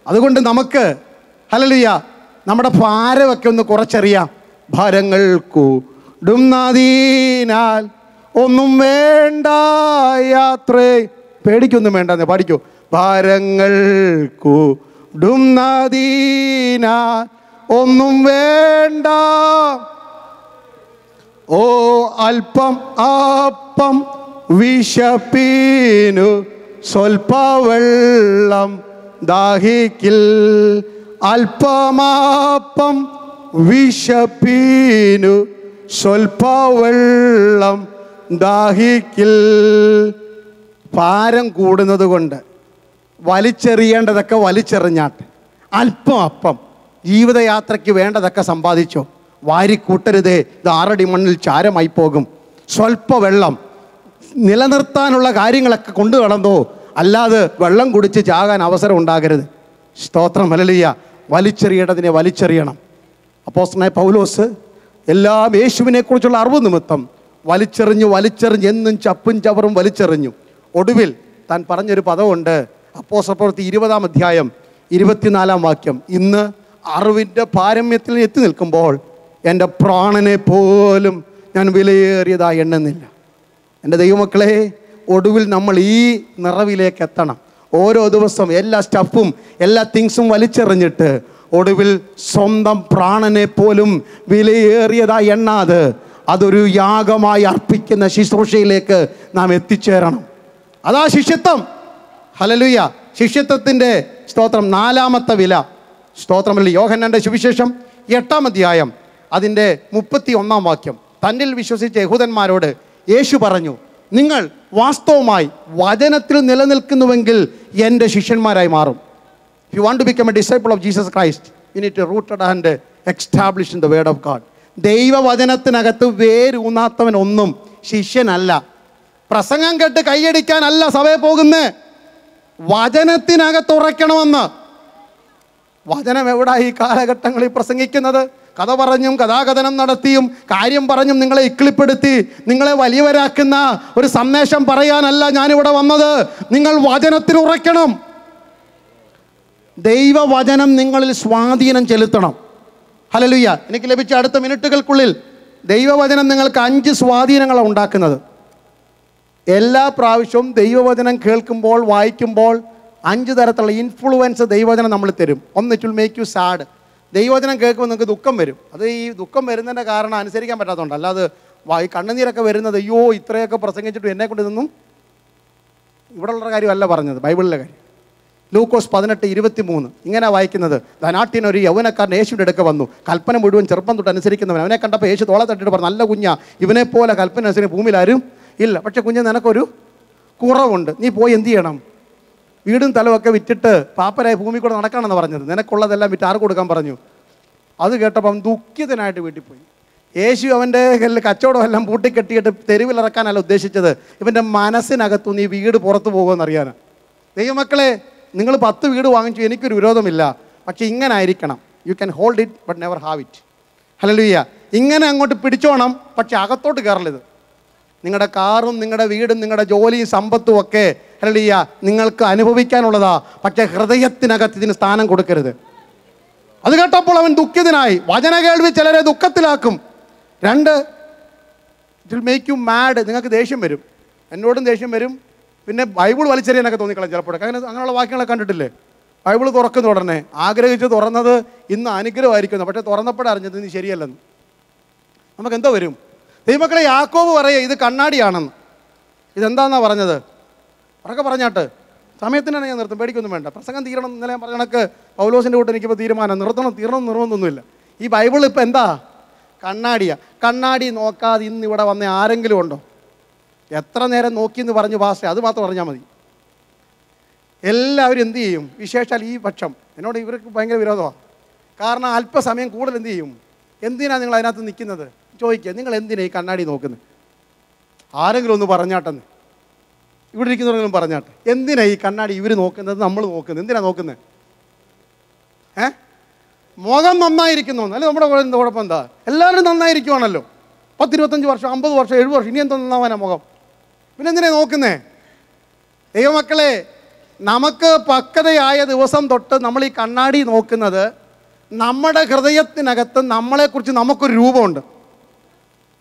അതുകൊണ്ട് നമുക്ക് ഹല്ലേലൂയ നമ്മുടെ ഭാരമൊക്കെ ഒന്ന് കുറച്ചറിയാം. ഭാരങ്ങൾ കൂടുന്നതിനാൽ ഒന്നും വേണ്ട യാത്രേ. പേടിക്കൊന്നും വേണ്ടെന്ന് പാടിക്കോ. ഭാരങ്ങൾ കൂടുന്നതിനാൽ ഒന്നും വേണ്ട, ഓ അല്പം അപ്പം വിശപ്പീനു സ്വൽപ്പവെള്ളം ദാഹിക്കിൽ. അല്പമാപ്പം വിശപ്പീനു സ്വൽപ്പവെള്ളം ദാഹിക്കിൽ. ഭാരം കൂടുന്നത് കൊണ്ട് വലിച്ചെറിയേണ്ടതൊക്കെ വലിച്ചെറിഞ്ഞാട്ടെ. അല്പം അപ്പം, ജീവിതയാത്രയ്ക്ക് വേണ്ടതൊക്കെ സമ്പാദിച്ചോ. വാരിക്കൂട്ടരുതേ, ഇത് 6 അടി മണ്ണിൽ ചാരമായി പോകും. സ്വൽപ്പ വെള്ളം നിലനിർത്താനുള്ള കാര്യങ്ങളൊക്കെ കൊണ്ടു നടന്നോ, അല്ലാതെ വെള്ളം കുടിച്ച് ചാകാൻ അവസരം ഉണ്ടാകരുത്. സ്തോത്രം. ഹല്ലേലൂയ. വലിച്ചെറിയേണ്ടതിനെ വലിച്ചെറിയണം. അപ്പോസ്തലനായ പൗലോസ് എല്ലാം യേശുവിനെക്കുറിച്ചുള്ള അറിവ് നിമിത്തം വലിച്ചെറിഞ്ഞ് എന്നും ചപ്പും ചവറും വലിച്ചെറിഞ്ഞു. ഒടുവിൽ താൻ പറഞ്ഞൊരു പദമുണ്ട്. അപ്പോസ്തലപ്രവൃത്തി 20-ാം അധ്യായം 24-ാം വാക്യം. ഇന്ന് അറിവിൻ്റെ പാരമ്യത്തിൽ എത്തി നിൽക്കുമ്പോൾ എൻ്റെ പ്രാണനെ പോലും ഞാൻ വിലയേറിയതായി എണ്ണുന്നില്ല. എൻ്റെ ദൈവമക്കളെ, ഒടുവിൽ നമ്മൾ ഈ നിറവിലേക്ക് എത്തണം. ഓരോ ദിവസം എല്ലാ സ്റ്റഫും എല്ലാ തിങ്സും വലിച്ചെറിഞ്ഞിട്ട് ഒടുവിൽ സ്വന്തം പ്രാണനെ പോലും വിലയേറിയതായി എണ്ണാതെ അതൊരു യാഗമായി അർപ്പിക്കുന്ന ശുശ്രൂഷയിലേക്ക് നാം എത്തിച്ചേരണം. അതാ ശിഷ്യത്വം. ഹല്ലേലൂയ. ശിഷ്യത്വത്തിൻ്റെ സ്തോത്രം 4-ാമത്തെ വില. സ്തോത്രമല്ല. യോഹന്നാന്റെ സുവിശേഷം 8-ാം അധ്യായം അതിൻ്റെ 31-ാം വാക്യം. തന്നിൽ വിശ്വസിച്ച യഹൂദന്മാരോട് യേശു പറഞ്ഞു, നിങ്ങൾ വാസ്തവമായി വചനത്തിൽ നിലനിൽക്കുന്നുവെങ്കിൽ എൻ്റെ ശിഷ്യന്മാരായി മാറും. If you want to become a disciple of Jesus Christ, you need to rooted and establish in the word of God. ദൈവവചനത്തിനകത്ത് വേരൂന്നാത്തവൻ ഒന്നും ശിഷ്യനല്ല. പ്രസംഗം കേട്ട് കൈയടിക്കാനല്ല സഭയിൽ പോകുന്നേ, വചനത്തിനകത്ത് ഉറയ്ക്കണമെന്ന്. വചനം എവിടെ ഈ കാലഘട്ടങ്ങളിൽ പ്രസംഗിക്കുന്നത്? കഥ പറഞ്ഞും കഥാകഥനം നടത്തിയും കാര്യം പറഞ്ഞും നിങ്ങളെ ഇക്കിളിപ്പെടുത്തി നിങ്ങളെ വലിയവരാക്കുന്ന ഒരു സന്ദേശം പറയാനല്ല ഞാനിവിടെ വന്നത്. നിങ്ങൾ വചനത്തിൽ ഉറയ്ക്കണം. ദൈവവചനം നിങ്ങളിൽ സ്വാധീനം ചെലുത്തണം. ഹല്ലേലൂയ. എനിക്ക് ലഭിച്ച അടുത്ത മിനിറ്റുകൾക്കുള്ളിൽ ദൈവവചനം നിങ്ങൾക്ക് 5 സ്വാധീനങ്ങളാണ് ഉണ്ടാക്കുന്നത്. എല്ലാ പ്രാവശ്യവും ദൈവവചനം കേൾക്കുമ്പോൾ വായിക്കുമ്പോൾ 5 തരത്തിലുള്ള ഇൻഫ്ലുവൻസ് ദൈവവചനം നമ്മൾ തരും. ഒന്ന്, it will make U sad. ദൈവവചനം കേൾക്കുമ്പോൾ നിങ്ങൾക്ക് ദുഃഖം വരും. അത് ഈ ദുഃഖം വരുന്നതിൻ്റെ കാരണം അനുസരിക്കാൻ പറ്റാത്തതുകൊണ്ട്, അല്ലാതെ ഈ കണ്ണുനീരൊക്കെ വരുന്നത് അയ്യോ ഇത്രയൊക്കെ പ്രസംഗിച്ചിട്ടും എന്നെക്കൊണ്ട് ഇതൊന്നും ഇവിടെയുള്ള കാര്യമല്ല പറഞ്ഞത്, ബൈബിളിലെ കാര്യം. ലൂക്കോസ് 18:23 ഇങ്ങനെ വായിക്കുന്നത്, ധനാട്ടിന് ഒരു യൗവനക്കാരൻ യേശുവിൻ്റെ അടുക്ക വന്നു. കൽപ്പന മുഴുവൻ ചെറുപ്പം തൊട്ട് അനുസരിക്കുന്നവൻ. അവനെ കണ്ടപ്പോൾ യേശു തോളെ തട്ടിട്ട് പറഞ്ഞു, നല്ല കുഞ്ഞാ, ഇവനെപ്പോലെ കൽപ്പന അനുസരിച്ച് ഭൂമിയിൽ ആരും ഇല്ല. പക്ഷെ കുഞ്ഞ്, നിനക്കൊരു കുറവുണ്ട്. നീ പോയി എന്ത് ചെയ്യണം? വീടും സ്ഥലമൊക്കെ വിറ്റിട്ട് പാപ്പരായി ഭൂമി കൂടെ നടക്കണമെന്ന് പറഞ്ഞത്. നിനക്കുള്ളതെല്ലാം വിറ്റ് ആർക്ക് കൊടുക്കാൻ പറഞ്ഞു? അത് കേട്ടപ്പോൾ അവൻ ദുഃഖിതനായിട്ട് വീട്ടിൽ പോയി. യേശു അവൻ്റെ കച്ചവടമെല്ലാം പൂട്ടിക്കെട്ടിയിട്ട് തെരുവിലിറക്കാനല്ല ഉദ്ദേശിച്ചത്. ഇവൻ്റെ മനസ്സിനകത്തു നീ വീട് പുറത്തു പോകുമെന്ന് അറിയാനാണ്. ദൈവമക്കളെ, നിങ്ങൾ 10 വീട് വാങ്ങിച്ചു, എനിക്കൊരു വിരോധമില്ല. പക്ഷെ ഇങ്ങനെ ആയിരിക്കണം. You can hold it but never have it. Hallelujah. ഇങ്ങനെ അങ്ങോട്ട് പിടിച്ചോണം, പക്ഷെ അകത്തോട്ട് കയറരുത്. നിങ്ങളുടെ കാറും നിങ്ങളുടെ വീടും നിങ്ങളുടെ ജോലിയും സമ്പത്തും ഒക്കെ ഹല്ലേലൂയ നിങ്ങൾക്ക് അനുഭവിക്കാനുള്ളതാ. പക്ഷേ ഹൃദയത്തിനകത്ത് ഇതിന് സ്ഥാനം കൊടുക്കരുത്. അത് കേട്ടപ്പോൾ അവൻ ദുഃഖിതനായി. വചന കേൾവി ചിലരെ ദുഃഖത്തിലാക്കും. 2, it will make U mad. നിങ്ങൾക്ക് ദേഷ്യം വരും, എന്നോടും ദേഷ്യം വരും. പിന്നെ ബൈബിൾ വലിച്ചെറിയാനൊക്കെ തോന്നിക്കളാം ചിലപ്പോഴൊക്കെ. അങ്ങനെയുള്ള വാക്യങ്ങളൊക്കെ കണ്ടിട്ടില്ലേ? ബൈബിൾ തുറക്കുന്ന ഉടനെ ആഗ്രഹിച്ച് തുറന്നത് ഇന്ന് അനുഗ്രഹമായിരിക്കുന്നു, പക്ഷേ തുറന്നപ്പോഴേ അറിഞ്ഞത് ഇനി ശരിയല്ലെന്ന്. നമുക്ക് എന്തോ വരും? ദൈവമക്കളെ, യാക്കോബ് പറയുക ഇത് കണ്ണാടിയാണെന്ന്. ഇതെന്താണെന്നാണ് പറഞ്ഞത്? ഉറക്കെ പറഞ്ഞാട്ട്. സമയത്തിനാണ് ഞാൻ നിർത്തും, പേടിക്കൊന്നും വേണ്ട. പ്രസംഗം തീരണം. ഇന്നലെ ഞാൻ പറഞ്ഞ കണക്ക് പൗലോസിൻ്റെ കൂട്ട് എനിക്കിപ്പോൾ തീരുമാനം നിർത്തണം നിർവ്വഹമൊന്നുമില്ല. ഈ ബൈബിൾ ഇപ്പോൾ എന്താ? കണ്ണാടി നോക്കാതെ ഇന്ന് ഇവിടെ വന്ന ആരെങ്കിലും ഉണ്ടോ? എത്ര നേരം നോക്കിയെന്ന് പറഞ്ഞു പാസ്റ്റർ, അത് മാത്രം പറഞ്ഞാൽ മതി. എല്ലാവരും എന്ത് ചെയ്യും? വിശേഷാൽ ഈ പക്ഷം എന്നോട് ഇവർക്ക് ഭയങ്കര വിരോധമാണ്. കാരണം അല്പസമയം കൂടുതൽ എന്ത് ചെയ്യും? എന്തിനാണ് നിങ്ങൾ അതിനകത്ത് നിൽക്കുന്നത് ചോദിക്കുക. നിങ്ങൾ എന്തിനാണ് ഈ കണ്ണാടി നോക്കുന്നത്? ആരെങ്കിലും ഒന്ന് പറഞ്ഞാട്ടെന്ന്, ഇവിടെ ഇരിക്കുന്നവരെങ്കിലും പറഞ്ഞാട്ടെ. എന്തിനാണ് ഈ കണ്ണാടി ഇവർ നോക്കുന്നത്, നമ്മൾ നോക്കുന്നത്? എന്തിനാണ് നോക്കുന്നത്? മുഖം നന്നായിരിക്കുന്നു അല്ലേ? നമ്മുടെ കുഴപ്പം എന്താ? എല്ലാവരും നന്നായിരിക്കുവാണല്ലോ. 10-25 വർഷം 50 വർഷം 70 വർഷം ഇനി എന്താ നന്നാവാനാ മുഖം? പിന്നെ എന്തിനാണ് നോക്കുന്നേ? ദൈവമക്കളെ, നമുക്ക് പക്വതയായ ദിവസം തൊട്ട് നമ്മൾ ഈ കണ്ണാടി നോക്കുന്നത് നമ്മുടെ ഹൃദയത്തിനകത്ത് നമ്മളെക്കുറിച്ച് നമുക്കൊരു രൂപമുണ്ട്.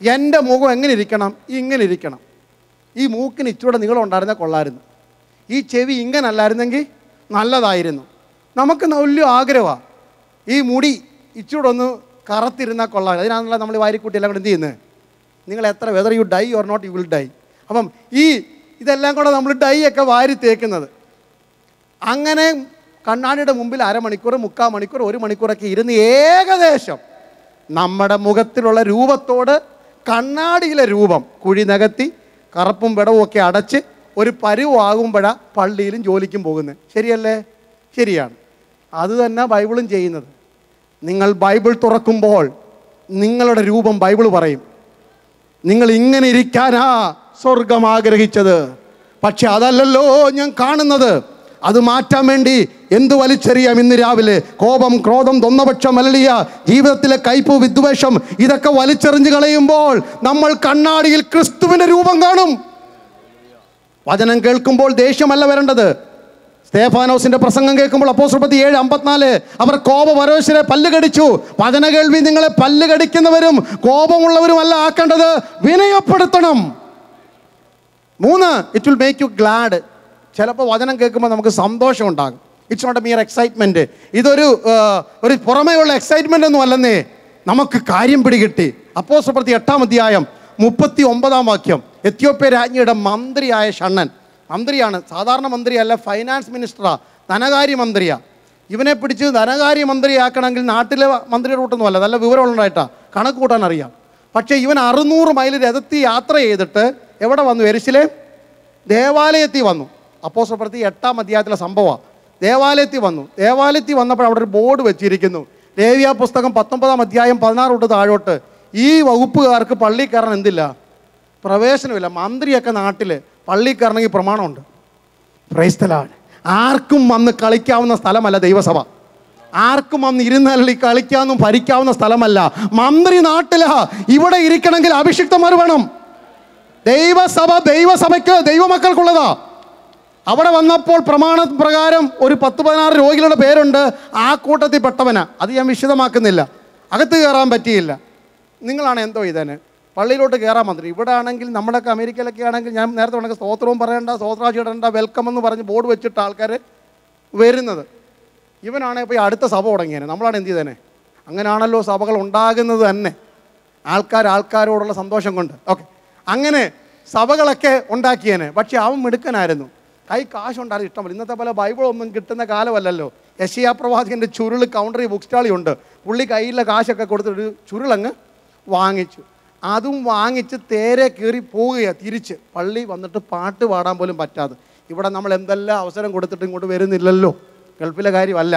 എൻ്റെ മുഖം എങ്ങനെ ഇരിക്കണം? ഇങ്ങനെ ഇരിക്കണം. ഈ മൂക്കിന് ഇച്ചിരൂടെ നീളം ഉണ്ടായിരുന്നാൽ കൊള്ളായിരുന്നു. ഈ ചെവി ഇങ്ങനെ അല്ലായിരുന്നെങ്കിൽ നല്ലതായിരുന്നു. നമുക്ക് വലിയ ആഗ്രഹമാണ് ഈ മുടി ഇച്ചിരൂടെ ഒന്ന് കറുത്തിരുന്നാൽ കൊള്ളാം. അതിനാണല്ലോ നമ്മൾ വാരിക്കൂട്ടി എല്ലാം കൂടെ എന്ത് ചെയ്യുന്നത്? നിങ്ങൾ എത്ര whether you die or not you will die. അപ്പം ഇതെല്ലാം കൂടെ നമ്മൾ ഡൈ ഒക്കെ വാരി തേക്കുന്നത്. അങ്ങനെ കണ്ണാടിയുടെ മുമ്പിൽ അരമണിക്കൂർ 3/4 മണിക്കൂർ 1 മണിക്കൂറൊക്കെ ഇരുന്ന് ഏകദേശം നമ്മുടെ മുഖത്തിലുള്ള രൂപത്തോട് കണ്ണാടിയിലെ രൂപം കുഴി നികത്തി കറുപ്പും വെടവും ഒക്കെ അടച്ച് ഒരു പരുവാകുമ്പോഴാണ് പള്ളിയിലും ജോലിക്കും പോകുന്നത്. ശരിയല്ലേ? ശരിയാണ്. അത് തന്നെ ബൈബിളും ചെയ്യുന്നത്. നിങ്ങൾ ബൈബിൾ തുറക്കുമ്പോൾ നിങ്ങളുടെ രൂപം ബൈബിൾ പറയും. നിങ്ങൾ ഇങ്ങനെ ഇരിക്കാനാ സ്വർഗം ആഗ്രഹിച്ചത്, പക്ഷെ അതല്ലല്ലോ ഞാൻ കാണുന്നത്. അത് മാറ്റാൻ വേണ്ടി എന്തു വലിച്ചെറിയാം ഇന്ന് രാവിലെ? കോപം, ക്രോധം, തൊന്നപക്ഷം, അലളിയ, ജീവിതത്തിലെ കയ്പ്, വിദ്വേഷം, ഇതൊക്കെ വലിച്ചെറിഞ്ഞ് കളയുമ്പോൾ നമ്മൾ കണ്ണാടിയിൽ ക്രിസ്തുവിൻ്റെ രൂപം കാണും. വചനം കേൾക്കുമ്പോൾ ദേഷ്യമല്ല വരേണ്ടത്. സ്തേഫാനോസിന്റെ പ്രസംഗം കേൾക്കുമ്പോൾ അപ്പോസ്തലപ്രവൃത്തി 7:54 അവർ കോപപരവശരെ പല്ല് കടിച്ചു. വചന കേൾവി നിങ്ങളെ പല്ല് കടിക്കുന്നവരും കോപമുള്ളവരുമല്ല ആക്കേണ്ടത്, വിനയപ്പെടുത്തണം. 3, it will make you glad. ചിലപ്പോൾ വചനം കേൾക്കുമ്പോൾ നമുക്ക് സന്തോഷം ഉണ്ടാകും. It's not a mere excitement. ഇതൊരു പുറമേയുള്ള എക്സൈറ്റ്മെൻ്റ് ഒന്നും അല്ലെന്നേ, നമുക്ക് കാര്യം പിടികിട്ടി. അപ്പോസ്തലപ്രവൃത്തി 8-ാം അധ്യായം 39-ാം വാക്യം. എത്യോപ്യ രാജ്ഞിയുടെ മന്ത്രിയായ ഷണ്ണൻ, മന്ത്രിയാണ്, സാധാരണ മന്ത്രിയല്ല, ഫൈനാൻസ് മിനിസ്റ്ററാണ്, ധനകാര്യമന്ത്രിയാണ്. ഇവനെ പിടിച്ച് ധനകാര്യമന്ത്രിയാക്കണമെങ്കിൽ നാട്ടിലെ മന്ത്രിയുടെ കൂട്ടൊന്നും അല്ല, നല്ല വിവരമുള്ളതായിട്ടാണ്, കണക്ക് കൂട്ടാൻ അറിയാം. പക്ഷേ ഇവൻ 600 മൈൽ രഥത്തിൽ യാത്ര ചെയ്തിട്ട് എവിടെ വന്നു? യെരുശലേം ദേവാലയത്തിൽ വന്നു. അപ്പോസ്തലപ്രവൃത്തി 8-ാം അധ്യായത്തിലെ സംഭവമാണ്. ദേവാലയത്തിൽ വന്നു. ദേവാലയത്തിൽ വന്നപ്പോൾ അവിടെ ഒരു ബോർഡ് വെച്ചിരിക്കുന്നു. ലേവ്യ പുസ്തകം 19-ാം അധ്യായം 16 തൊട്ട് താഴോട്ട് ഈ വകുപ്പുകാർക്ക് പള്ളി കയറാൻ എന്തില്ല? പ്രവേശനമില്ല. മന്ത്രിയൊക്കെ നാട്ടിൽ പള്ളി കയറണമെങ്കിൽ പ്രമാണമുണ്ട്. Praise the lord. ആർക്കും വന്ന് കളിക്കാവുന്ന സ്ഥലമല്ല ദൈവസഭ. ആർക്കും വന്ന് ഇരുന്നല്ലി കളിക്കാവുന്ന ഭരിക്കാവുന്ന സ്ഥലമല്ല. മന്ത്രി നാട്ടിലാ. ഇവിടെ ഇരിക്കണമെങ്കിൽ അഭിഷിക്തന്മാർ വേണം. ദൈവസഭയ്ക്ക് ദൈവമക്കൾക്കുള്ളതാ. അവിടെ വന്നപ്പോൾ പ്രമാണ പ്രകാരം ഒരു 10-16 രോഗികളുടെ പേരുണ്ട്. ആ കൂട്ടത്തിൽ പെട്ടവനാ. അത് ഞാൻ വിശദമാക്കുന്നില്ല. അകത്ത് കയറാൻ പറ്റിയില്ല. നിങ്ങളാണ് എന്തോ ഇതന്നെ പള്ളിയിലോട്ട് കയറാൻ മന്ത്രി. ഇവിടെ ആണെങ്കിൽ നമ്മുടെയൊക്കെ അമേരിക്കയിലൊക്കെ ആണെങ്കിൽ ഞാൻ നേരത്തെ പറഞ്ഞ സ്തോത്രവും പറയണ്ട, സ്തോത്രാശി ഇടണ്ട, വെൽക്കം എന്ന് പറഞ്ഞ് ബോർഡ് വെച്ചിട്ട് ആൾക്കാർ വരുന്നത്. ഇവനാണെങ്കിൽ ഇപ്പോൾ ഈ അടുത്ത സഭ തുടങ്ങിയേനെ. നമ്മളാണ് എന്ത് ചെയ്തേനെ? അങ്ങനെയാണല്ലോ സഭകൾ ഉണ്ടാകുന്നത് തന്നെ, ആൾക്കാരോടുള്ള സന്തോഷം കൊണ്ട്. ഓക്കെ, അങ്ങനെ സഭകളൊക്കെ ഉണ്ടാക്കിയേനെ. പക്ഷെ അവൻ മിടുക്കനായിരുന്നു. കൈ കാശുണ്ടായിരുന്നു ഇഷ്ടമല്ല. ഇന്നത്തെ പോലെ ബൈബിളൊന്നും കിട്ടുന്ന കാലമല്ലല്ലോ. യെശയ്യാ പ്രവാചകൻ്റെ ചുരുൾ കൗണ്ടറി ബുക്ക് സ്റ്റാളിയുണ്ട്. പുള്ളി കയ്യിലെ കാശൊക്കെ കൊടുത്തിട്ട് ചുരുളങ്ങ് വാങ്ങിച്ചു. അതും വാങ്ങിച്ച് തേരെ കയറി പോവുകയാണ് തിരിച്ച്. പള്ളി വന്നിട്ട് പാട്ട് പാടാൻ പോലും പറ്റാതെ. ഇവിടെ നമ്മൾ എന്തെല്ലാം അവസരം കൊടുത്തിട്ട് ഇങ്ങോട്ട് വരുന്നില്ലല്ലോ, ഗൾഫിലെ കാര്യമല്ല.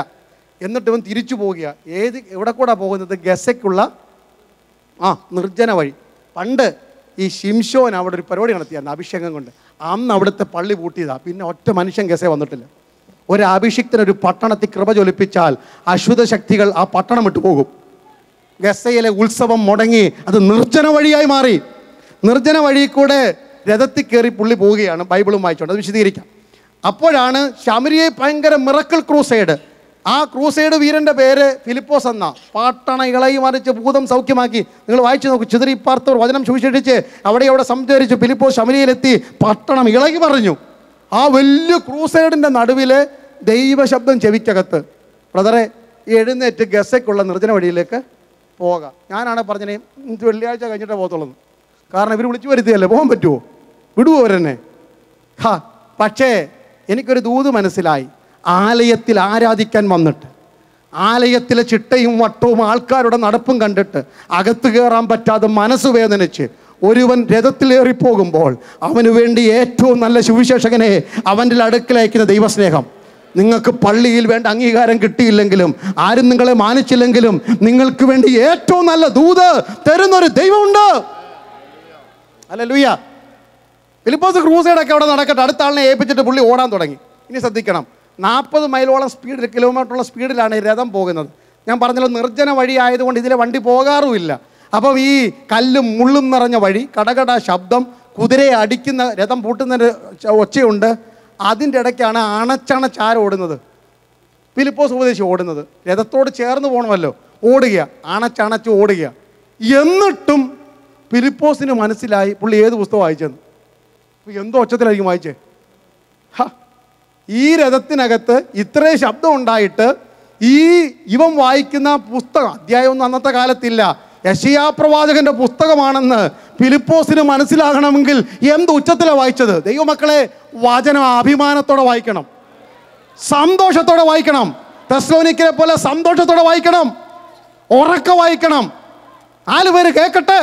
എന്നിട്ട് ഇവൻ തിരിച്ചു പോവുകയാണ്. എവിടെ കൂടെ പോകുന്നത്? ഗസയ്ക്കുള്ള നിർജ്ജന വഴി. പണ്ട് ഈ ശിംശോൻ അവിടെ ഒരു പരിപാടി നടത്തിയായിരുന്നു അഭിഷേകം കൊണ്ട്. അന്ന് അവിടുത്തെ പള്ളി പൂട്ടിയതാണ്. പിന്നെ ഒറ്റ മനുഷ്യൻ ഗസയെ വന്നിട്ടില്ല. ഒരു അഭിഷിക്തനൊരു പട്ടണത്തിൽ കൃപ ജ്വലിപ്പിച്ചാൽ അശുദ്ധ ശക്തികൾ ആ പട്ടണം വിട്ടു പോകും. ഗസയിലെ ഉത്സവം മുടങ്ങി. അത് നിർജ്ജന വഴിയായി മാറി. നിർജ്ജന വഴി കൂടെ രഥത്തിൽ കയറി പുള്ളി പോവുകയാണ്. ബൈബിളും വായിച്ചുകൊണ്ട് അത് വിശദീകരിക്കാം. അപ്പോഴാണ് ശമരിയെ ഭയങ്കര മിറക്കിൾ ക്രൂസൈഡ്. ആ ക്രൂസൈഡ് വീരൻ്റെ പേര് ഫിലിപ്പോസ് എന്ന. പട്ടണ ഇളകി മറിച്ച് ഭൂതം സൗഖ്യമാക്കി. നിങ്ങൾ വായിച്ചു നോക്കൂ. ചിതറിപ്പാർത്തവർ വചനം സുവിശേഷിച്ച് അവിടെ സഞ്ചരിച്ചു. ഫിലിപ്പോസ് ശമരിയയിലെത്തി പട്ടണം ഇളകി മറിഞ്ഞു. ആ വലിയ ക്രൂസൈഡിൻ്റെ നടുവിൽ ദൈവശബ്ദം ചെവിക്കകത്ത്, ബ്രദറെ എഴുന്നേറ്റ് ഗസയ്ക്കുള്ള നിർജ്ജന വഴിയിലേക്ക് പോകാം. ഞാനാണ് പറഞ്ഞത് വെള്ളിയാഴ്ച കഴിഞ്ഞിട്ടേ പോകത്തുള്ളൂ. കാരണം ഇവർ വിളിച്ചു വരുത്തിയല്ലേ, പോകാൻ പറ്റുമോ? വിടുവോ അവരെന്നെ? പക്ഷേ എനിക്കൊരു ദൂത് മനസ്സിലായി. ആലയത്തിൽ ആരാധിക്കാൻ വന്നിട്ട് ആലയത്തിലെ ചിട്ടയും വട്ടവും ആൾക്കാരുടെ നടപ്പും കണ്ടിട്ട് അകത്ത് കയറാൻ പറ്റാതെ മനസ്സ് വേദനിച്ച് ഒരുവൻ രഥത്തിലേറിപ്പോകുമ്പോൾ അവന് വേണ്ടി ഏറ്റവും നല്ല സുവിശേഷകനെ അവൻ്റെ അടുക്കൽ അയക്കുന്ന ദൈവസ്നേഹം. നിങ്ങൾക്ക് പള്ളിയിൽ വേണ്ട അംഗീകാരം കിട്ടിയില്ലെങ്കിലും ആരും നിങ്ങളെ മാനിച്ചില്ലെങ്കിലും നിങ്ങൾക്ക് വേണ്ടി ഏറ്റവും നല്ല ദൂത് തരുന്നൊരു ദൈവമുണ്ട്. ഹല്ലേലൂയ. ഫിലിപ്പോസ് ക്രൂസൈഡൊക്കെ അവിടെ നടക്കട്ടെ, അടുത്ത ആളിനെ ഏൽപ്പിച്ചിട്ട് പുള്ളി ഓടാൻ തുടങ്ങി. ഇനി ശ്രദ്ധിക്കണം, 40 മൈലോളം സ്പീഡിൽ, കിലോമീറ്ററുള്ള സ്പീഡിലാണ് ഈ രഥം പോകുന്നത്. ഞാൻ പറഞ്ഞല്ലോ, നിർജ്ജന വഴി ആയതുകൊണ്ട് ഇതിലെ വണ്ടി പോകാറുമില്ല. അപ്പം ഈ കല്ലും മുള്ളും നിറഞ്ഞ വഴി, കടകട ശബ്ദം, കുതിരയെ അടിക്കുന്ന, രഥം പൂട്ടുന്നതിൻ്റെ ഒച്ചയുണ്ട്. അതിൻ്റെ ഇടയ്ക്കാണ് അണച്ചണച്ചാരം ഓടുന്നത്. ഫിലിപ്പോസ് ഉപദേശി ഓടുന്നത് രഥത്തോട് ചേർന്ന് പോകണമല്ലോ, ഓടുക, അണച്ചണച്ച് ഓടുക. എന്നിട്ടും ഫിലിപ്പോസിന് മനസ്സിലായി പുള്ളി ഏത് പുസ്തകം വായിച്ചെന്ന്. എന്തോ ഒച്ചത്തിലായിരിക്കും വായിച്ചേ. ഈ രഥത്തിനകത്ത് ഇത്രയും ശബ്ദം ഉണ്ടായിട്ട് ഇവൻ വായിക്കുന്ന പുസ്തകം, അധ്യായമൊന്നും അന്നത്തെ കാലത്തില്ല, യെശയ്യാ പ്രവാചകന്റെ പുസ്തകമാണെന്ന് ഫിലിപ്പോസിന് മനസ്സിലാകണമെങ്കിൽ എന്ത് ഉച്ചത്തിലാണ് വായിച്ചത്? ദൈവമക്കളെ, വചനം അഭിമാനത്തോടെ വായിക്കണം, സന്തോഷത്തോടെ വായിക്കണം. തെസ്സലോനിക്കരെ പോലെ സന്തോഷത്തോടെ വായിക്കണം, ഉറക്കെ വായിക്കണം. 4 പേര് കേൾക്കട്ടെ.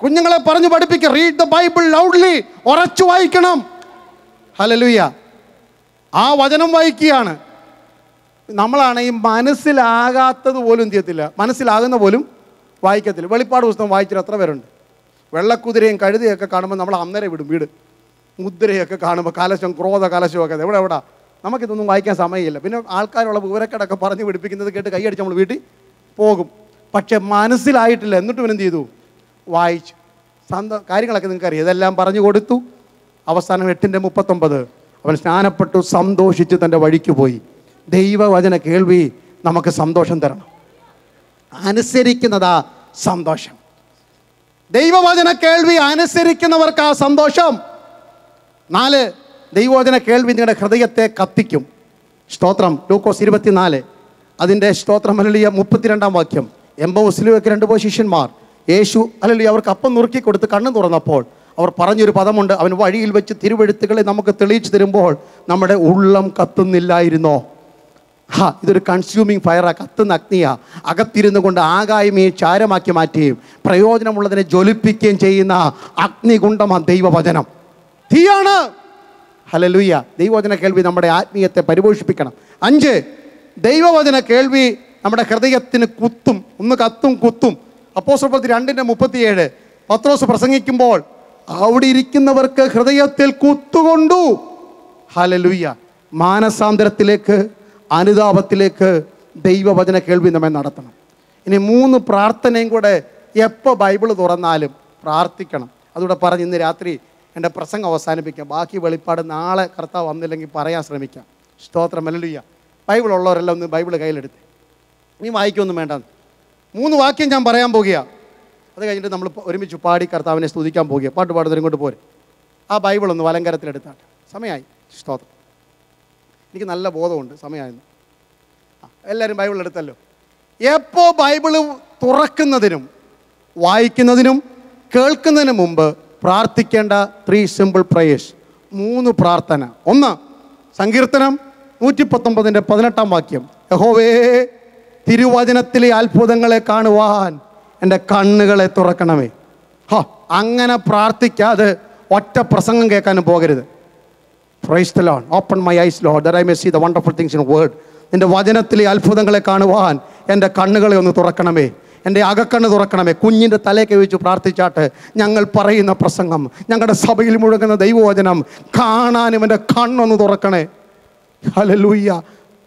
കുഞ്ഞുങ്ങളെ പറഞ്ഞു പഠിപ്പിക്കുക. റീഡ് ദ ബൈബിൾ ലൗഡ്ലി, ഉറച്ചു വായിക്കണം. ഹല്ലേലൂയ. ആ വചനം വായിക്കുകയാണ്. നമ്മളാണ് ഈ മനസ്സിലാകാത്തത് പോലും എന്ത് ചെയ്യത്തില്ല, മനസ്സിലാകുന്ന പോലും വായിക്കത്തില്ല. വെളിപ്പാട് പുസ്തകം വായിച്ചിട്ട് എത്ര പേരുണ്ട്? വെള്ളക്കുതിരയും കഴുതയൊക്കെ കാണുമ്പോൾ നമ്മൾ അന്നേരം വിടും വീട്. മുദ്രയൊക്കെ കാണുമ്പോൾ കലശം, ക്രോധ കലശമൊക്കെ എവിടെ നമുക്കിതൊന്നും വായിക്കാൻ സമയമില്ല. പിന്നെ ആൾക്കാരുള്ള വിവരക്കേടൊക്കെ പറഞ്ഞ് പിടിപ്പിക്കുന്നത് കേട്ട് കൈയടിച്ച് നമ്മൾ വീട്ടിൽ പോകും. പക്ഷെ മനസ്സിലായിട്ടില്ല. എന്നിട്ടും ഇവനെന്ത് ചെയ്തു? വായിച്ചു. കാര്യങ്ങളൊക്കെ നിങ്ങൾക്ക് അറിയാം. ഇതെല്ലാം പറഞ്ഞു കൊടുത്തു. അവസാനം 8:39 അവൻ സ്നാനപ്പെട്ടു, സന്തോഷിച്ച് തൻ്റെ വഴിക്ക് പോയി. ദൈവവചന കേൾവി നമുക്ക് സന്തോഷം തരണം. അനുസരിക്കുന്നതാ സന്തോഷം. ദൈവവചന കേൾവി അനുസരിക്കുന്നവർക്ക് ആ സന്തോഷം. 4, ദൈവവചന കേൾവി നിങ്ങളുടെ ഹൃദയത്തെ കത്തിക്കും. സ്തോത്രം. ലൂക്കോസ് 24 അതിൻ്റെ സ്തോത്രം ഹല്ലേലൂയ 32-ാം വാക്യം. എംബൗസിലേക്ക് 2 ശിഷ്യന്മാർ യേശു ഹല്ലേലൂയ അവർക്ക് അപ്പം നുറുക്കി കൊടുത്ത് കണ്ണു തുറന്നപ്പോൾ അവർ പറഞ്ഞൊരു പദമുണ്ട്, അവൻ വഴിയിൽ വെച്ച് തിരുവെഴുത്തുകളെ നമുക്ക് തെളിയിച്ചു തരുമ്പോൾ നമ്മുടെ ഉള്ളം കത്തുന്നില്ലായിരുന്നോ? ഇതൊരു കൺസ്യൂമിങ് ഫയറാ, കത്തുന്ന അഗ്നിയാ. അകത്തിരുന്നു കൊണ്ട് ആകായമേ ചാരമാക്കി മാറ്റുകയും പ്രയോജനമുള്ളതിനെ ജ്വലിപ്പിക്കുകയും ചെയ്യുന്ന അഗ്നികുണ്ഡമാണ് ദൈവവചനം. തീയാണ്. ഹല്ലേലൂയ. ദൈവവചന കേൾവി നമ്മുടെ ആത്മീയത്തെ പരിപോഷിപ്പിക്കണം. 5, ദൈവവചന കേൾവി നമ്മുടെ ഹൃദയത്തിന് കുത്തും. ഒന്ന് കത്തും, കുത്തും. അപ്പോസ്തലപ്രവൃത്തി 2:37 പത്രോസ് പ്രസംഗിക്കുമ്പോൾ അവിടെ ഇരിക്കുന്നവർക്ക് ഹൃദയത്തിൽ കുത്തുകൊണ്ടു. ഹല്ലേലൂയ. മാനസാന്തരത്തിലേക്ക്, അനുതാപത്തിലേക്ക് ദൈവവചന കേൾവി നമ്മെ നടത്തണം. ഇനി 3 പ്രാർത്ഥനയും കൂടെ എപ്പോൾ ബൈബിൾ തുറന്നാലും പ്രാർത്ഥിക്കണം. അതുകൂടെ പറഞ്ഞ് ഇന്ന് രാത്രി എൻ്റെ പ്രസംഗം അവസാനിപ്പിക്കാം. ബാക്കി വെളിപ്പാട് നാളെ കർത്താവ് വന്നില്ലെങ്കിൽ പറയാൻ ശ്രമിക്കാം. സ്തോത്രം. ഹല്ലേലൂയ. ബൈബിൾ ഉള്ളവരെല്ലാം ഒന്ന് ബൈബിൾ കയ്യിലെടുത്ത് നീ വായിക്കൊന്നും വേണ്ട. 3 വാക്യം ഞാൻ പറയാൻ പോകുക. അത് കഴിഞ്ഞിട്ട് നമ്മൾ ഒരുമിച്ച് പാടി കർത്താവിനെ സ്തുതിക്കാൻ പോകുക. പാട്ട് പാടുന്നവരും ഇങ്ങോട്ട് പോരെ. ആ ബൈബിളൊന്ന് വലങ്കരത്തിലെടുത്താട്ടെ. സമയമായി. സ്തോത്രം. എനിക്ക് നല്ല ബോധമുണ്ട് സമയമായിരുന്നു. എല്ലാവരും ബൈബിൾ എടുത്തല്ലോ. എപ്പോൾ ബൈബിൾ തുറക്കുന്നതിനും വായിക്കുന്നതിനും കേൾക്കുന്നതിനും മുമ്പ് പ്രാർത്ഥിക്കേണ്ട 3 സിമ്പിൾ പ്രേയേഴ്സ്. 3 പ്രാർത്ഥന. 1, സങ്കീർത്തനം 119 18-ാം വാക്യം. യഹോവേ, തിരുവചനത്തിലെ അത്ഭുതങ്ങളെ കാണുവാൻ എൻ്റെ കണ്ണുകളെ തുറക്കണമേ. അങ്ങനെ പ്രാർത്ഥിക്കാതെ ഒറ്റ പ്രസംഗം കേൾക്കാനും പോകരുത്. Praise the Lord. Open my eyes, Lord, that I may see the wonderful things in your word. എൻ്റെ വചനത്തിലെ അത്ഭുതങ്ങളെ കാണുവാൻ എൻ്റെ കണ്ണുകളെ ഒന്ന് തുറക്കണമേ, എൻ്റെ അകക്കണ്ണ് തുറക്കണമേ. കുഞ്ഞിൻ്റെ തലയൊക്കെ വെച്ച് പ്രാർത്ഥിച്ചാട്ട് ഞങ്ങൾ പറയുന്ന പ്രസംഗം, ഞങ്ങളുടെ സഭയിൽ മുഴങ്ങുന്ന ദൈവവചനം കാണാനും എൻ്റെ കണ്ണൊന്ന് തുറക്കണേ. ഹല്ലേലൂയ.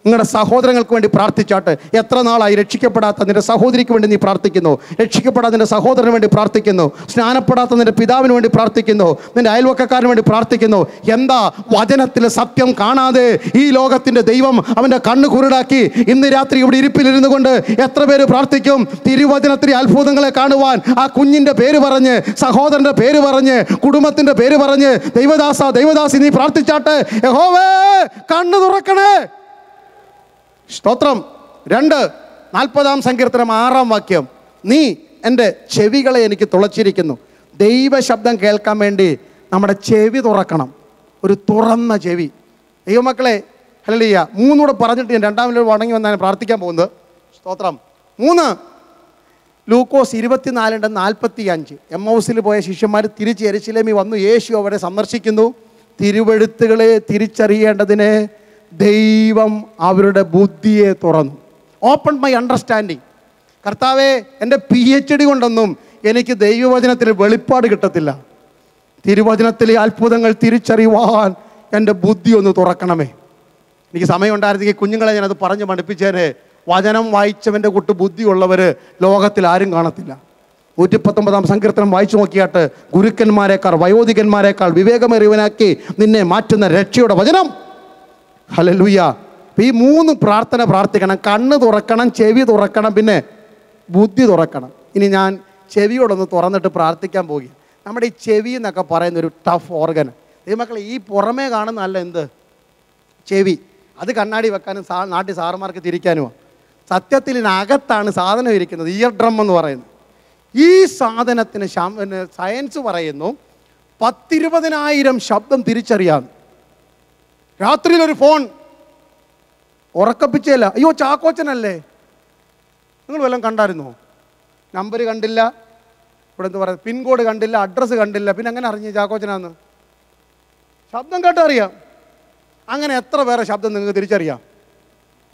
നിങ്ങളുടെ സഹോദരങ്ങൾക്ക് വേണ്ടി പ്രാർത്ഥിച്ചാട്ട്. എത്ര നാളായി രക്ഷിക്കപ്പെടാത്ത നിന്റെ സഹോദരിക്ക് വേണ്ടി നീ പ്രാർത്ഥിക്കുന്നു, രക്ഷിക്കപ്പെടാത്ത നിന്റെ സഹോദരന് വേണ്ടി പ്രാർത്ഥിക്കുന്നു, സ്നാനപ്പെടാത്ത നിന്റെ പിതാവിന് വേണ്ടി പ്രാർത്ഥിക്കുന്നു, നിന്റെ അയൽവക്കക്കാരന് വേണ്ടി പ്രാർത്ഥിക്കുന്നു. എന്താ? വചനത്തിലെ സത്യം കാണാതെ ഈ ലോകത്തിൻ്റെ ദൈവം അവൻ്റെ കണ്ണ് കുരുടാക്കി. ഇന്ന് രാത്രി ഇവിടെ ഇരിപ്പിലിരുന്നു കൊണ്ട് എത്ര പേര് പ്രാർത്ഥിക്കും? തിരുവചനത്തിലെ അത്ഭുതങ്ങളെ കാണുവാൻ ആ കുഞ്ഞിൻ്റെ പേര് പറഞ്ഞ്, സഹോദരൻ്റെ പേര് പറഞ്ഞ്, കുടുംബത്തിൻ്റെ പേര് പറഞ്ഞ്, ദൈവദാസി നീ പ്രാർത്ഥിച്ചാട്ട്. യഹോവേ, കണ്ണ് തുറക്കണേ. സ്തോത്രം. 2, 40-ാം സങ്കീർത്തനം 6-ാം വാക്യം. നീ എൻ്റെ ചെവികളെ എനിക്ക് തുളച്ചിരിക്കുന്നു. ദൈവശബ്ദം കേൾക്കാൻ വേണ്ടി നമ്മുടെ ചെവി തുറക്കണം. ഒരു തുറന്ന ചെവി. ദൈവമക്കളെ, ഹല്ലേലൂയ. 3 കൂടെ പറഞ്ഞിട്ട് ഞാൻ 2-ാം വണങ്ങി വന്നാണ് പ്രാർത്ഥിക്കാൻ പോകുന്നത്. സ്തോത്രം. 3 ലൂക്കോസ് 24:45 എമ്മൗസിൽ പോയ ശിഷ്യന്മാർ തിരിച്ച് യെരൂശലേമിൽ വന്നു. യേശു അവരെ സന്ദർശിക്കുന്നു. തിരുവെഴുത്തുകളെ തിരിച്ചറിയേണ്ടതിന് ദൈവം അവരുടെ ബുദ്ധിയെ തുറന്നു. Open my understanding. കർത്താവേ, എൻ്റെ PhD കൊണ്ടൊന്നും എനിക്ക് ദൈവവചനത്തിൽ വെളിപ്പാട് കിട്ടത്തില്ല. തിരുവചനത്തിലെ അത്ഭുതങ്ങൾ തിരിച്ചറിയുവാൻ എൻ്റെ ബുദ്ധി ഒന്ന് തുറക്കണമേ. എനിക്ക് സമയമുണ്ടായിരുന്നെങ്കിൽ കുഞ്ഞുങ്ങളെ ഞാനത് പറഞ്ഞ് പഠിപ്പിച്ചേനെ. വചനം വായിച്ചവൻ്റെ കൂട്ട് ബുദ്ധിയുള്ളവർ ലോകത്തിൽ ആരും കാണത്തില്ല. 119 സങ്കീർത്തനം വായിച്ചു നോക്കിയാട്ട് ഗുരുക്കന്മാരെക്കാൾ വയോധികന്മാരെക്കാൾ വിവേകമേറിയവനാക്കി നിന്നെ മാറ്റുന്ന രക്ഷയുടെ വചനം. ഹല്ലേലൂയ. ഈ 3 പ്രാർത്ഥന പ്രാർത്ഥിക്കണം. കണ്ണ് തുറക്കണം, ചെവി തുറക്കണം, പിന്നെ ബുദ്ധി തുറക്കണം. ഇനി ഞാൻ ചെവിയോടൊന്ന് തുറന്നിട്ട് പ്രാർത്ഥിക്കാൻ പോകുക. നമ്മുടെ ഈ ചെവി എന്നൊക്കെ പറയുന്നൊരു ടഫ് ഓർഗൻ. ദൈവമക്കളെ, ഈ പുറമേ കാണുന്നതല്ല എന്ത് ചെവി. അത് കണ്ണാടി വെക്കാനും നാട്ടിൽ സാറുമാർക്ക് തിരിക്കാനുമാണ്. സത്യത്തിൽ ഇതിനകത്താണ് സാധനം ഇരിക്കുന്നത്, ഇയർ ഡ്രം എന്ന് പറയുന്നത്. ഈ സാധനത്തിന് സയൻസ് പറയുന്നു 10-20,000 ശബ്ദം തിരിച്ചറിയാം. രാത്രിയിലൊരു ഫോൺ ഉറക്കപ്പിച്ചല്ല. അയ്യോ, ചാക്കോച്ചനല്ലേ? നിങ്ങൾ വല്ലതും കണ്ടായിരുന്നോ? നമ്പർ കണ്ടില്ല, ഇവിടെ എന്താ പറയുക, പിൻകോഡ് കണ്ടില്ല, അഡ്രസ്സ് കണ്ടില്ല, പിന്നെ അങ്ങനെ അറിഞ്ഞു ചാക്കോച്ചനാന്ന്? ശബ്ദം കേട്ടറിയാം. അങ്ങനെ എത്ര പേരെ ശബ്ദം നിങ്ങൾക്ക് തിരിച്ചറിയാം?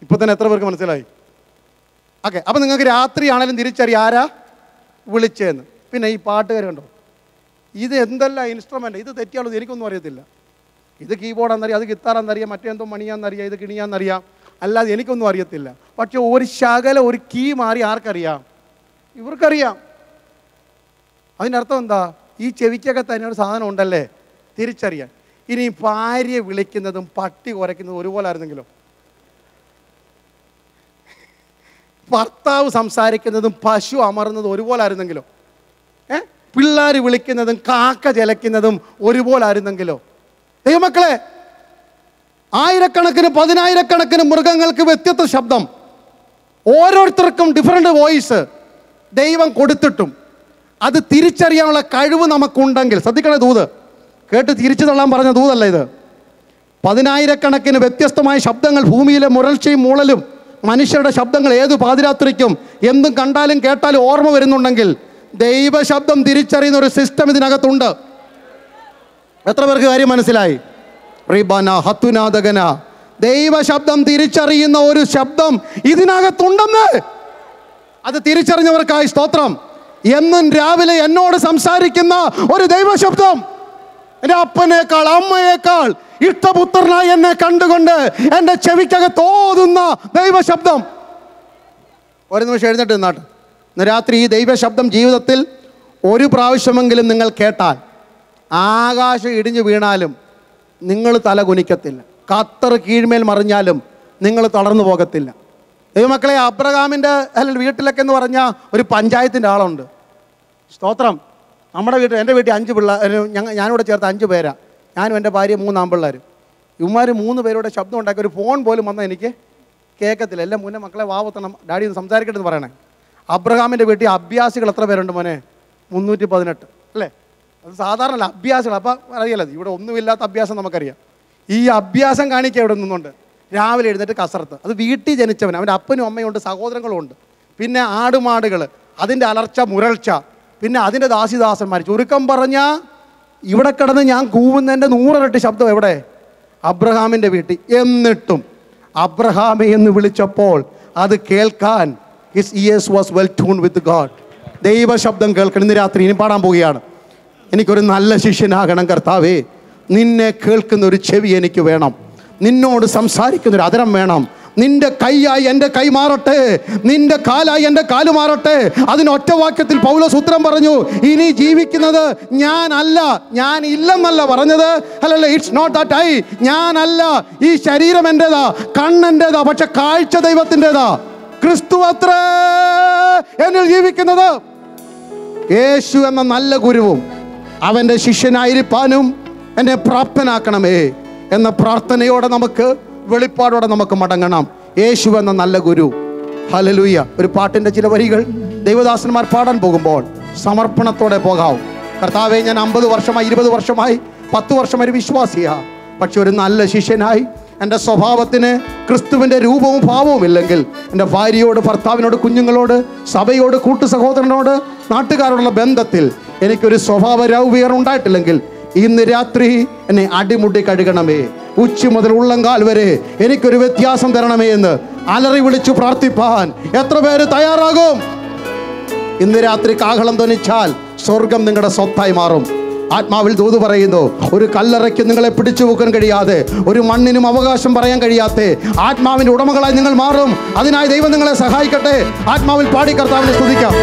ഇപ്പം തന്നെ എത്ര പേർക്ക് മനസ്സിലായി? ഓക്കെ, അപ്പം നിങ്ങൾക്ക് രാത്രിയാണേലും തിരിച്ചറിയാം ആരാ വിളിച്ചതെന്ന്. പിന്നെ ഈ പാട്ടുകാർ കണ്ടോ, ഇത് എന്തെല്ലാം ഇൻസ്ട്രുമെൻ്റ്, ഇത് തെറ്റിയാളത് എനിക്കൊന്നും അറിയത്തില്ല. ഇത് കീബോർഡാണെന്നറിയാം, അത് ഗിത്താറാണെന്നറിയാം, മറ്റെന്തോ മണിയാണെന്നറിയാം, ഇത് കിണിയാണെന്നറിയാം, അല്ലാതെ എനിക്കൊന്നും അറിയത്തില്ല. പക്ഷെ ഒരു ശകലം ഒരു കീ മാറി ആർക്കറിയാം? ഇവർക്കറിയാം. അതിനർത്ഥം എന്താ? ഈ ചെവിക്കകത്ത് അതിനൊരു സാധനം ഉണ്ടല്ലേ തിരിച്ചറിയാൻ. ഇനി ഭാര്യ വിളിക്കുന്നതും പട്ടി കുരയ്ക്കുന്നതും ഒരുപോലെ ആയിരുന്നെങ്കിലോ? ഭർത്താവ് സംസാരിക്കുന്നതും പശു അമറുന്നതും ഒരുപോലെ ആയിരുന്നെങ്കിലോ? പിള്ളേർ വിളിക്കുന്നതും കാക്ക ചിലയ്ക്കുന്നതും ഒരുപോലെ ആയിരുന്നെങ്കിലോ? ദൈവമക്കളെ, ആയിരക്കണക്കിന് 10,000-കണക്കിന് മൃഗങ്ങൾക്ക് വ്യത്യസ്ത ശബ്ദം, ഓരോരുത്തർക്കും ഡിഫറെൻ്റ് വോയിസ് ദൈവം കൊടുത്തിട്ടും അത് തിരിച്ചറിയാനുള്ള കഴിവ് നമുക്കുണ്ടെങ്കിൽ, ശ്രദ്ധിക്കണേ, ദൂത് കേട്ട് തിരിച്ചു തള്ളാൻ പറഞ്ഞ ദൂതല്ല ഇത്. 10,000-കണക്കിന് വ്യത്യസ്തമായ ശബ്ദങ്ങൾ, ഭൂമിയിലെ മുരൾച്ചയും മൂളലും മനുഷ്യരുടെ ശബ്ദങ്ങൾ ഏതു പാതിരാത്രിക്കും എന്തും കണ്ടാലും കേട്ടാലും ഓർമ്മ വരുന്നുണ്ടെങ്കിൽ ദൈവശബ്ദം തിരിച്ചറിയുന്ന ഒരു സിസ്റ്റം ഇതിനകത്തുണ്ട്. എത്ര പേർക്ക് കാര്യം മനസ്സിലായി? റിബന ഹത്തുനാദകന, ദൈവശബ്ദം തിരിച്ചറിയുന്ന ഒരു ശബ്ദം ഇതിനകത്തുണ്ടെന്ന്. അത് തിരിച്ചറിഞ്ഞവർക്കായി സ്തോത്രം. എന്നും രാവിലെ എന്നോട് സംസാരിക്കുന്ന ഒരു ദൈവശബ്ദം, എൻ്റെ അപ്പനേക്കാൾ അമ്മയേക്കാൾ ഇഷ്ടപുത്രനായി എന്നെ കണ്ടുകൊണ്ട് എൻ്റെ ചെവിക്കകത്ത് ഓതുന്ന ദൈവശബ്ദം. ഒരു നിമിഷം എഴുന്നേറ്റ് നിന്നാട്ട്. ഇന്ന് രാത്രി ഈ ദൈവശബ്ദം ജീവിതത്തിൽ ഒരു പ്രാവശ്യമെങ്കിലും നിങ്ങൾ കേട്ടാൽ, ആകാശം ഇടിഞ്ഞു വീണാലും നിങ്ങൾ തല കുനിക്കത്തില്ല, ഖത്തർ കീഴ്മേൽ മറിഞ്ഞാലും നിങ്ങൾ തളർന്നു പോകത്തില്ല. ദൈവമക്കളെ, അബ്രഹാമിൻ്റെ വീട്ടിലൊക്കെ എന്ന് പറഞ്ഞാൽ ഒരു പഞ്ചായത്തിൻ്റെ ആളുണ്ട്. സ്തോത്രം. നമ്മുടെ വീട്ടിൽ, എൻ്റെ വീട്ടിൽ 5 പിള്ളേർ, ഞാനിവിടെ ചേർത്ത് 5 പേരാണ്. ഞാനും എൻ്റെ ഭാര്യ 3 ആൺപിള്ളേർ. ഇവന്മാർ 3 പേരുടെ ശബ്ദം ഉണ്ടാക്കി ഒരു ഫോൺ പോലും വന്നാൽ എനിക്ക് കേൾക്കത്തില്ല. എല്ലാം മുന്നേ മക്കളെ വാവത്തണം, ഡാഡി ഒന്ന് സംസാരിക്കട്ടെ എന്ന് പറയണേ. അബ്രഹാമിൻ്റെ വീട്ടിൽ അഭ്യാസികൾ എത്ര പേരുണ്ട് മോനെ? 318 അല്ലേ? അത് സാധാരണ അഭ്യാസികൾ. അപ്പം അറിയാലോ, ഇവിടെ ഒന്നുമില്ലാത്ത അഭ്യാസം നമുക്കറിയാം. ഈ അഭ്യാസം കാണിക്കുക ഇവിടെ നിന്നുണ്ട്. രാവിലെ എഴുന്നേറ്റ് കസർത്ത്. അത് വീട്ടിൽ ജനിച്ചവൻ, അവൻ്റെ അപ്പനും അമ്മയും ഉണ്ട്, സഹോദരങ്ങളും ഉണ്ട്. പിന്നെ ആടുമാടുകൾ, അതിൻ്റെ അലർച്ച മുരൾച്ച, പിന്നെ അതിൻ്റെ ദാസിദാസന്മാർ. ചുരുക്കം പറഞ്ഞാൽ ഇവിടെ കിടന്ന് ഞാൻ കൂവുന്നതിൻ്റെ 100 ഇരട്ടി ശബ്ദം എവിടെ? അബ്രഹാമിൻ്റെ വീട്ടിൽ. എന്നിട്ടും അബ്രഹാമെ എന്ന് വിളിച്ചപ്പോൾ അത് കേൾക്കാൻ his years was well tune with God. ദൈവശബ്ദം കേൾക്കണം. ഇന്ന് രാത്രി ഇനി പാടാൻ പോവുകയാണ്. എനിക്കൊരു നല്ല ശിഷ്യനാകണം കർത്താവേ. നിന്നെ കേൾക്കുന്ന ഒരു ചെവി എനിക്ക് വേണം, നിന്നോട് സംസാരിക്കുന്നൊരു അതരം വേണം. നിന്റെ കൈയായി എൻ്റെ കൈ മാറട്ടെ, നിന്റെ കാലായി എൻ്റെ കാല് മാറട്ടെ. അതിന് ഒറ്റ വാക്യത്തിൽ പൗലോസ് ഉത്തരം പറഞ്ഞു, ഇനി ജീവിക്കുന്നത് ഞാനല്ല, ഞാൻ ഇല്ലെന്നല്ല പറഞ്ഞത്. അല്ലല്ല, ഇറ്റ്സ് നോട്ട് ദാറ്റ് ഐ, ഞാനല്ല. ഈ ശരീരം എൻ്റെതാ, കണ്ണെൻ്റെതാ, പക്ഷെ കാഴ്ച ദൈവത്തിൻ്റെതാ. ക്രിസ്തു അത്രേ എന്നിൽ ജീവിക്കുന്നത്. യേശു എന്ന നല്ല ഗുരുവും അവൻ്റെ ശിഷ്യനായിരിക്കാനും എന്നെ പ്രാപ്തനാക്കണമേ എന്ന പ്രാർത്ഥനയോടെ നമുക്ക്, വെളിപ്പാടോടെ നമുക്ക് മടങ്ങണം. യേശു എന്ന നല്ല ഗുരു. ഹല്ലേലൂയ. ഒരു പാട്ടിൻ്റെ ചില വരികൾ ദൈവദാസന്മാർ പാടാൻ പോകുമ്പോൾ സമർപ്പണത്തോടെ പോകാവും. കർത്താവെ, ഞാൻ 50 വർഷമായി, 20 വർഷമായി, 10 വർഷം ഒരു വിശ്വാസിയാ, പക്ഷെ ഒരു നല്ല ശിഷ്യനായി എൻ്റെ സ്വഭാവത്തിന് ക്രിസ്തുവിൻ്റെ രൂപവും ഭാവവും ഇല്ലെങ്കിൽ എൻ്റെ ഭാര്യയോട്, ഭർത്താവിനോട്, കുഞ്ഞുങ്ങളോട്, സഭയോട്, കൂട്ടു സഹോദരനോട്, നാട്ടുകാരോടുള്ള ബന്ധത്തിൽ എനിക്കൊരു സ്വഭാവ രൗവീകരണം ഉണ്ടായിട്ടില്ലെങ്കിൽ ഇന്ന് രാത്രി എന്നെ അടിമുടി കഴുകണമേ, ഉച്ച മുതൽ ഉള്ളങ്കാൽ വരെ എനിക്കൊരു വ്യത്യാസം തരണമേ എന്ന് അലറി വിളിച്ചു പ്രാർത്ഥിപ്പാൻ എത്ര പേര് തയ്യാറാകും? ഇന്ന് രാത്രി കാഹളം ധ്വനിച്ചാൽ സ്വർഗം നിങ്ങളുടെ സ്വത്തായി മാറും. ആത്മാവിൽ ദൂത് പറയുന്നു, ഒരു കല്ലറയ്ക്ക് നിങ്ങളെ പിടിച്ചു വെക്കാൻ കഴിയാതെ, ഒരു മണ്ണിനും അവകാശം പറയാൻ കഴിയാത്ത ആത്മാവിൻ്റെ ഉടമകളായി നിങ്ങൾ മാറും. അതിനായി ദൈവം നിങ്ങളെ സഹായിക്കട്ടെ. ആത്മാവിൽ പാടി കർത്താവിനെ സ്തുതിക്കാം.